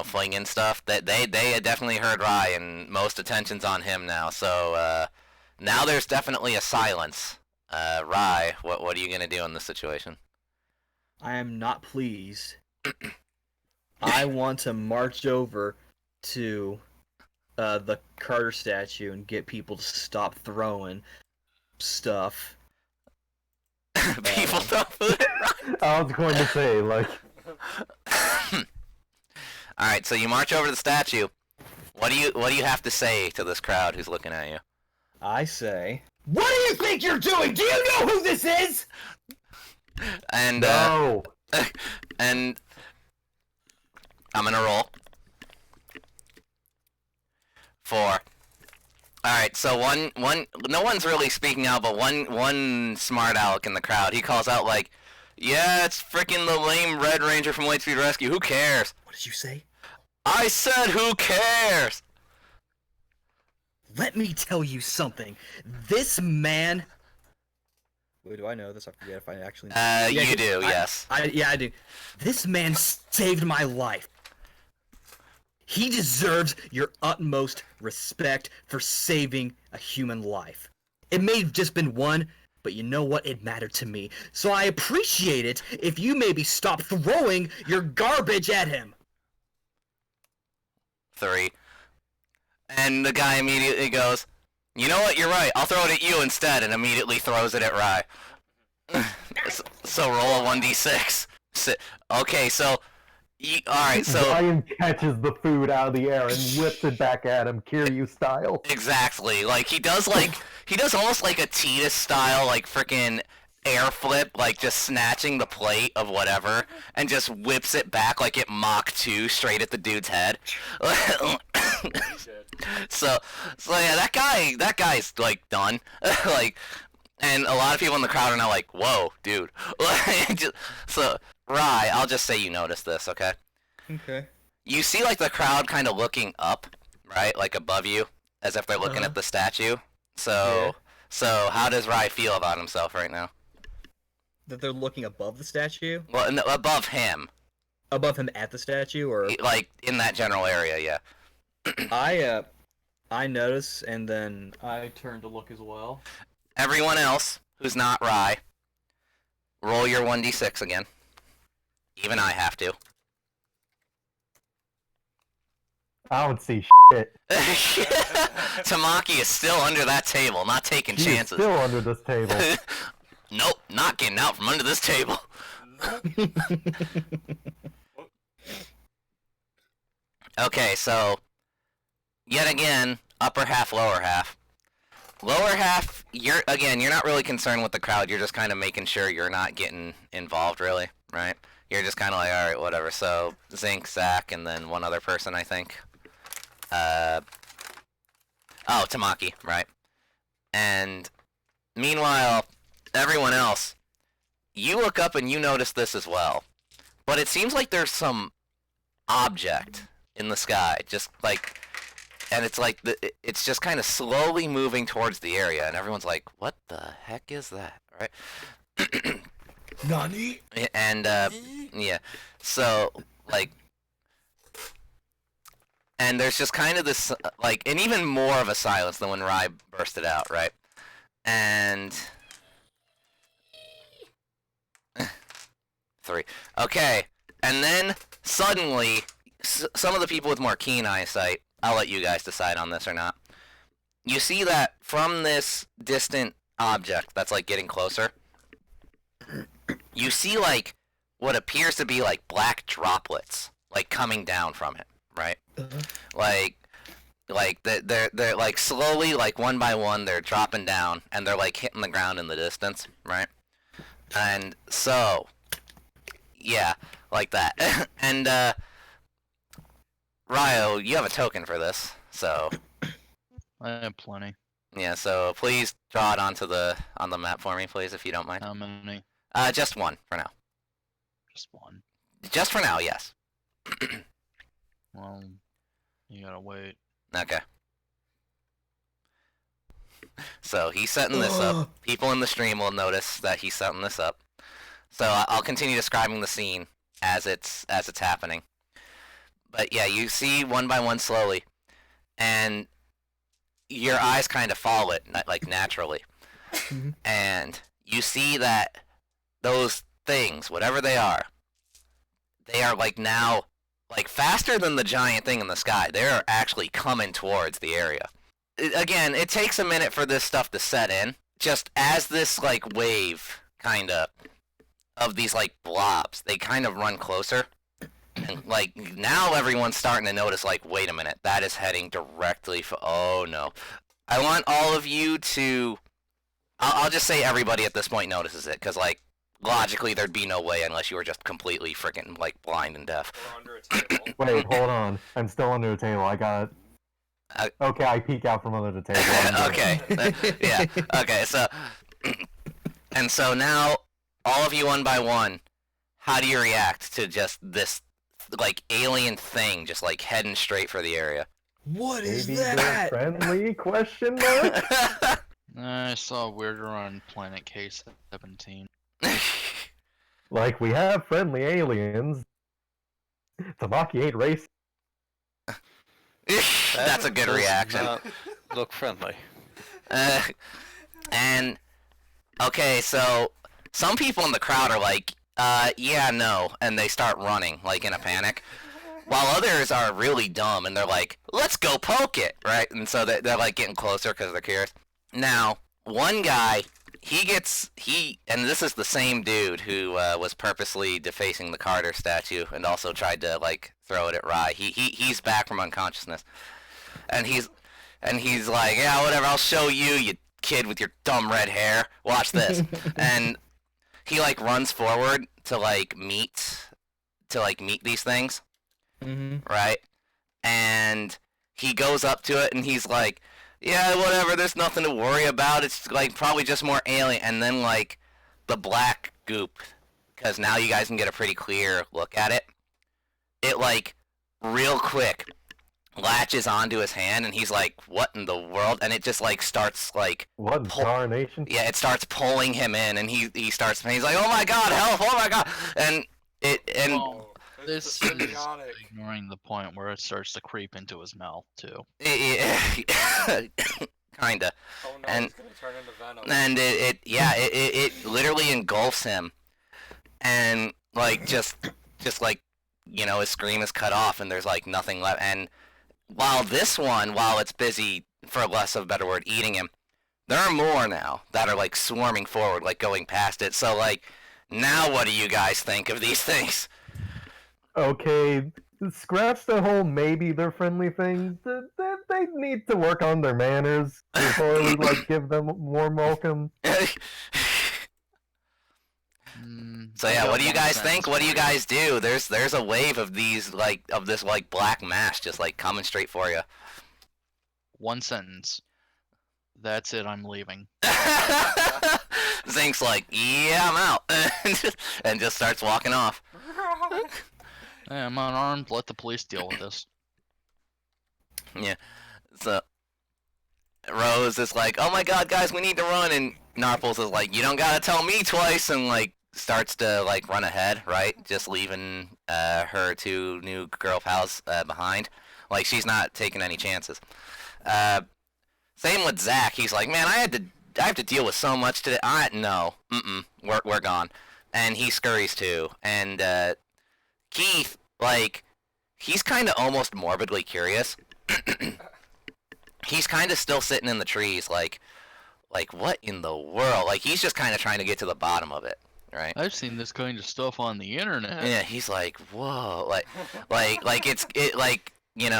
flinging stuff, that they had definitely heard Rye, and most attention's on him now. So now there's definitely a silence. Rye, what are you gonna do in this situation? I am not pleased. I want to march over to the Carter statue and get people to stop throwing stuff. People throw food. I was going to say, like. All right, so you march over to the statue. What do you have to say to this crowd who's looking at you? I say, "What do you think you're doing? Do you know who this is?" And No. And I'm gonna roll. 4. Alright, so one no one's really speaking out, but one smart aleck in the crowd, he calls out like, "Yeah, it's freaking the lame Red Ranger from Lightspeed Rescue, who cares?" What did you say? I said who cares? Let me tell you something. This man... Wait, do I know this? I forget if I actually... You do, yes. I do. This man saved my life. He deserves your utmost respect for saving a human life. It may have just been one, but you know what? It mattered to me. So I appreciate it if you maybe stop throwing your garbage at him. 3. And the guy immediately goes, "You know what, you're right, I'll throw it at you instead," and immediately throws it at Rye. So roll a 1d6. Okay, so... Alright, so... Ryan catches the food out of the air and whips it back at him, Kiryu style. Exactly. Like, he does almost like a Tidus style, like, frickin' air flip, like, just snatching the plate of whatever, and just whips it back like it Mach 2 straight at the dude's head. So yeah, that guy's, like, done. Like, and a lot of people in the crowd are now like, "Whoa, dude." So, Rye, I'll just say you noticed this, okay? Okay. You see, like, the crowd kind of looking up, right? Like, above you, as if they're looking at the statue. So how does Rye feel about himself right now? That they're looking above the statue? Well, no, above him. Above him at the statue, or...? Like, in that general area, yeah. I notice, and then I turn to look as well. Everyone else who's not Rye, roll your 1d6 again. Even I have to. I don't see shit. Tamaki is still under that table, not taking She's chances. still under this table. Nope, not getting out from under this table. Okay, so yet again, upper half, lower half. lower half, you're not really concerned with the crowd. You're just kind of making sure you're not getting involved, really, right? You're just kind of like, all right, whatever. So Zinc, Zach, and then one other person, I think. Tamaki, right? And meanwhile, everyone else, you look up and you notice this as well. But it seems like there's some object in the sky, just like, and it's like it's just kind of slowly moving towards the area, and everyone's like, "What the heck is that?" Right? Nani? And yeah, so like, and there's just kind of this like, and even more of a silence than when Rai bursted out, right? And 3. Okay, and then suddenly, some of the people with more keen eyesight, I'll let you guys decide on this or not. You see that from this distant object that's like getting closer, you see like what appears to be like black droplets like coming down from it, right? Like they're like slowly, like one by one, they're dropping down and they're like hitting the ground in the distance, right? And so, yeah, like that. And Ryo, you have a token for this, so I have plenty. yeah. So please draw it on the map for me, please, if you don't mind. How many? Just one for now. Just one. Just for now, yes. Well, you gotta wait. Okay. So he's setting this up. People in the stream will notice that he's setting this up. So I'll continue describing the scene as it's happening. But yeah, you see one by one slowly, and your eyes kind of follow it, like naturally, and you see that those things, whatever they are like now, like faster than the giant thing in the sky. They're actually coming towards the area. Again, it takes a minute for this stuff to set in. Just as this like wave kind of these like blobs, they kind of run closer. And like now everyone's starting to notice, like, wait a minute, that is heading directly for, oh no. I want all of you to, I'll just say everybody at this point notices it, because like logically there'd be no way unless you were just completely freaking like blind and deaf. We're under a table. Wait, hold on. I'm still under the table. I got. Okay, I peek out from under the table. Okay, yeah, okay, so, and so now, all of you one by one, how do you react to just this, like, alien thing just, like, heading straight for the area? What is Maybe they're that? friendly? Question mark. I saw weirder on Planet K-17. Like, we have friendly aliens. Tamaki ain't racist. That's a good reaction. Look friendly. And, okay, so, some people in the crowd are like, yeah, no, and they start running, like, in a panic. While others are really dumb, and they're like, let's go poke it, right? And so they're like, getting closer because they're curious. Now, one guy, and this is the same dude who was purposely defacing the Carter statue and also tried to, like, throw it at Rai. He's back from unconsciousness. And he's like, yeah, whatever, I'll show you, you kid with your dumb red hair. Watch this. And he, like, runs forward to meet these things. Right? And he goes up to it and he's like, yeah, whatever, there's nothing to worry about. It's like probably just more alien. And then like the black goop, because now you guys can get a pretty clear look at it. It like real quick latches onto his hand and he's like, what in the world? And it just like starts like What in tarnation? yeah, it starts pulling him in and he's like, oh my god, help, oh my god. And This is ignoring the point where it starts to creep into his mouth too. Kinda. Oh no, And- it's gonna turn into Venom. And it literally engulfs him, and like just like, you know, his scream is cut off and there's like nothing left. And while it's busy, for less of a better word, eating him, there are more now that are like swarming forward, like going past it. So like, now what do you guys think of these things? Okay, scratch the whole maybe they're friendly thing. They need to work on their manners before we like give them more welcome. So yeah, what do you guys think? What do you guys do? There's a wave of these of this black mass just coming straight for you. One sentence. That's it. I'm leaving. Zink's like, yeah, I'm out, and just starts walking off. Hey, I'm unarmed. Let the police deal with this. Yeah. So Rose is like, oh my god, guys, we need to run, and Narples is like, you don't gotta tell me twice, and starts to run ahead, right? Just leaving her two new girl pals behind. She's not taking any chances. Same with Zach. He's like, man, I have to deal with so much today. No, we're gone, and he scurries too. And Keith, he's kind of almost morbidly curious. He's kind of still sitting in the trees, like what in the world? He's just kind of trying to get to the bottom of it, right? I've seen this kind of stuff on the internet. Yeah, he's like, whoa,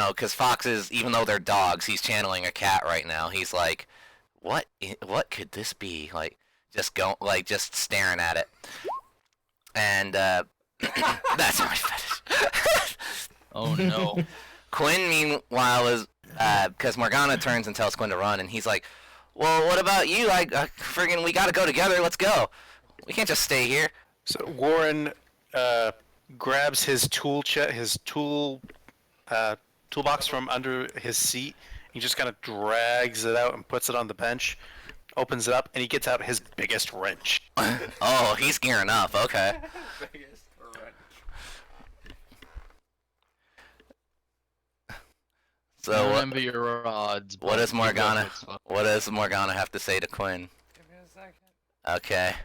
because foxes, even though they're dogs, he's channeling a cat right now. He's like, what could this be? Just staring at it. And that's my fetish. Oh no. Quinn, meanwhile, is because Morgana turns and tells Quinn to run, and he's like, well, what about you? Friggin', we gotta go together. Let's go. We can't just stay here. So Warren grabs his toolbox from under his seat. He just kind of drags it out and puts it on the bench, opens it up, and he gets out his biggest wrench. Oh, he's gearing up. Okay. Biggest wrench. So Don't what? envy your odds. What does but you go Morgana? fix it. What does Morgana have to say to Quinn? Give me a second. Okay.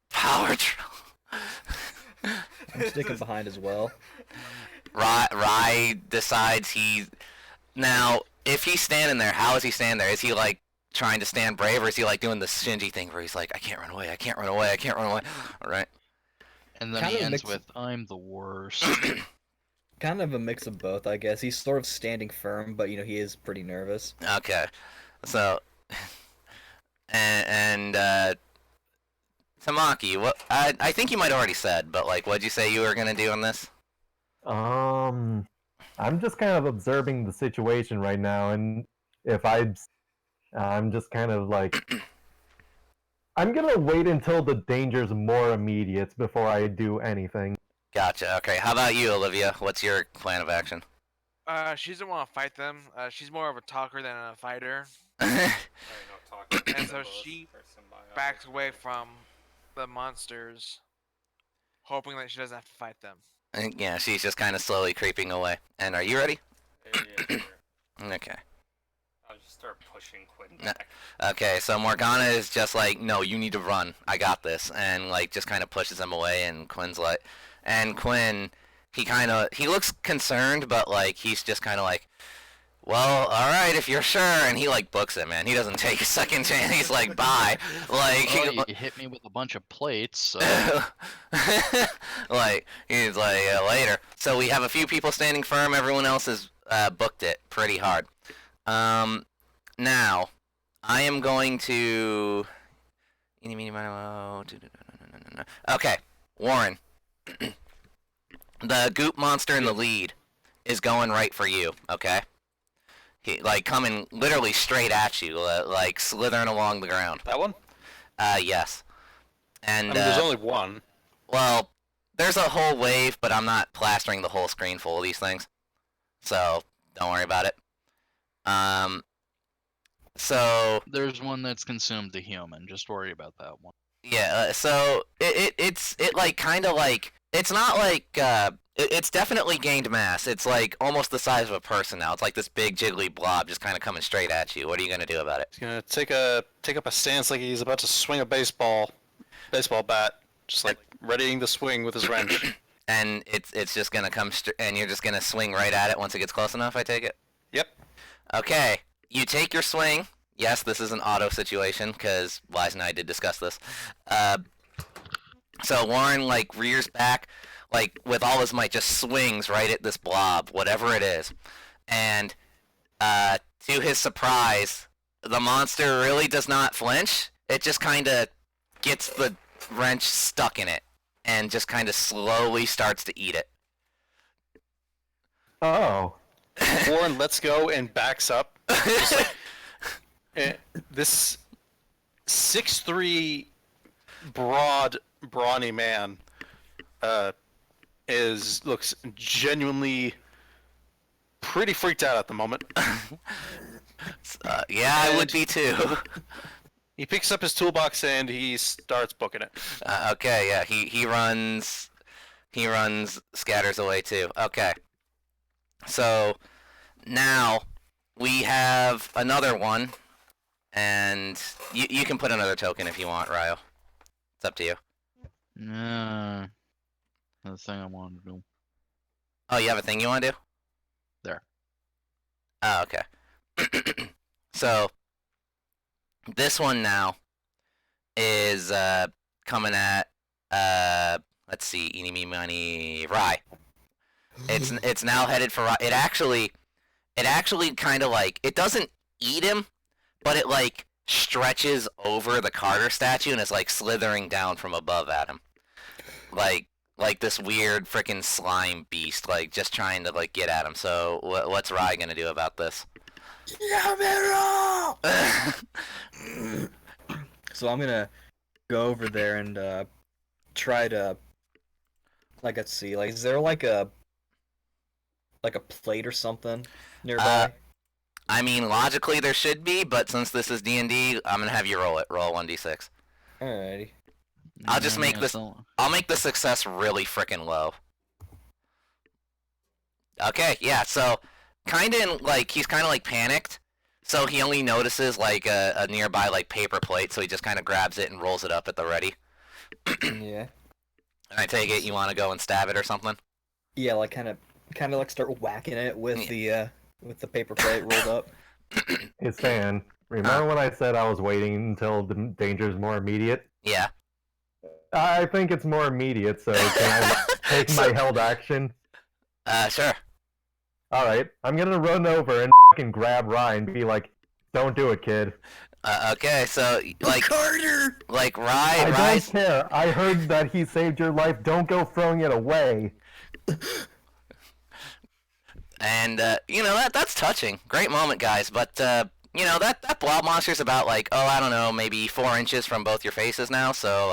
Power drill. I'm sticking behind as well. Rai decides now. If he's standing there, how is he standing there? Is he trying to stand brave, or is he doing the Shinji thing where he's like, I can't run away, I can't run away, I can't run away? All right. And then Kind he of ends mix- with, I'm the worst. Kind of a mix of both, I guess. He's sort of standing firm, but he is pretty nervous. Okay. So, and Tamaki, what? I think you might already said, but what'd you say you were gonna do on this? I'm just kind of observing the situation right now, and if I'm just kind of I'm gonna wait until the danger's more immediate before I do anything. Gotcha. Okay. How about you, Olivia? What's your plan of action? She doesn't want to fight them. She's more of a talker than a fighter, Sorry, no talking. and so she backs away from the monsters, hoping that she doesn't have to fight them. Yeah, she's just kind of slowly creeping away. And are you ready? Yeah, sure. Okay. I'll just start pushing Quinn Nah. back. Okay, so Morgana is just like, no, you need to run. I got this. And, just kind of pushes him away, and Quinn's like... And Quinn, he looks concerned, but, he's just kind of like, well, alright, if you're sure. And he, books it, man. He doesn't take a second chance. He's like, bye. Oh, you hit me with a bunch of plates, so... he's like, yeah, later. So we have a few people standing firm. Everyone else has booked it pretty hard. Now, I am going to... Okay, Warren. The goop monster in the lead is going right for you, okay? He, coming literally straight at you, slithering along the ground. That one? Yes. And, there's only one. well, there's a whole wave, but I'm not plastering the whole screen full of these things. So, don't worry about it. So... There's one that's consumed the human. Just worry about that one. Yeah, so it's not it's definitely gained mass. It's almost the size of a person now. It's this big jiggly blob just kind of coming straight at you. What are you gonna do about it? He's gonna take up a stance like he's about to swing a baseball bat, just readying to swing with his wrench. And it's just gonna come and you're just gonna swing right at it once it gets close enough, I take it? Yep. Okay, you take your swing. Yes, this is an auto situation, because Wise and I did discuss this. So Warren, rears back, like with all his might, just swings right at this blob, whatever it is. And to his surprise, the monster really does not flinch. It just kind of gets the wrench stuck in it and just kind of slowly starts to eat it. Oh. Warren lets go and backs up. Just like, this 6'3", broad, brawny man looks genuinely pretty freaked out at the moment. Yeah, I would be too. He picks up his toolbox and he starts booking it. Okay, yeah, he runs, scatters away too. Okay, so now we have another one, and you can put another token if you want, Ryo. It's up to you. Nah. The thing I wanted to do. Oh, you have a thing you want to do? There. Oh, okay. So this one now is coming at let's see, eeny meeny miny Rye. It's now headed for Rye. It actually kind of like, it doesn't eat him, but it like stretches over the Carter statue and is like slithering down from above at him, like this weird freaking slime beast, like just trying to like get at him. So what's Rye gonna do about this? So I'm gonna go over there and try to, like, let's see, like, is there like a plate or something nearby? I mean, logically there should be, but since this is D&D, I'm gonna have you roll it. Roll 1d6. Alrighty. I'll just make this. I'll make the success really freaking low. Okay, yeah. So, he's kind of like panicked. So he only notices like a nearby like paper plate. So he just kind of grabs it and rolls it up at the ready. Yeah. And I take it you want to go and stab it or something. Yeah, like kind of like start whacking it with the paper plate rolled up. Hey Stan, remember when I said I was waiting until the danger's more immediate? Yeah. I think it's more immediate, so can I take my held action? Sure. Alright, I'm gonna run over and fucking grab Ryan and be like, don't do it, kid. Okay, so, like... Carter! Like, I Rye... don't care. I heard that he saved your life. Don't go throwing it away. And, you know, that's touching. Great moment, guys, but, you know, that blob monster's about, like, oh, I don't know, maybe 4 inches from both your faces now, so,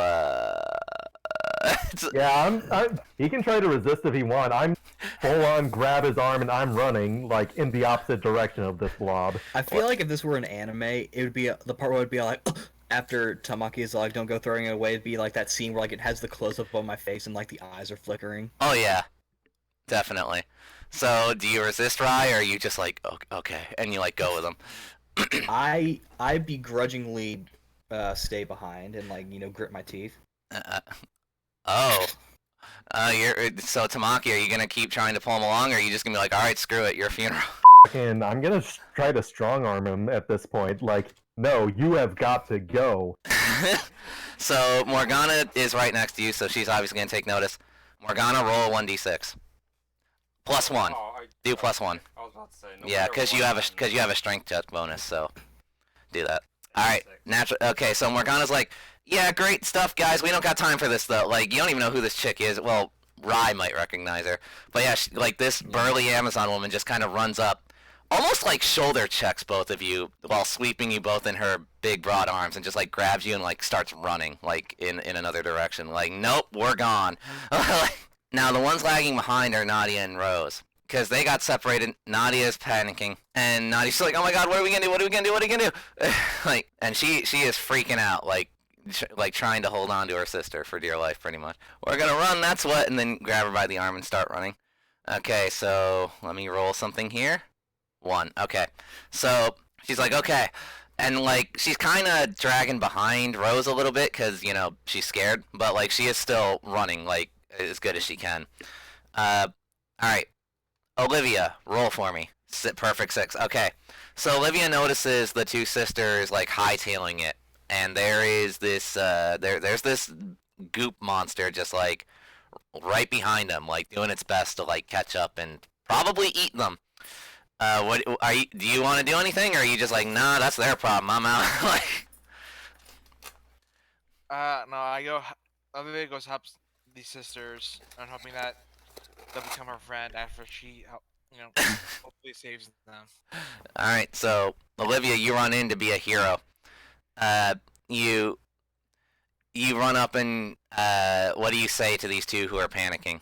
Yeah, he can try to resist if he wants. I'm full on grab his arm and I'm running, like, in the opposite direction of this blob. I feel like if this were an anime, it would be, the part where it would be like, after Tamaki is like, don't go throwing it away, it'd be like that scene where, like, it has the close-up on my face and, like, the eyes are flickering. Oh, yeah. Definitely. So, do you resist Rye, or are you just like, okay, and you, like, go with him? I begrudgingly stay behind and, like, you know, grit my teeth. So Tamaki, are you gonna keep trying to pull him along, or are you just gonna be like, all right, screw it, your funeral? And I'm gonna try to strong arm him at this point. Like, no, you have got to go. So Morgana is right next to you, so she's obviously gonna take notice. Morgana, roll 1d6. +1. Do +1. I was about to say. No, Yeah, because you have a strength check bonus, so do that. All right, natural. Okay, so Morgana's like, yeah, great stuff, guys. We don't got time for this though. Like, you don't even know who this chick is. Well, Rye might recognize her, but yeah, like this burly Amazon woman just kind of runs up, almost like shoulder checks both of you while sweeping you both in her big broad arms, and just like grabs you and like starts running like in another direction. Like, nope, we're gone. Now the ones lagging behind are Nadia and Rose, because they got separated. Nadia's panicking, and Nadia's like, "Oh my God, what are we gonna do? What are we gonna do? What are we gonna do?" Like, and she is freaking out, like trying to hold on to her sister for dear life, pretty much. We're gonna run, that's what, and then grab her by the arm and start running. Okay, so let me roll something here. 1. Okay, so she's like, okay, and like she's kind of dragging behind Rose a little bit, because you know she's scared, but like she is still running like as good as she can. All right, Olivia, roll for me. Perfect 6. Okay, so Olivia notices the two sisters like hightailing it, and there is this there's this goop monster just like right behind them, like doing its best to like catch up and probably eat them. What are you? Do you want to do anything, or are you just like, nah, that's their problem. I'm out. Like, No, I go. Olivia goes helps these sisters, and hoping that they'll become her friend after she, hopefully saves them. all right. So Olivia, you run in to be a hero. You run up and what do you say to these two who are panicking?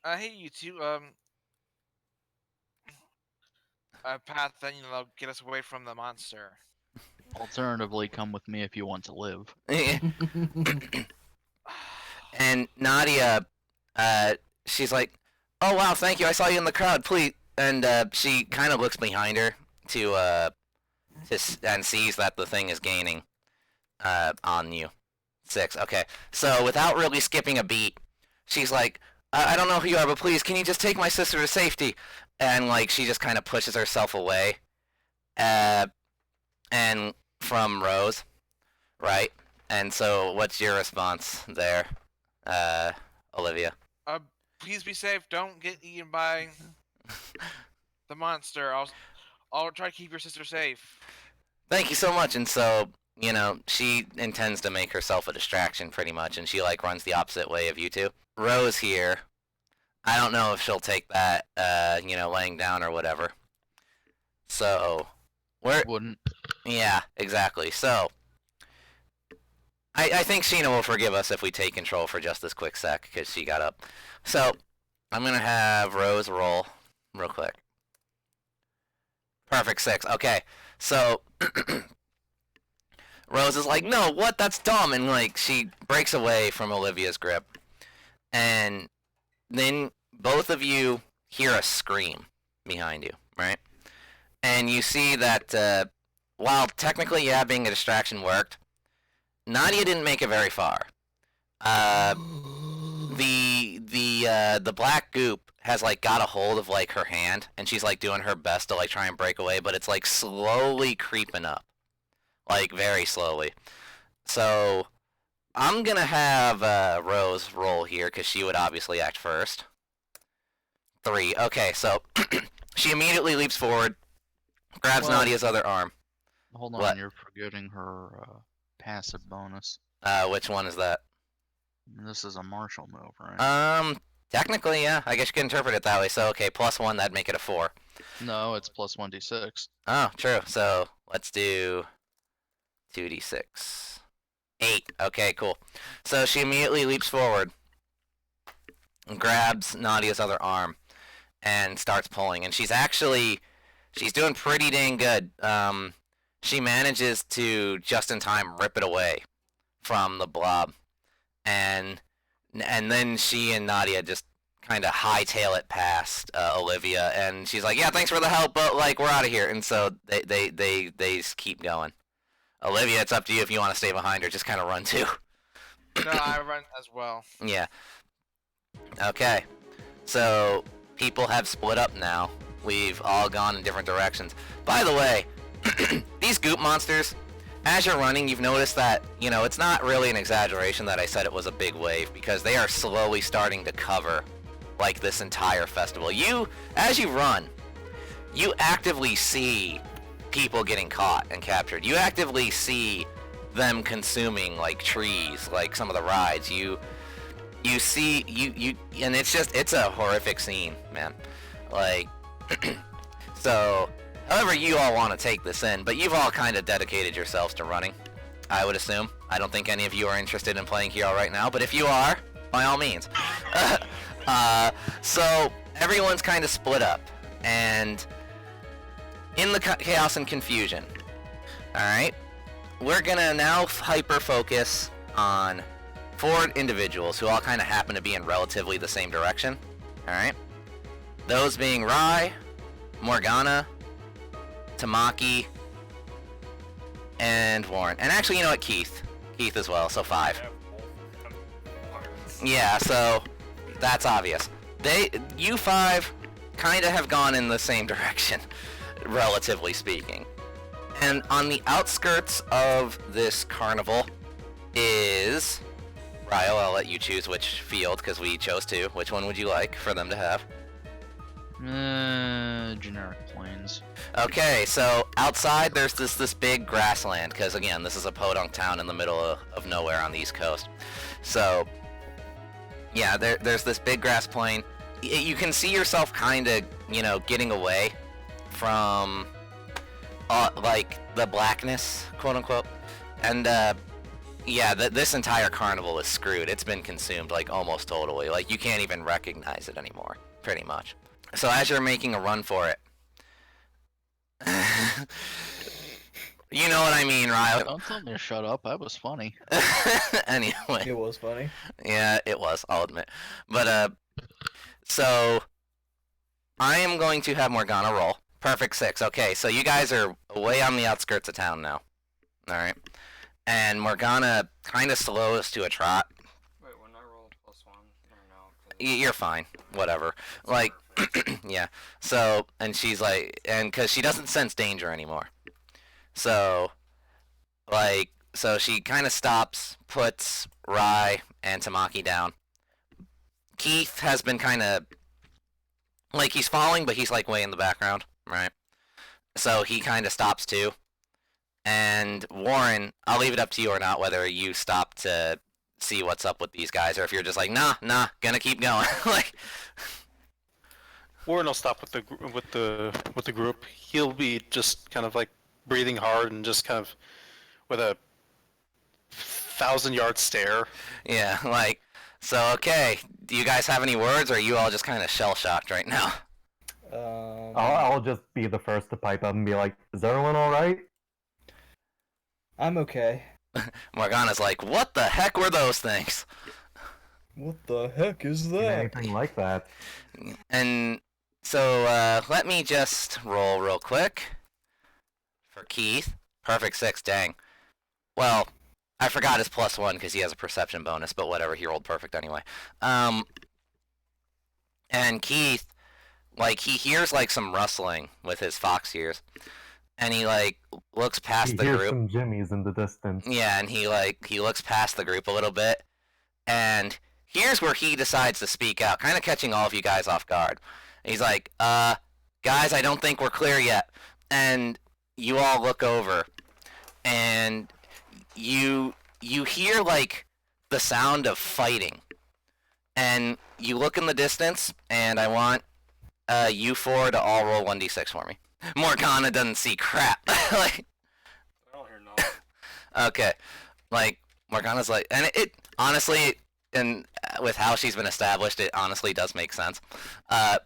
Hey, you two. A path that get us away from the monster. Alternatively, come with me if you want to live. And Nadia, she's like, "Oh wow, thank you. I saw you in the crowd. Please." And she kind of looks behind her and sees that the thing is gaining on you. 6. Okay. So without really skipping a beat, she's like, I don't know who you are, but please, can you just take my sister to safety? And like she just kind of pushes herself away. And from Rose, right? And so what's your response there, Olivia? Please be safe. Don't get eaten by the monster. I'll try to keep your sister safe. Thank you so much. And so, she intends to make herself a distraction pretty much, and she like runs the opposite way of you two. Rose here, I don't know if she'll take that, laying down or whatever. So, Wouldn't. Yeah, exactly. So, I think Sheena will forgive us if we take control for just this quick sec, because she got up. So, I'm going to have Rose roll real quick. Perfect 6. Okay, so Rose is like, no, what? That's dumb. And, like, she breaks away from Olivia's grip. And then both of you hear a scream behind you, right? And you see that while technically, being a distraction worked, Nadia didn't make it very far. The black goop has like got a hold of like her hand, and she's like doing her best to like try and break away, but it's like slowly creeping up, like very slowly. So I'm gonna have Rose roll here because she would obviously act first. 3. Okay, so she immediately leaps forward, grabs Nadia's other arm. Hold on, What? you're forgetting her passive bonus. Which one is that? This is a martial move, right? Technically, yeah. I guess you can interpret it that way. So, okay, +1, that'd make it a 4. No, it's plus 1d6. Oh, true. So, let's do 2d6. 8. Okay, cool. So, she immediately leaps forward and grabs Nadia's other arm and starts pulling. And she's doing pretty dang good. She manages to, just in time, rip it away from the blob. And then she and Nadia just kind of hightail it past Olivia, and she's like, "Yeah, thanks for the help, but like we're out of here." And so they just keep going. Olivia, it's up to you if you want to stay behind or just kind of run too. No, I run as well. Yeah. Okay. So people have split up now. We've all gone in different directions. By the way, these goop monsters, as you're running, you've noticed that, it's not really an exaggeration that I said it was a big wave, because they are slowly starting to cover, like, this entire festival. As you run, you actively see people getting caught and captured. You actively see them consuming, like, trees, like some of the rides. You see, and it's a horrific scene, man. Like, so... However you all want to take this in, but you've all kind of dedicated yourselves to running, I would assume. I don't think any of you are interested in playing hero right now, but if you are, by all means. So everyone's kind of split up, and in the chaos and confusion, alright, we're gonna now hyper-focus on 4 individuals who all kind of happen to be in relatively the same direction, alright? Those being Rai, Morgana, Tamaki, and Warren. And actually, you know what? Keith as well, so 5. Yeah, so that's obvious. You 5 kind of have gone in the same direction, relatively speaking. And on the outskirts of this carnival is Ryo, I'll let you choose which field because we chose two. Which one would you like for them to have? Generic plains. Okay, so outside there's this big grassland because again this is a podunk town in the middle of nowhere on the East Coast. So yeah, there's this big grass plain. You can see yourself kind of getting away from like the blackness, quote unquote, and yeah, this entire carnival is screwed. It's been consumed like almost totally. Like you can't even recognize it anymore, pretty much. So as you're making a run for it, you know what I mean, Riley. Don't tell me to shut up. That was funny. Anyway. It was funny. Yeah, it was, I'll admit. But, so, I am going to have Morgana roll. Perfect 6. Okay, so you guys are way on the outskirts of town now. Alright. And Morgana kind of slows to a trot. Wait, when I roll +1 or no? You're fine. Whatever. Like, yeah. So, and she's like, and because she doesn't sense danger anymore. So, like, so she kind of stops, puts Rai and Tamaki down. Keith has been kind of, like, he's falling, but he's, like, way in the background, right? So he kind of stops, too. And Warren, I'll leave it up to you or not, whether you stop to see what's up with these guys, or if you're just like, nah, gonna keep going. Like, Warren will stop with the group. He'll be just kind of like breathing hard and just kind of with a 1,000-yard stare. yeah, like, so, okay, do you guys have any words, or are you all just kind of shell-shocked right now? I'll just be the first to pipe up and be like, is everyone alright? I'm okay. Morgana's like, what the heck were those things? What the heck is that? Anything like that. And so, let me just roll real quick for Keith. Perfect 6, dang. Well, I forgot his +1 because he has a perception bonus, but whatever, he rolled perfect anyway. And Keith, like, he hears, like, some rustling with his fox ears. And he, like, looks past the He hears group. some jimmies in the distance. Yeah, and he looks past the group a little bit. And here's where he decides to speak out, kind of catching all of you guys off guard. He's like, guys, I don't think we're clear yet. And you all look over, and you hear, like, the sound of fighting. And you look in the distance, and I want you four to all roll 1d6 for me. Morgana doesn't see crap. Like, I don't hear nothing. okay. Like, Morgana's like, and it honestly, and with how she's been established, it honestly does make sense.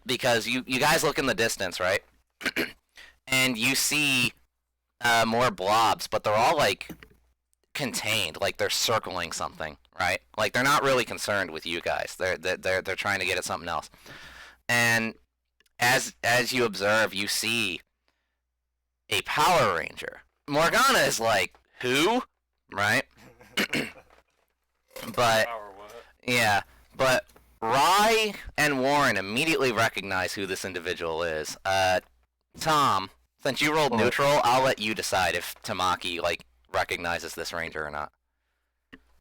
Because you guys look in the distance, right? And you see more blobs, but they're all, like, contained. Like, they're circling something, right? Like, they're not really concerned with you guys. They're trying to get at something else. And as you observe, you see a Power Ranger. Morgana is like, who? Right? But, yeah, but Rai and Warren immediately recognize who this individual is. Tom, since you rolled neutral, I'll let you decide if Tamaki, like, recognizes this ranger or not.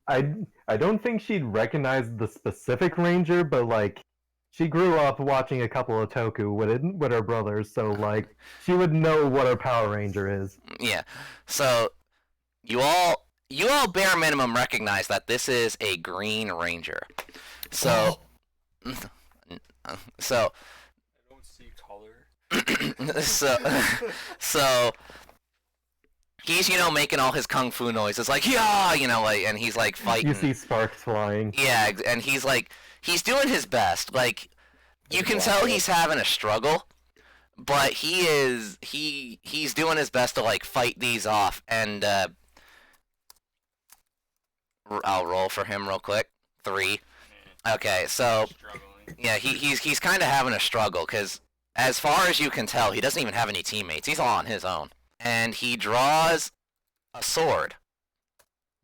I don't think she'd recognize the specific ranger, but, like, she grew up watching a couple of Toku with her brothers, so, like, she would know what a Power Ranger is. Yeah. So, you all bare minimum recognize that this is a Green Ranger. So, so, I don't see color. so, he's, making all his kung fu noises, like, yeah, like, and he's, like, fighting. You see sparks flying. Yeah, and he's, like, he's doing his best. Like, you can tell he's having a struggle, but he's doing his best to, like, fight these off. And I'll roll for him real quick. 3. Okay, so yeah, he's kind of having a struggle because as far as you can tell, he doesn't even have any teammates. He's all on his own, and he draws a sword,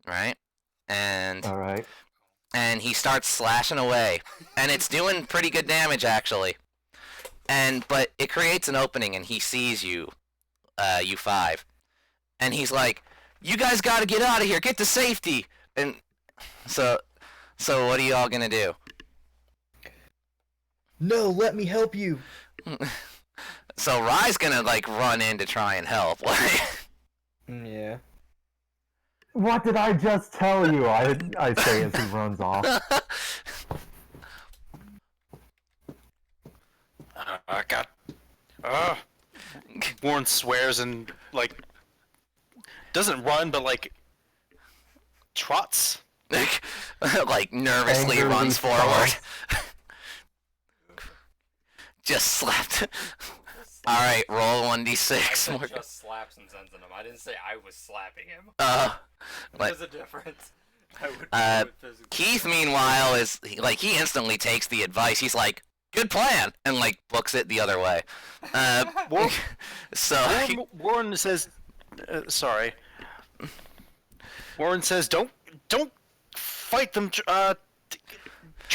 right? And all right. And he starts slashing away, and it's doing pretty good damage actually. But it creates an opening, and he sees you, you 5, and he's like, "You guys got to get out of here, get to safety." And so So what are you all gonna do? No, let me help you. So Rye's gonna like run in to try and help. Yeah. What did I just tell you? I say as he runs off. I got. Warren swears and like doesn't run, but like trots. Like nervously Angrily runs forward. stomps. Just slapped. All right, roll 1d6. I just slaps and sends him. I didn't say I was slapping him. Like, There's a difference. Physically. Keith, meanwhile, is like he instantly takes the advice. He's like, "Good plan," and like books it the other way. So Warren says, "Sorry." Warren says, "Don't fight them. Try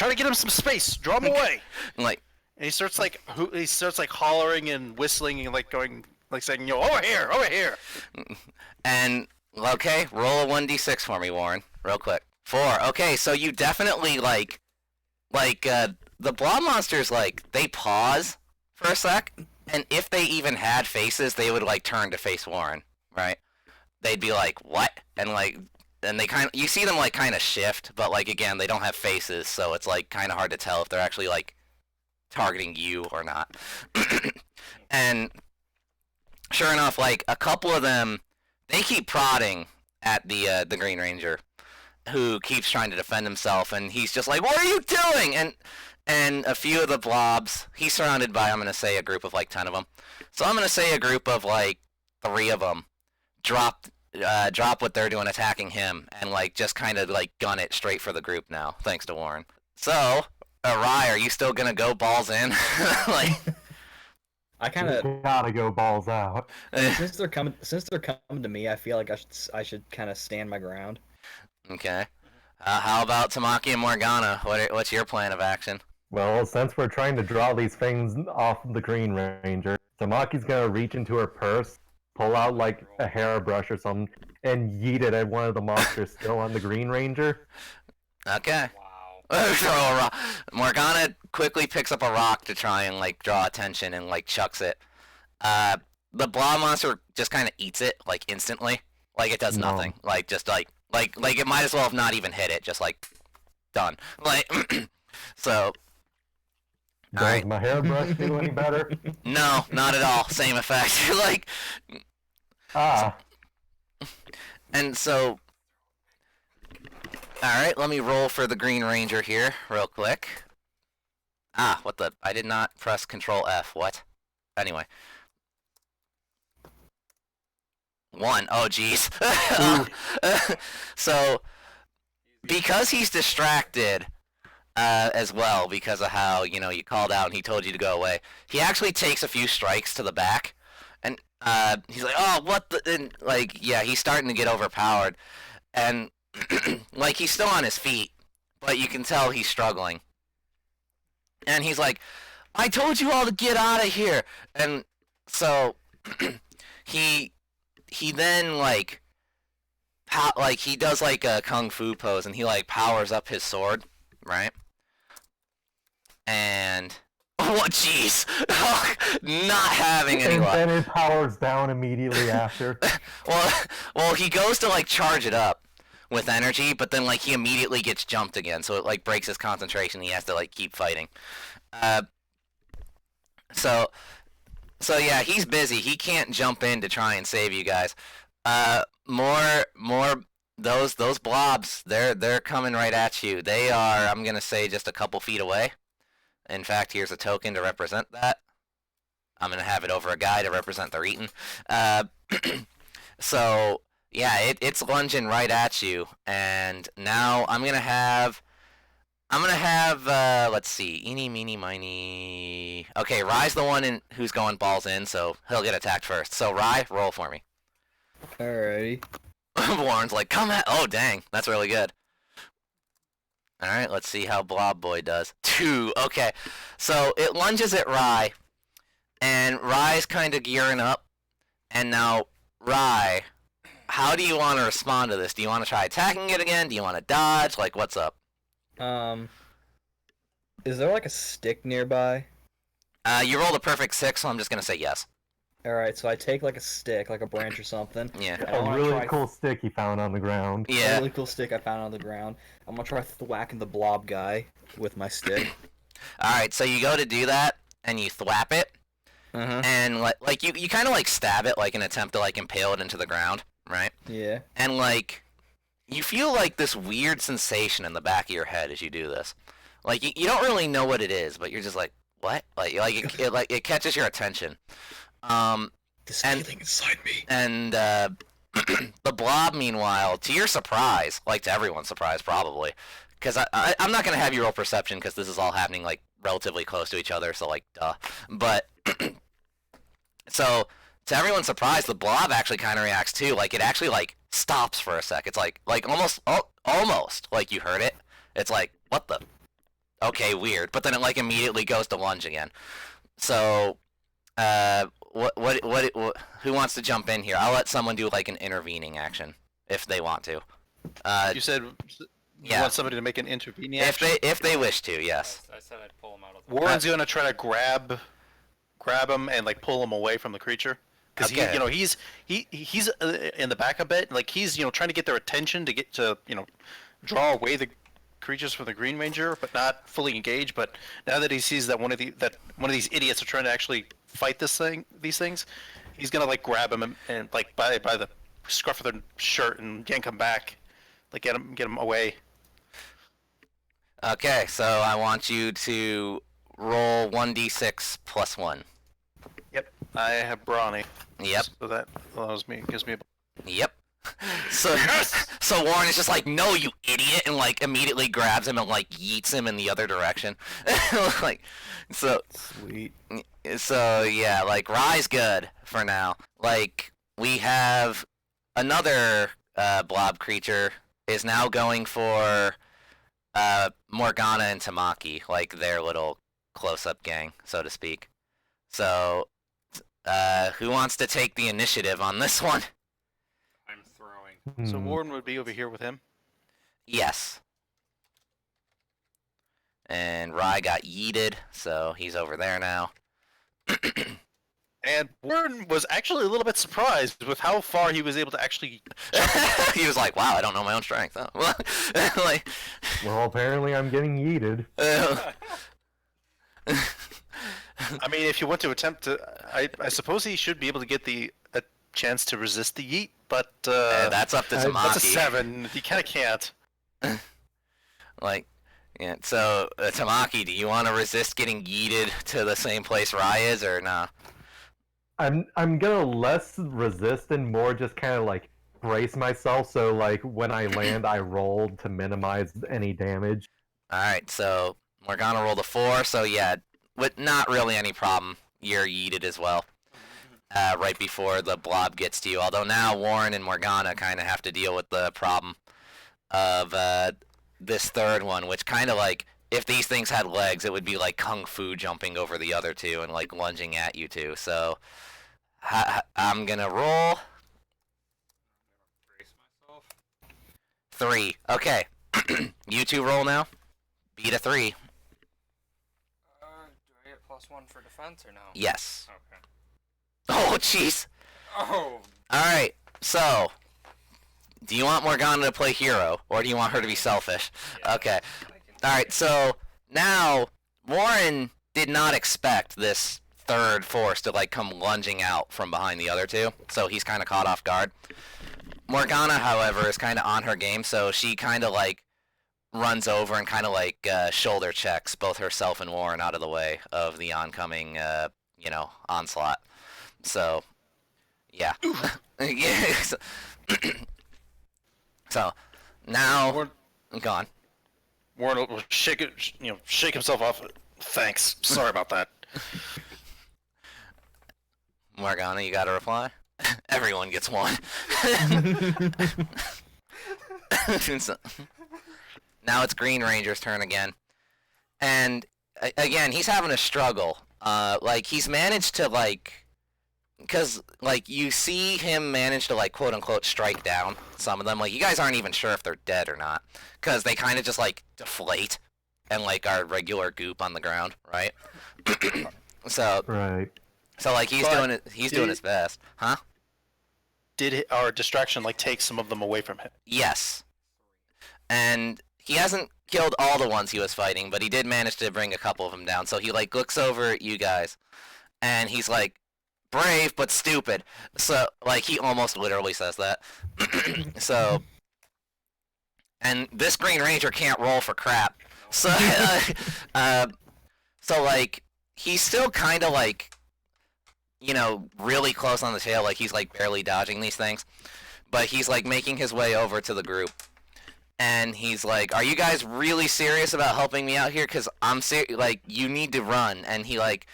to get him some space. Draw him away." like, And he starts like hollering and whistling and like going like saying, "Yo, over here." and okay, roll a 1d6 for me, Warren, real quick. 4. Okay, so you definitely like the blob monsters, like they pause for a sec, and if they even had faces, they would like turn to face Warren, right? They'd be like, "What?" And like, and they kind of, you see them like kind of shift, but like again, they don't have faces, so it's like kind of hard to tell if they're actually like targeting you or not. And sure enough, like a couple of them, they keep prodding at the Green Ranger, who keeps trying to defend himself, and he's just like, "What are you doing?" And a few of the blobs, he's surrounded by, I'm gonna say, a group of like 10 of them. So I'm gonna say a group of like 3 of them drop what they're doing, attacking him, and like just kind of like gun it straight for the group now, thanks to Warren. So, Rye, are you still gonna go balls in? Like, I kind of Gotta go balls out. since they're coming to me, I feel like I should kind of stand my ground. okay. How about Tamaki and Morgana? What's your plan of action? Well, since we're trying to draw these things off the Green Ranger, Tamaki's gonna reach into her purse, pull out like a hairbrush or something, and yeet it at one of the monsters still on the Green Ranger. Okay. Wow. Throw a rock. Morgana quickly picks up a rock to try and like draw attention and like chucks it. The blob monster just kind of eats it like instantly. Like it does No. nothing. Like just like it might as well have not even hit it. Just like done. Like so. Does Alright. my hairbrush do any better? No, not at all. Same effect. Like, Ah, and so. Alright, let me roll for the Green Ranger here, real quick. What the? I did not press Control F. What? Anyway. 1. Oh, jeez. So, because he's distracted, as well, because of how, you called out and he told you to go away, he actually takes a few strikes to the back, and, he's like, "Oh, what the," and, like, yeah, he's starting to get overpowered, and, like, he's still on his feet, but you can tell he's struggling, and he's like, "I told you all to get out of here," and so, he then, like, he does, like, a kung fu pose, and he, like, powers up his sword, right? And oh, jeez, not having any and luck. then it powers down immediately after. Well, he goes to like charge it up with energy, but then like he immediately gets jumped again, so it like breaks his concentration. He has to like keep fighting. So yeah, he's busy. He can't jump in to try and save you guys. More. Those blobs, they're coming right at you. They are, I'm gonna say, just a couple feet away. In fact, here's a token to represent that. I'm gonna have it over a guy to represent they're eaten. So yeah, it's lunging right at you, and now I'm gonna have let's see, eeny meeny miny. Okay, Rye's the one who's going balls in, so he'll get attacked first. So Rye, roll for me. Alrighty. Warren's like, "Come at." Oh dang, that's really good. All right, let's see how Blob Boy does. 2. Okay, so it lunges at Rye, and Rye's kind of gearing up. And now, Rye, how do you want to respond to this? Do you want to try attacking it again? Do you want to dodge? Like, what's up? Is there like a stick nearby? You rolled a perfect 6, so I'm just gonna say yes. Alright, so I take like a stick, like a branch or something. Yeah. and I A wanna really try cool stick he found on the ground. A Yeah. really cool stick I found on the ground. I'm gonna try thwacking the blob guy with my stick. Alright, so you go to do that, and you thwap it, Uh-huh. and like you kind of like stab it, like an attempt to like impale it into the ground, right? Yeah. And like you feel like this weird sensation in the back of your head as you do this. Like you don't really know what it is, but you're just like, what? Like it catches your attention. This And- feeling inside me. And the blob, meanwhile, to your surprise, like to everyone's surprise probably, because I'm not gonna have you roll perception because this is all happening like relatively close to each other, so like duh. But so to everyone's surprise, the blob actually kind of reacts too. Like it actually like stops for a sec. It's like almost like you heard it. It's like what the? Okay, weird. But then it like immediately goes to lunge again. So who wants to jump in here? I'll let someone do like an intervening action if they want to. You said you yeah. want somebody to make an intervening If action? they wish to, yes. I said I'd pull him out of the Warren's gonna try to grab him and like pull him away from the creature. Because Okay. he's in the back a bit. Like he's trying to get their attention to get to draw away the creatures from the Green Ranger, but not fully engage. But now that he sees that one of these idiots are trying to actually fight these things, he's gonna like grab him and like by the scruff of their shirt and yank him back, like get him away. Okay, so I want you to roll 1d6 plus 1. Yep, I have brawny. Yep. So that gives me. Yep. So so Warren is just like, no, you idiot, and like immediately grabs him and like yeets him in the other direction. Like, so Sweet. so yeah, like Rye's good for now. Like we have another blob creature is now going for Morgana and Tamaki, like their little close-up gang, so to speak. So who wants to take the initiative on this one? I'm throwing. So Hmm. Warren would be over here with him. Yes. And Rye got yeeted, so he's over there now. And Warren was actually a little bit surprised with how far he was able to actually. He was like, wow, I don't know my own strength. Huh? Like, Well, apparently I'm getting yeeted. I mean, if you want to attempt to, I suppose he should be able to get a chance to resist the yeet, but that's up to Tamaki. that's a 7. He kind of can't. Like, yeah. So Tamaki, do you want to resist getting yeeted to the same place Rye is, or nah? I'm gonna less resist and more just kind of like brace myself. So like when I land, I roll to minimize any damage. All right. So Morgana rolled a 4. So yeah, with not really any problem, you're yeeted as well. Right before the blob gets to you. Although now Warren and Morgana kind of have to deal with the problem of this third one, which kind of like, if these things had legs, it would be like kung fu jumping over the other two and like lunging at you two. So I'm gonna roll Brace myself. 3. Okay, you two roll now. Beat a 3. Do I get +1 for defense or no? Yes. Okay. Oh, jeez. Oh. All right. So, do you want Morgana to play hero, or do you want her to be selfish? Yeah, Okay. I can All right. So now Warren did not expect this third force to like come lunging out from behind the other two, so he's kind of caught off guard. Morgana, however, is kind of on her game, so she kind of like runs over and kind of like shoulder checks both herself and Warren out of the way of the oncoming, onslaught. So, yeah. Yeah. So, now, Warren, gone. Warren will shake himself off. Thanks. Sorry about that. Morgana, you got a reply? Everyone gets one. So, now it's Green Ranger's turn again. And, again, he's having a struggle. Like, he's managed to, like, because like you see him manage to like quote unquote strike down some of them. Like you guys aren't even sure if they're dead or not, because they kind of just like deflate and like are regular goop on the ground, right? So Right. so like he's But doing it. He's doing his best, huh? Did our distraction like take some of them away from him? Yes. And he hasn't killed all the ones he was fighting, but he did manage to bring a couple of them down. So he like looks over at you guys, and he's like, brave but stupid. So like he almost literally says that. So, and this Green Ranger can't roll for crap. So, so like he's still kind of like, you know, really close on the tail. Like he's like barely dodging these things, but he's like making his way over to the group. And he's like, "Are you guys really serious about helping me out here? Cause I'm like, you need to run." And he like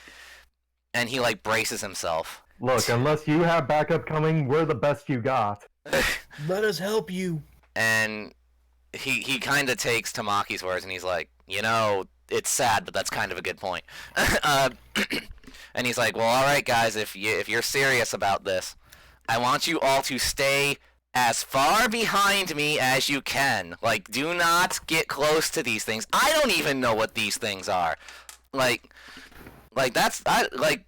braces himself. Look, unless you have backup coming, we're the best you got. Let us help you. And he kind of takes Tamaki's words, and he's like, "You know, it's sad, but that's kind of a good point." And he's like, "Well, all right, guys, if you're serious about this, I want you all to stay as far behind me as you can. Like, do not get close to these things. I don't even know what these things are. Like that's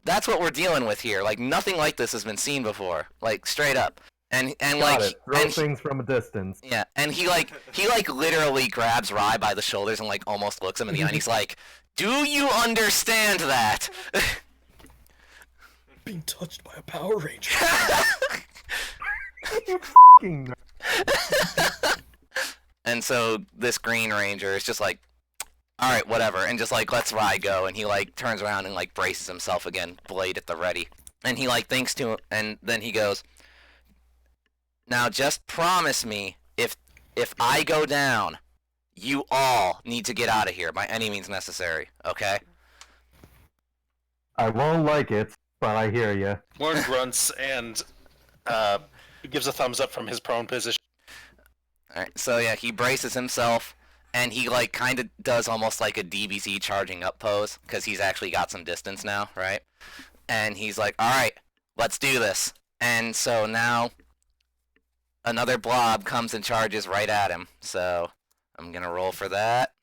that's what we're dealing with here. Like nothing like this has been seen before. Like straight up." And Got like it. Throw things from a distance. yeah, and he literally grabs Rai by the shoulders and like almost looks him in the eye, and he's like, "Do you understand that?" Being touched by a Power Ranger. You f***ing nerd. And so this Green Ranger is just like, "All right, whatever," and just like lets Rai go, and he like turns around and like braces himself again, blade at the ready, and he like thinks to him, and then he goes, "Now just promise me, if I go down, you all need to get out of here by any means necessary, okay?" I won't like it, but I hear you. Warren grunts and gives a thumbs up from his prone position. Alright, so yeah, he braces himself, and he like kind of does almost like a DBZ charging up pose, because he's actually got some distance now, right? And he's like, "Alright, let's do this." And so now another blob comes and charges right at him, so I'm gonna roll for that.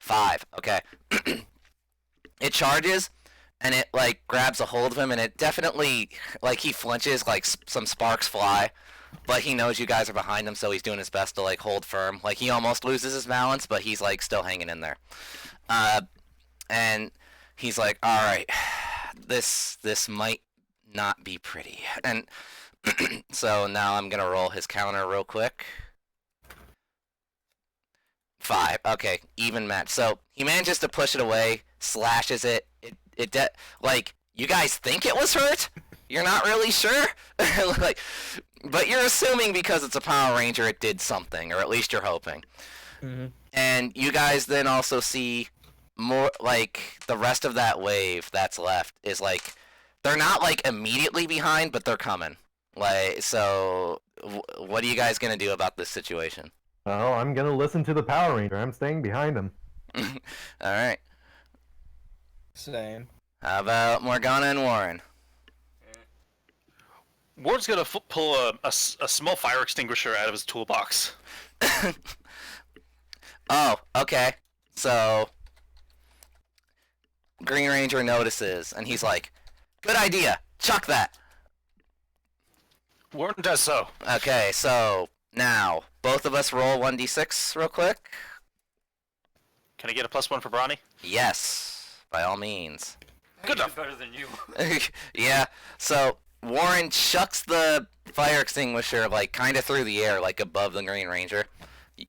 5, okay. It charges, and it like grabs a hold of him, and it definitely, like, he flinches, like some sparks fly, but he knows you guys are behind him, so he's doing his best to like hold firm. Like he almost loses his balance, but he's like still hanging in there. And he's like, "All right, this might not be pretty." And so now I'm gonna roll his counter real quick. 5, okay, even match. So he manages to push it away, slashes it. Like, you guys think it was hurt? You're not really sure? Like, but you're assuming because it's a Power Ranger it did something, or at least you're hoping. Mm-hmm. And you guys then also see more, like, the rest of that wave that's left is like, they're not like immediately behind, but they're coming. Like, so what are you guys gonna do about this situation? Well, I'm gonna listen to the Power Ranger. I'm staying behind him. Alright. Same. How about Morgana and Warren? Warren's gonna pull a small fire extinguisher out of his toolbox. Oh, okay. So Green Ranger notices, and he's like, "Good idea. Chuck that." Warren does so. Okay, so now both of us roll 1d6 real quick. Can I get a +1 for Brawny? Yes, by all means. Good He's enough. better than you. Yeah, so Warren chucks the fire extinguisher like kind of through the air, like above the Green Ranger,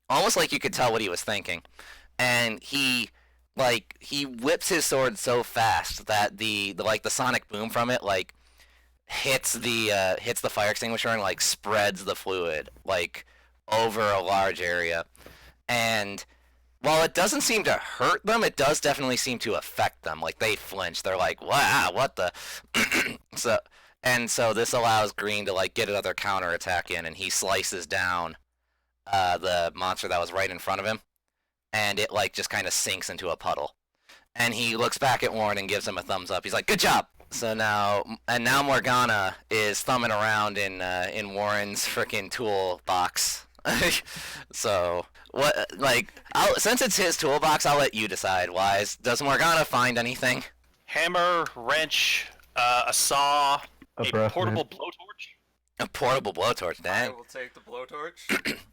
almost like you could tell what he was thinking. And he whips his sword so fast that the sonic boom from it like hits the fire extinguisher and like spreads the fluid like over a large area. And while it doesn't seem to hurt them, it does definitely seem to affect them. Like they flinch. They're like, "Wow, what the?" So this allows Green to like get another counterattack in, and he slices down the monster that was right in front of him, and it like just kind of sinks into a puddle. And he looks back at Warren and gives him a thumbs up. He's like, "Good job." now Morgana is thumbing around in Warren's frickin' toolbox. So what? Like, since it's his toolbox, I'll let you decide. Wise, does Morgana find anything? Hammer, wrench, a saw, A a breath portable mint. blowtorch. A portable blowtorch. I Dang. will take the blowtorch.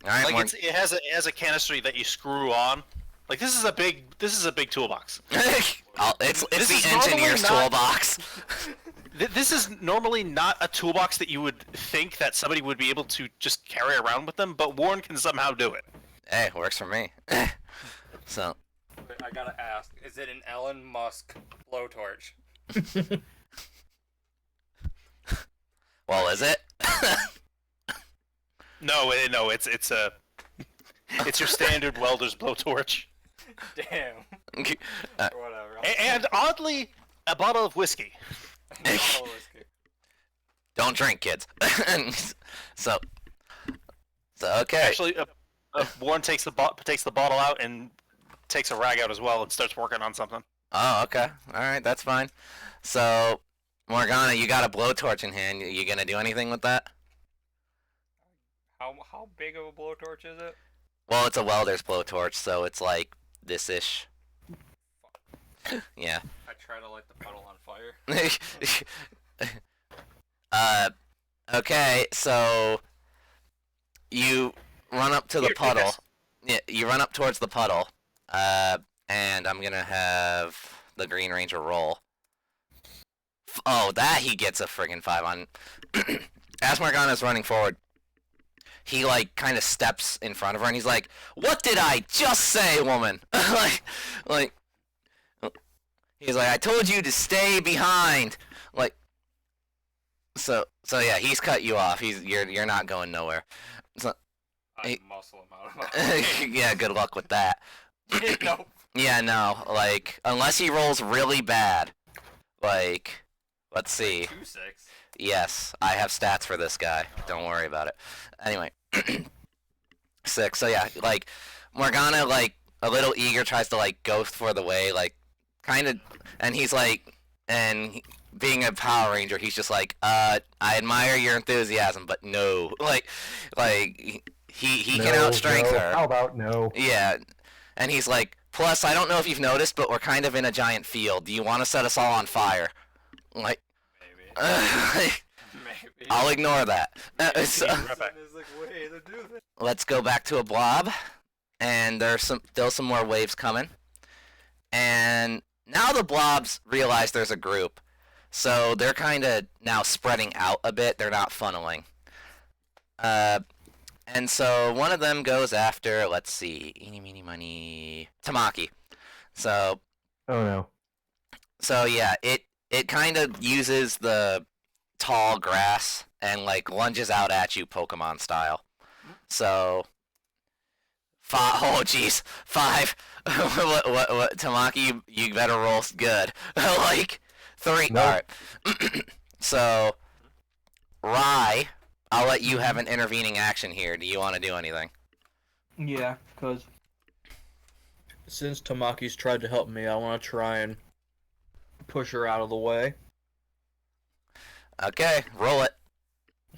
All right, Like it has a canister that you screw on. Like this is a big toolbox. it's This the is normally engineer's not- toolbox. This is normally not a toolbox that you would think that somebody would be able to just carry around with them, but Warren can somehow do it. Hey, works for me. So. Wait, I gotta ask, is it an Elon Musk blowtorch? Well, is it? No, it's your standard welder's blowtorch, Damn. Uh, Whatever. and oddly, a bottle of whiskey. Bottle of whiskey. Don't drink, kids. so okay. Actually, Warren takes the bottle out and takes a rag out as well and starts working on something. Oh, okay. All right, that's fine. So, Morgana, you got a blowtorch in hand. You gonna do anything with that? How big of a blowtorch is it? Well, it's a welder's blowtorch, so it's like this-ish. Yeah. I try to light the puddle on fire. Okay, so you run up to the Here, take puddle. this. Yeah, you run up towards the puddle. And I'm gonna have the Green Ranger roll. Oh, that he gets a friggin' 5 on. As Morgana's running forward, he like kind of steps in front of her and he's like, "What did I just say, woman?" like he's like, "I told you to stay behind." Like, so yeah, he's cut you off. You're not going nowhere. So, I muscle him out of my way. yeah, good luck with that. Nope. Yeah, no, like, unless he rolls really bad. Like, let's see. 2-6. Yes, I have stats for this guy. Don't worry about it. Anyway, 6. So yeah, like, Morgana, like, a little eager, tries to, like, go for the way, like, kind of, and he's like, being a Power Ranger, he's just like, I admire your enthusiasm, but no. Like, he can outstrength no. her. How about no? Yeah, and he's like, plus, I don't know if you've noticed, but we're kind of in a giant field. Do you want to set us all on fire? Like, Maybe. Maybe. I'll ignore that. So, Right back. Is like way to do this. let's go back to a blob, and there's still some more waves coming. And now the blobs realize there's a group, so they're kind of now spreading out a bit. They're not funneling. And so one of them goes after, let's see, eeny, meeny, miny, Tamaki. So Oh no. yeah, it kind of uses the tall grass and like lunges out at you Pokemon style. So, oh jeez, 5. what, Tamaki, you better roll good. Like 3. Nope. All right. So, Rye, I'll let you have an intervening action here. Do you want to do anything? Yeah, because since Tamaki's tried to help me, I want to try and push her out of the way. Okay, roll it.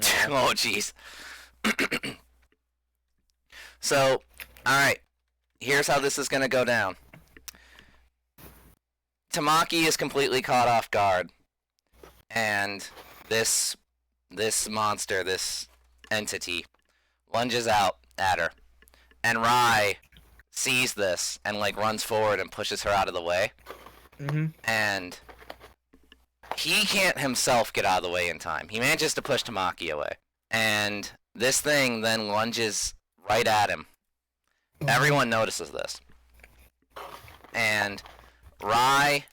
Alright. Oh jeez. So, alright. Here's how this is gonna go down. Tamaki is completely caught off guard. And this monster, this entity, lunges out at her. And Rai sees this and like runs forward and pushes her out of the way. Mm-hmm. And he can't himself get out of the way in time. He manages to push Tamaki away. And this thing then lunges right at him. Everyone notices this. And Rai,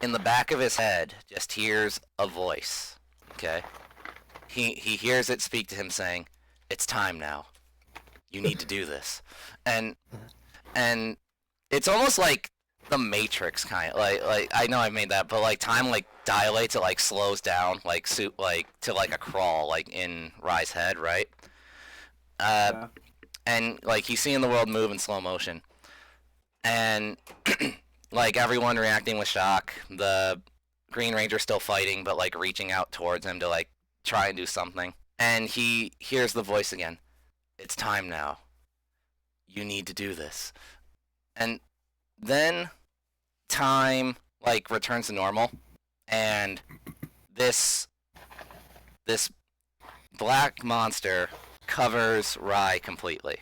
in the back of his head, just hears a voice. Okay? He hears it speak to him saying, "It's time now. You need to do this." And it's almost like the Matrix kind of like I know I made that, but like time like dilates, it like slows down like to like a crawl like in Rai's head, right? Yeah. And like he's seeing the world move in slow motion, and like everyone reacting with shock. The Green Ranger's still fighting, but like reaching out towards him to like try and do something. And he hears the voice again. It's time now. You need to do this. And then time like returns to normal, and this black monster covers Rai completely.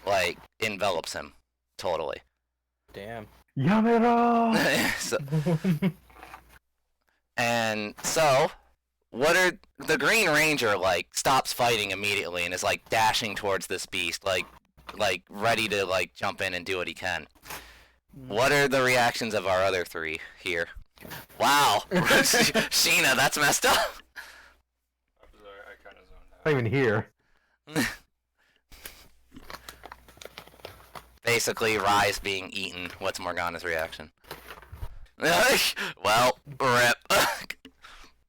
Like envelops him totally. Damn. Yamero! And so, what are the Green Ranger like stops fighting immediately and is like dashing towards this beast, like ready to like jump in and do what he can. What are the reactions of our other three here? Wow, Sheena, that's messed up. I'm sorry, I kind of zoned out. Not even here. Basically, Rai's being eaten. What's Morgana's reaction? Well, rip.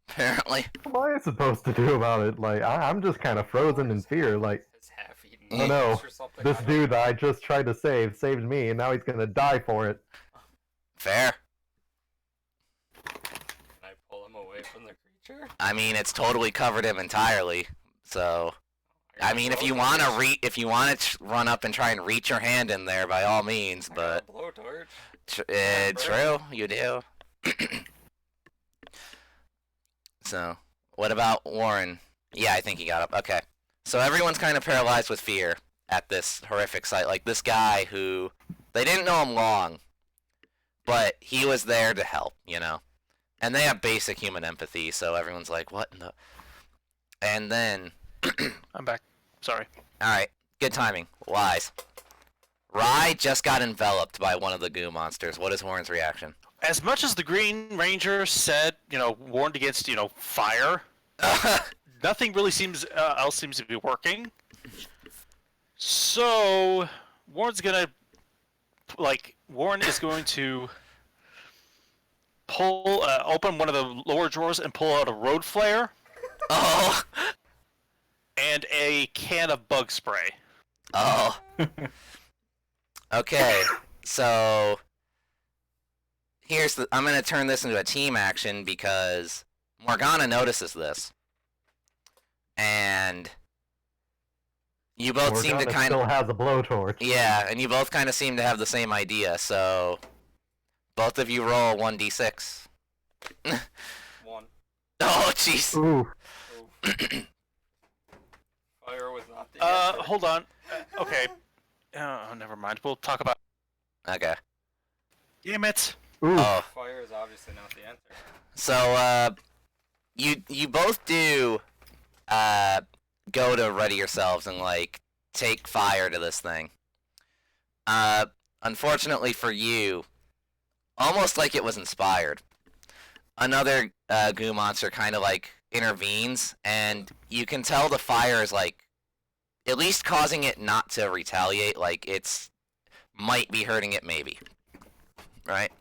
Apparently. What am I supposed to do about it? Like, I'm just kind of frozen in fear. Like, It's half-eaten oh no, meats or something. this I don't dude know. that I just tried to save saved me, and now he's gonna die for it. Fair. Can I pull him away from the creature? I mean, it's totally covered him entirely. So, I mean, if you want to run up and try and reach your hand in there, by all means. But Blowtorch. true, you do. So, what about Warren? Yeah, I think he got up. Okay. So everyone's kind of paralyzed with fear at this horrific sight. Like this guy who they didn't know him long, but he was there to help, you know. And they have basic human empathy, so everyone's like, "What in the?" And then, I'm back. Sorry. all right, good timing. Wise. Rai just got enveloped by one of the goo monsters. What is Warren's reaction? As much as the Green Ranger said, warned against, fire, nothing really else seems to be working. So Warren is going to open one of the lower drawers and pull out a road flare. Oh. And a can of bug spray. Oh. Okay, so I'm gonna turn this into a team action because Morgana notices this, and you both seem to Morgana kind still of has a blowtorch. and you both kind of seem to have the same idea. So both of you roll 1d6. One. Oh, jeez. Ooh. Fire was not the answer. Hold on. Okay. Oh, never mind. We'll talk about. Okay. Damn it. Ooh. Oh. Fire is obviously not the answer. So, you both do, go to ready yourselves and, like, take fire to this thing. Unfortunately for you, almost like it was inspired, another, goo monster kind of, like, intervenes, and you can tell the fire is, like, at least causing it not to retaliate, like, might be hurting it maybe. Right?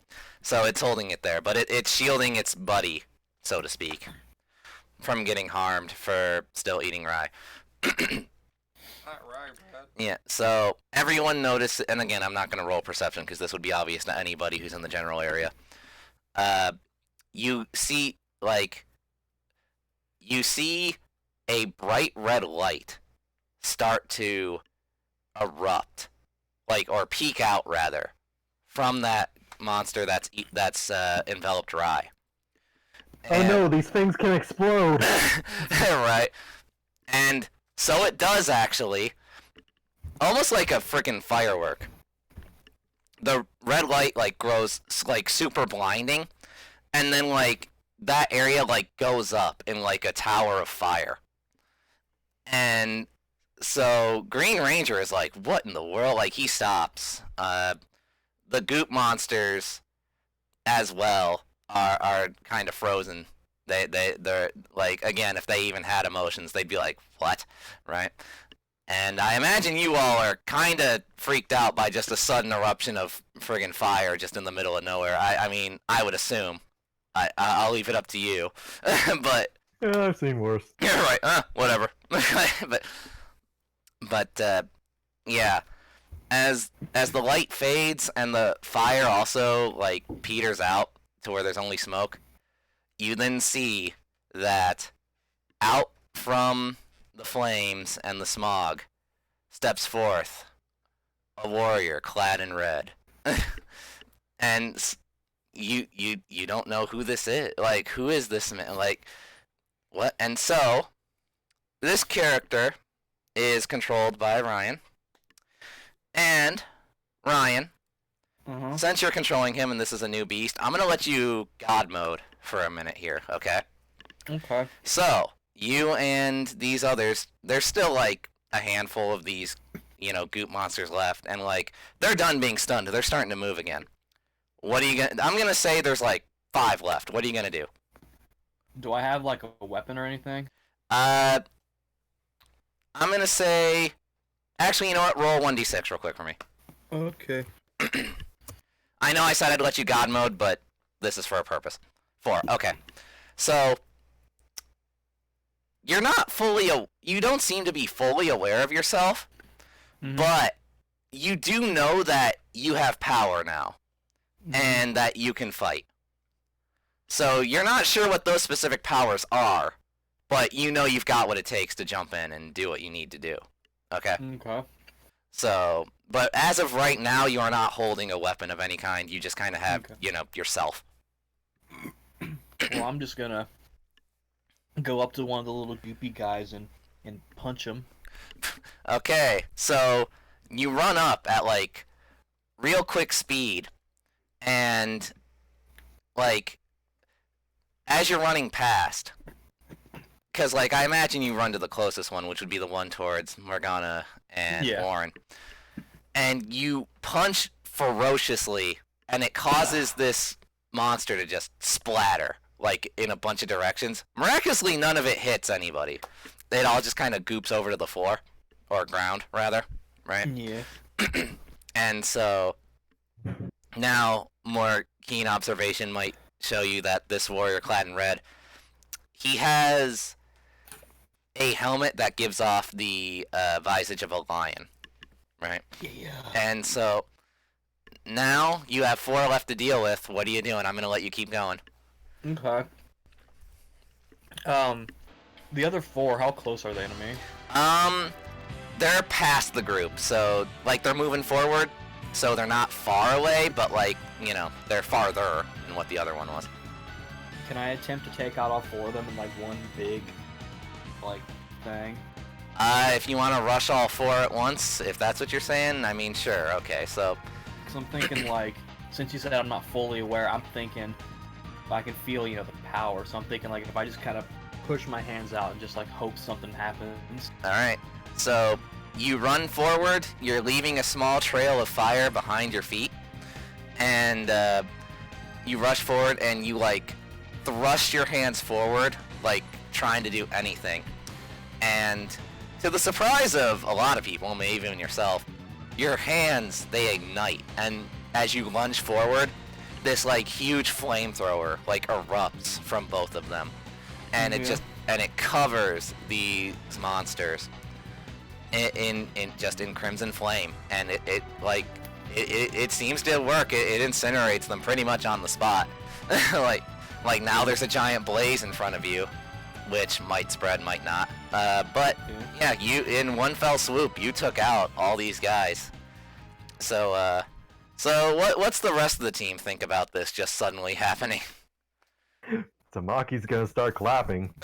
So it's holding it there, but it's shielding its buddy, so to speak, from getting harmed for still eating Rye. Not right, Brad. Yeah, so everyone noticed, and again, I'm not going to roll perception because this would be obvious to anybody who's in the general area. You see a bright red light start to erupt, or peek out rather, from that monster that's enveloped Rye. Oh no, these things can explode. Right. And so it does actually, almost like a freaking firework. The red light grows super blinding, and then that area goes up in a tower of fire. And so Green Ranger is like, what in the world? He stops. The goop monsters as well are kind of frozen. They're again, if they even had emotions, they'd be like, what? Right? And I imagine you all are kind of freaked out by just a sudden eruption of friggin' fire just in the middle of nowhere. I mean, I would assume. I'll leave it up to you. But Yeah, I've seen worse. you're right. Whatever. but yeah. As the light fades and the fire also peters out to where there's only smoke, you then see that out from the flames and the smog steps forth a warrior clad in red. And you don't know who this is. Like, who is this man? Like, what? And so this character is controlled by Ryan. And Ryan, since you're controlling him and this is a new beast, I'm gonna let you God mode for a minute here, okay? Okay. So, you and these others, there's still like a handful of these, goop monsters left, and like they're done being stunned. They're starting to move again. What are you gonna? I'm gonna say there's like 5 left. What are you gonna do? Do I have like a weapon or anything? I'm gonna say. Actually, you know what? Roll 1d6 real quick for me. Okay. I know I said I'd let you God mode, but this is for a purpose. 4. Okay. So you're not fully. You don't seem to be fully aware of yourself, but you do know that you have power now, and that you can fight. So you're not sure what those specific powers are, but you know you've got what it takes to jump in and do what you need to do. Okay? Okay. So, but as of right now, you are not holding a weapon of any kind. You just kind of have, yourself. Well, I'm just gonna go up to one of the little goopy guys and punch him. Okay, so you run up at, like, real quick speed, and, like, as you're running past, because, like, I imagine you run to the closest one, which would be the one towards Morgana and Warren, and you punch ferociously, and it causes this monster to just splatter, like, in a bunch of directions. Miraculously, none of it hits anybody. It all just kind of goops over to the floor, or ground, rather, right? Yeah. And so, now, more keen observation might show you that this warrior clad in red, he has a helmet that gives off the visage of a lion, right? Yeah. And so, now you have 4 left to deal with. What are you doing? I'm going to let you keep going. Okay. The other 4, how close are they to me? They're past the group, so, like, they're moving forward, so they're not far away, but, like, they're farther than what the other one was. Can I attempt to take out all 4 of them in, like, one big, like, thing? If you want to rush all 4 at once, if that's what you're saying, I mean, sure, okay, so... Because I'm thinking, like, since you said I'm not fully aware, I'm thinking I can feel, the power, so I'm thinking, like, if I just kind of push my hands out and just, like, hope something happens. Alright, so you run forward, you're leaving a small trail of fire behind your feet, and you rush forward and you, like, thrust your hands forward, like, trying to do anything. And to the surprise of a lot of people, maybe even yourself, your hands, they ignite, and as you lunge forward, this, like, huge flamethrower, like, erupts from both of them. And it covers these monsters in crimson flame, and it seems to work. It incinerates them pretty much on the spot. like now there's a giant blaze in front of you, which might spread, might not. But you in one fell swoop you took out all these guys. So what's the rest of the team think about this just suddenly happening? Tamaki's gonna start clapping.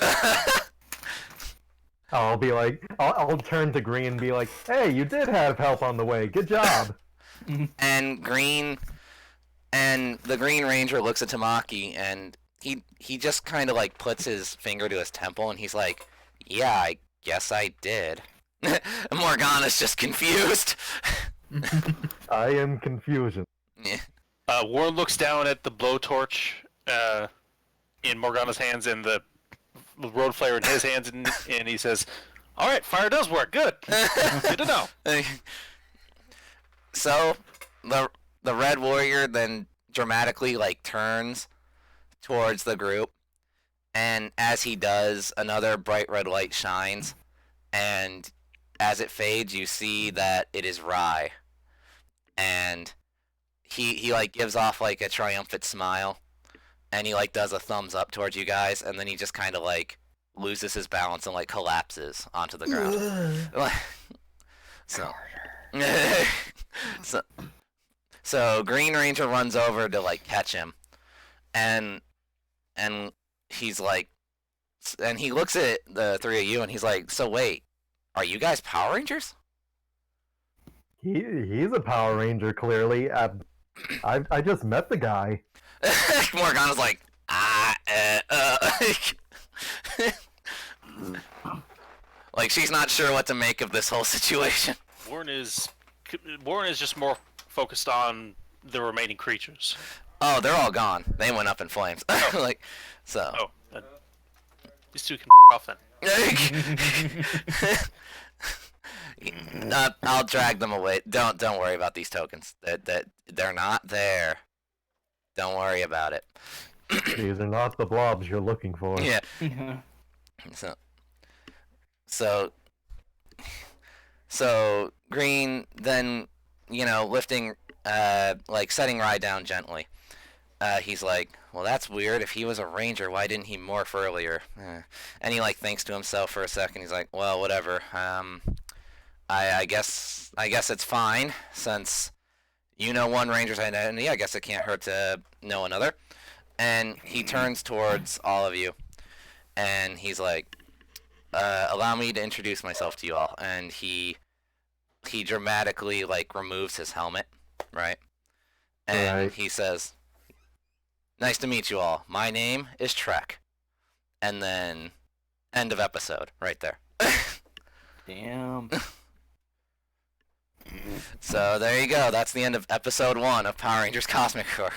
I'll be like, I'll turn to Green and be like, hey, you did have help on the way. Good job. And the Green Ranger looks at Tamaki, and he just kind of, like, puts his finger to his temple, and he's like, yeah, I guess I did. Morgana's just confused. I am confusion. Yeah. Warren looks down at the blowtorch in Morgana's hands and the road flare in his hands, and he says, all right, fire does work. Good. Good to know. So, the Red Warrior then dramatically, like, turns towards the group, and as he does, another bright red light shines, and as it fades, you see that it is Rye, and he like, gives off, like, a triumphant smile, and he like does a thumbs up towards you guys, and then he just kind of like loses his balance and like collapses onto the ground. So, so Green Ranger runs over to like catch him, and he's like, and he looks at the three of you, and he's like, "So wait, are you guys Power Rangers?" He's a Power Ranger, clearly. I just met the guy. Morgana's like, like she's not sure what to make of this whole situation. Warren is just more focused on the remaining creatures. Oh, they're all gone. They went up in flames. Like, so. Oh, these two can off then. I'll drag them away. Don't worry about these tokens. That they're not there. Don't worry about it. These are not the blobs you're looking for. Yeah. So Green then, lifting, like setting Rye down gently. He's like, well, that's weird. If he was a ranger, why didn't he morph earlier? And he like thinks to himself for a second. He's like, well, whatever. I guess it's fine since you know one ranger's identity. I guess it can't hurt to know another. And he turns towards all of you, and he's like, allow me to introduce myself to you all. And he dramatically like removes his helmet, right? And he says, nice to meet you all. My name is Trek. And then end of episode right there. Damn. So there you go. That's the end of episode 1 of Power Rangers Cosmic Core.